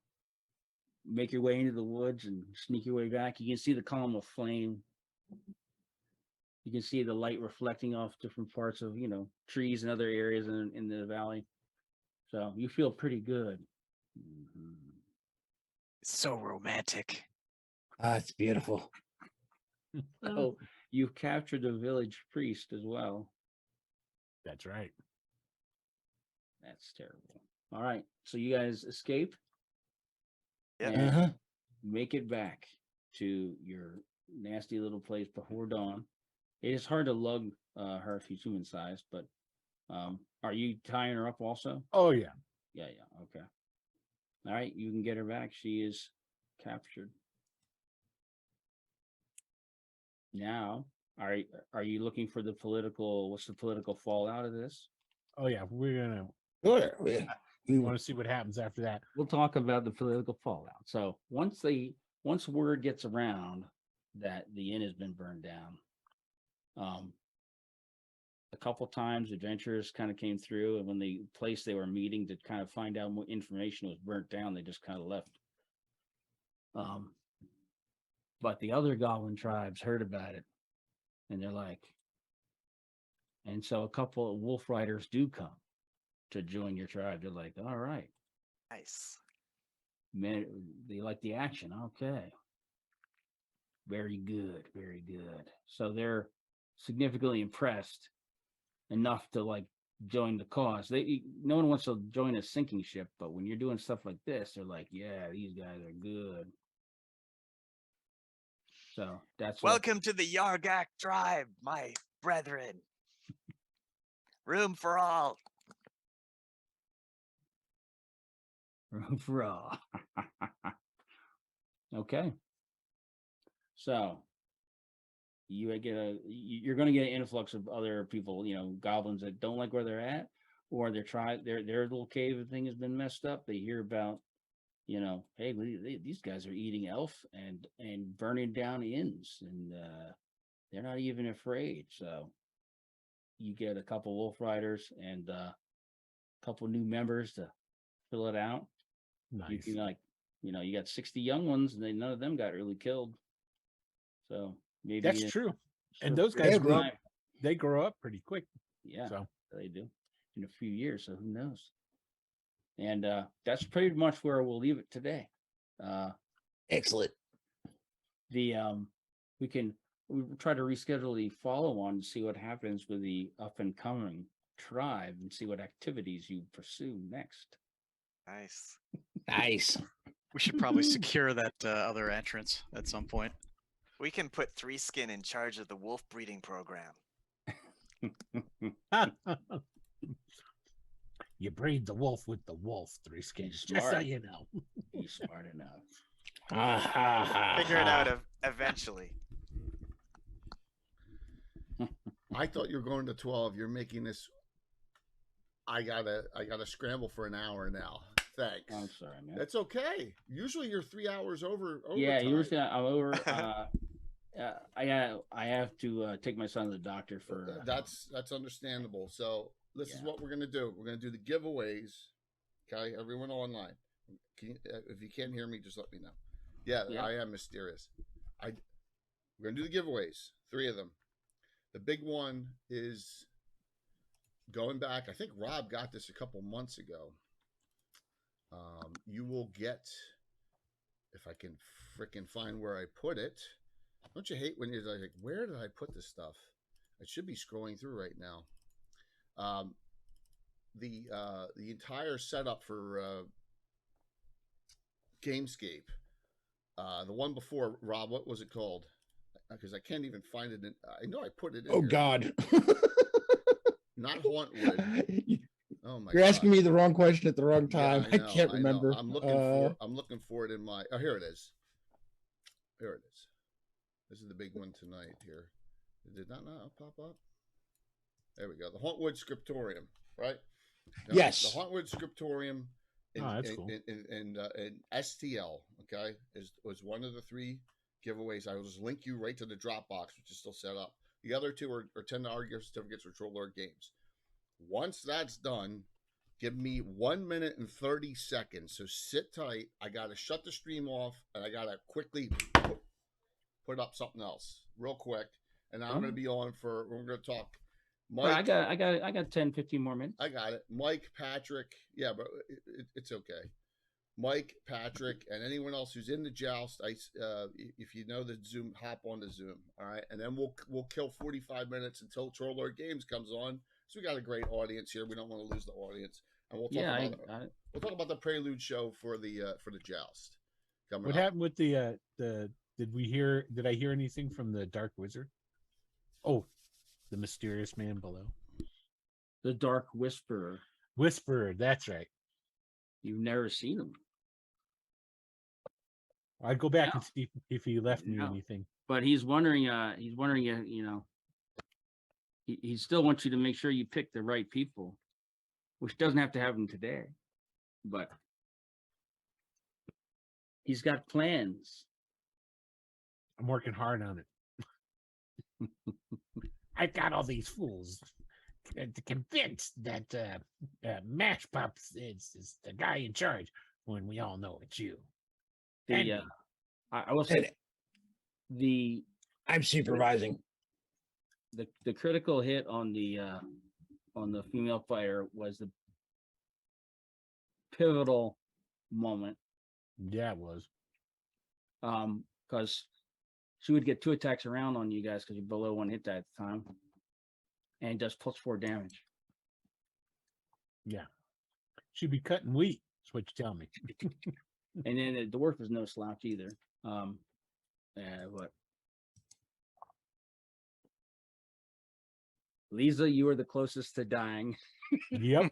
make your way into the woods and sneak your way back. You can see the column of flame. You can see the light reflecting off different parts of trees and other areas in the valley. So you feel pretty good. It's so romantic. it's beautiful. Oh, you've captured the village priest as well. That's right. That's terrible. All right, so you guys escape. Yeah. And make it back to your nasty little place before dawn. It is hard to lug her if she's human sized, but are you tying her up also? Oh yeah. Yeah. Okay. All right, you can get her back. She is captured. Now, are you looking for what's the political fallout of this? Oh yeah. We're gonna. Sure. We want to see what happens after that. We'll talk about the political fallout. So once word gets around that the inn has been burned down, a couple times adventurers kind of came through, and when the place they were meeting to kind of find out more information was burnt down, they just kind of left. But the other goblin tribes heard about it, and they're like, And so a couple of wolf riders do come to join your tribe. They're like, all right, Nice. man, they like the action. Okay. Very good. Very good. So they're significantly impressed enough to like join the cause. No one wants to join a sinking ship, but when you're doing stuff like this, they're like, yeah, these guys are good. So that's Welcome to the Yargak tribe, my brethren. Room for all. room for all. Okay. So you're going to get an influx of other people, goblins that don't like where they're at, or their little cave thing has been messed up. They hear about, hey, these guys are eating elf and burning down inns, and they're not even afraid. So you get a couple wolf riders and a couple new members to fill it out. Nice. You can you got 60 young ones, and none of them got really killed. So maybe That's true. And short those period guys of grow up, time. they grow up pretty quick. Yeah, So they do in a few years. So who knows? And that's pretty much where we'll leave it today. Excellent. We try to reschedule the follow-on to see what happens with the up and coming tribe and see what activities you pursue next. Nice. Nice. We should probably secure that other entrance at some point. We can put Three Skin in charge of the wolf breeding program. you breed the wolf with the wolf, Three Skins. Just so Smart. you know. You're smart enough. Figure it out eventually. I thought you were going to 12. You're making this. I gotta scramble for an hour now. Thanks. I'm sorry, man. That's okay. Usually you're 3 hours over. Yeah, time. usually I'm over. I have to take my son to the doctor for. That's understandable. So this is Yeah. what we're gonna do. We're gonna do the giveaways. Okay, everyone online. If you can't hear me, just let me know. Yeah, Yeah. I am mysterious. We're gonna do the giveaways. 3 of them. The big one is going back. I think Rob got this a couple months ago. You will get, if I can frickin' find where I put it. Don't you hate when you're like, where did I put this stuff? I should be scrolling through right now. The entire setup for Gamescape. The one before, Rob, what was it called? Because I can't even find it. I know I put it in. Oh here. God. Not Hauntwood. Oh my! You're asking me the wrong question at the wrong Yeah, time. I can't remember. I'm looking for it in my. Oh, here it is. Here it is. This is the big one tonight. Here, it did not pop up. There we go. The Hauntwood Scriptorium, right? No, Yes. The Hauntwood Scriptorium. That's cool. And STL, okay, was one of the 3 giveaways. I will just link you right to the Dropbox, which is still set up. The other 2 are $10 gift certificates for Troll Lord Games. Once that's done, give me 1 minute and 30 seconds. So sit tight. I got to shut the stream off, and I got to quickly put up something else real quick. And I'm going to be on we're going to talk. Mike, I got 10, 15 more minutes. I got it. Mike, Patrick. Yeah, but it's okay. Mike, Patrick, and anyone else who's in the joust. If you know the Zoom, hop on the Zoom. All right, and then we'll kill 45 minutes until Troll Lord Games comes on. So we got a great audience here. We don't want to lose the audience, and we'll talk about the prelude show for the joust. What happened with the? Did I hear anything from the Dark Wizard? Oh, the mysterious man below. The Dark Whisperer. Whisperer, that's right. You've never seen him. I'd go back and see if he left me anything. But he's wondering. He still wants you to make sure you pick the right people, which doesn't have to happen today. But he's got plans. I'm working hard on it. I've got all these fools convinced that Mash Pups is the guy in charge when we all know it's you. I will say I'm supervising. the critical hit on the female fighter was the pivotal moment. Yeah, it was. Because she would get 2 attacks around on you guys because you're below 1 hit die at the time, and does +4 damage. Yeah. She'd be cutting wheat. That's what you tell me. And then the dwarf is no slouch either. What? Lisa, you were the closest to dying. Yep.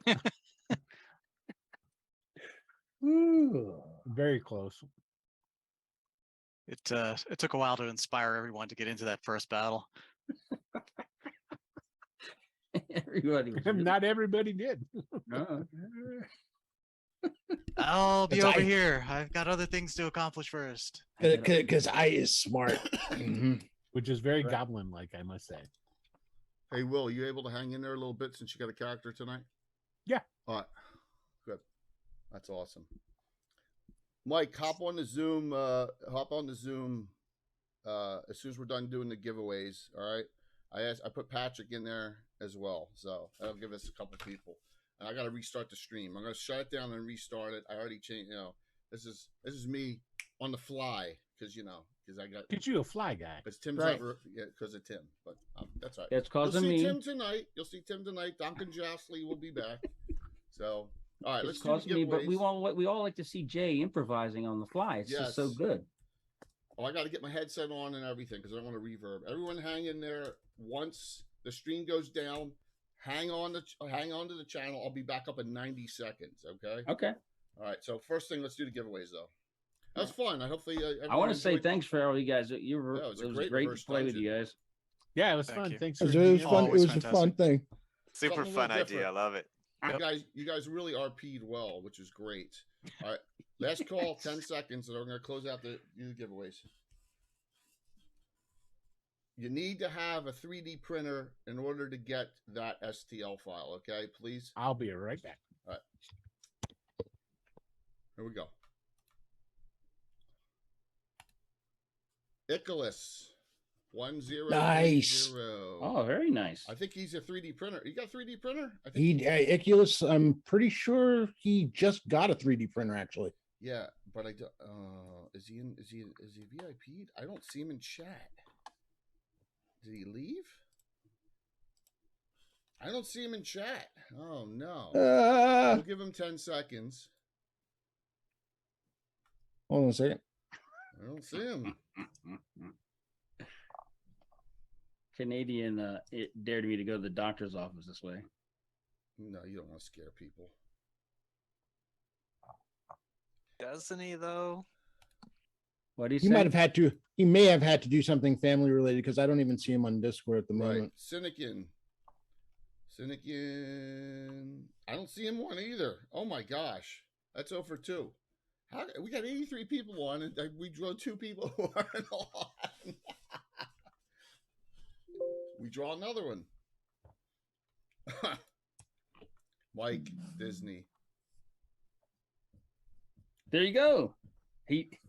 Ooh. Very close. It took a while to inspire everyone to get into that first battle. Everybody was really- Not everybody did. No. I'll be That's over I- here. I've got other things to accomplish first. Because I is smart. Which is very Right. goblin-like, I must say. Hey, Will, you able to hang in there a little bit since you got a character tonight? Yeah. All right. Good. That's awesome. Mike, hop on the Zoom. As soon as we're done doing the giveaways. All right. I put Patrick in there as well, so that'll give us a couple people. And I got to restart the stream. I'm gonna shut it down and restart it. I already changed. This is me on the fly because I got. Get you a fly guy. It's Tim's Right. because of Tim, but that's all right. It's You'll causing see me. Tim tonight. You'll see Tim tonight. Duncan Josley will be back. So, all right, It's let's do the causing me, but we giveaways. we all like to see Jay improvising on the fly. It's just so Yes. good. Oh, I got to get my headset on and everything because I don't want to reverb. Everyone, hang in there. Once the stream goes down, hang on to the channel. I'll be back up in 90 seconds. Okay. Okay. All right. So first thing, let's do the giveaways though. That was fun. Hopefully, I everyone want to say enjoyed- thanks for all you guys. It it was was a great great to reverse play with dungeon. you guys. Yeah, it was Thank fun. you. Thanks It for was being fun. on. It Always was a fun fantastic. thing. Super Something a fun little idea. I different. love it. You guys really RP'd well, which is great. All right, last call, 10 seconds, and we're going to close out the giveaways. You need to have a 3D printer in order to get that STL file. Okay, please. I'll be right back. Here we go. Icarus 1080. Nice. Oh, very nice. I think he's a 3D printer. You got a 3D printer? I think Iculus, I'm pretty sure he just got a 3D printer actually. Yeah, but I don't. Is he VIP'd? I don't see him in chat. Did he leave? I don't see him in chat. Oh no. We'll give him 10 seconds. Hold on a second. I don't see him. Canadian it dared me to go to the doctor's office this way. No, you don't want to scare people. Doesn't he though? What do you He say? might have had to. He may have had to do something family related because I don't even see him on Discord at the Right. moment. Cynican. I don't see him on either. Oh my gosh. That's 0 for 2. How, we got 83 people on and we drew 2 people who aren't on. We draw another one. Mike Disney. There you go. He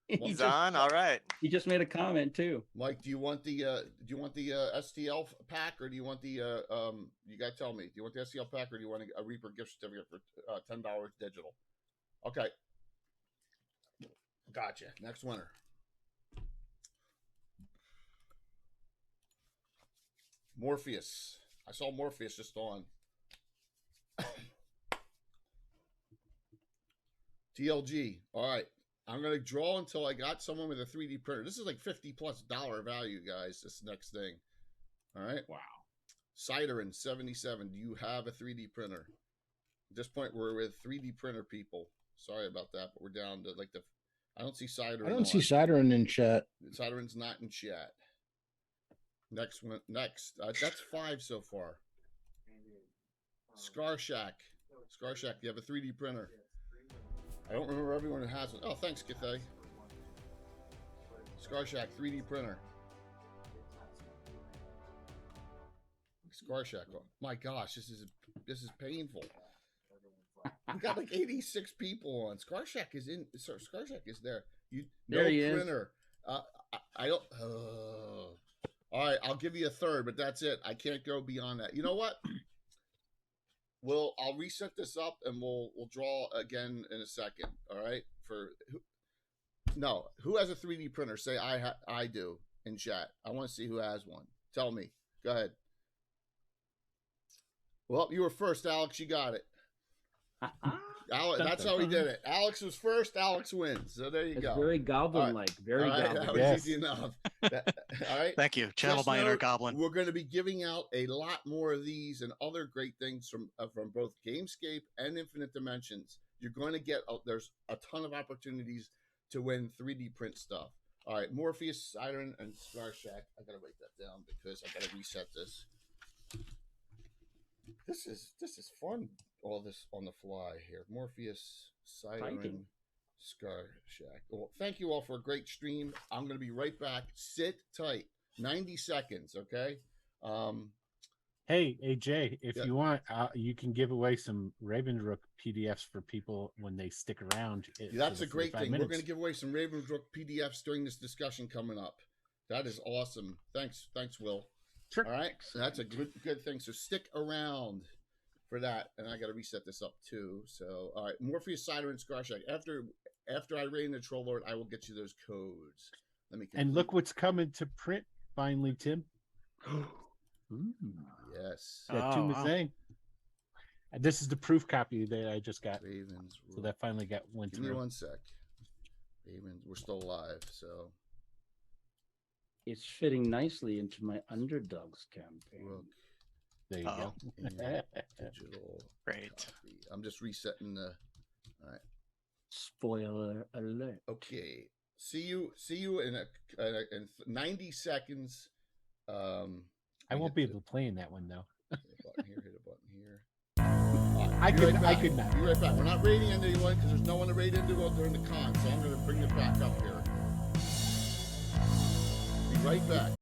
He's just, on. All right. he just made a comment too. Mike, do you want the STL pack or do you want the you gotta tell me, do you want the STL pack or do you want a Reaper gift certificate for $10 digital? Okay. Gotcha. Next winner. Morpheus. I saw Morpheus just on. TLG. All right. I'm going to draw until I got someone with a 3D printer. This is like $50+ value, guys, this next thing. All right. Wow. Siderin 77. Do you have a 3D printer? At this point, we're with 3D printer people. Sorry about that, but we're down to like I don't see Siderin. I don't see Siderin in chat. Siderin's not in chat. Next one. Next. That's 5 so far. Scar Shack. Scar Shack, you have a 3D printer. I don't remember everyone who has it. Oh, thanks, Kithay. Scar Shack 3D printer. Scar Shack. Oh, my gosh, this is painful. We got like 86 people on. Scar Shack is in. Scar Shack is there. No There he is. printer. I don't. All right, I'll give you a third, but that's it. I can't go beyond that. You know what? I'll reset this up and we'll draw again in a second. All right. Who has a 3D printer? Say I do in chat. I want to see who has one. Tell me. Go ahead. Well, you were first, Alex. You got it. Alex, that's how he did it. Alex was first. Alex wins. So there you go. Very goblin-like. Very goblin. That was Yes. easy enough. All right. Thank you. Channel Just my inner note, goblin. We're going to be giving out a lot more of these and other great things from both Gamescape and Infinite Dimensions. You're going to get there's a ton of opportunities to win 3D print stuff. All right, Morpheus, Siren, and Scar Shack. I gotta write that down because I gotta reset this. This is fun. All this on the fly here. Morpheus, Siren, Scar Shack. Well, thank you all for a great stream. I'm gonna be right back. Sit tight. 90 seconds, okay? Hey, AJ, if Yeah. you want, you can give away some Ravenrook PDFs for people when they stick around. That's a great thing. We're going to give away some Ravensbrook PDFs during this discussion coming up. That is awesome. Thanks, Will. Sure. All right, that's a good thing. So stick around for that, and I got to reset this up too. So, all right, Morpheus, Cider, and Scarshack. After I reign the Troll Lord, I will get you those codes. Let me. And look what's coming to print finally, Tim. Yes. That Tomb of Thing. And this is the proof copy that I just got. Ravens. So that finally went Give through. me one sec. Ravens. We're still alive, so. It's fitting nicely into my Underdogs campaign. Rook. There you go. Digital. Great. Copy. I'm just resetting the. All right. Spoiler alert. Okay. See you in 90 seconds. I won't be able to play in that one though. Hit a button here. Hit a button here. I could not. Be right back. We're not raiding into anyone because there's no one to raid into during the con, so I'm going to bring it back up here. Be right back.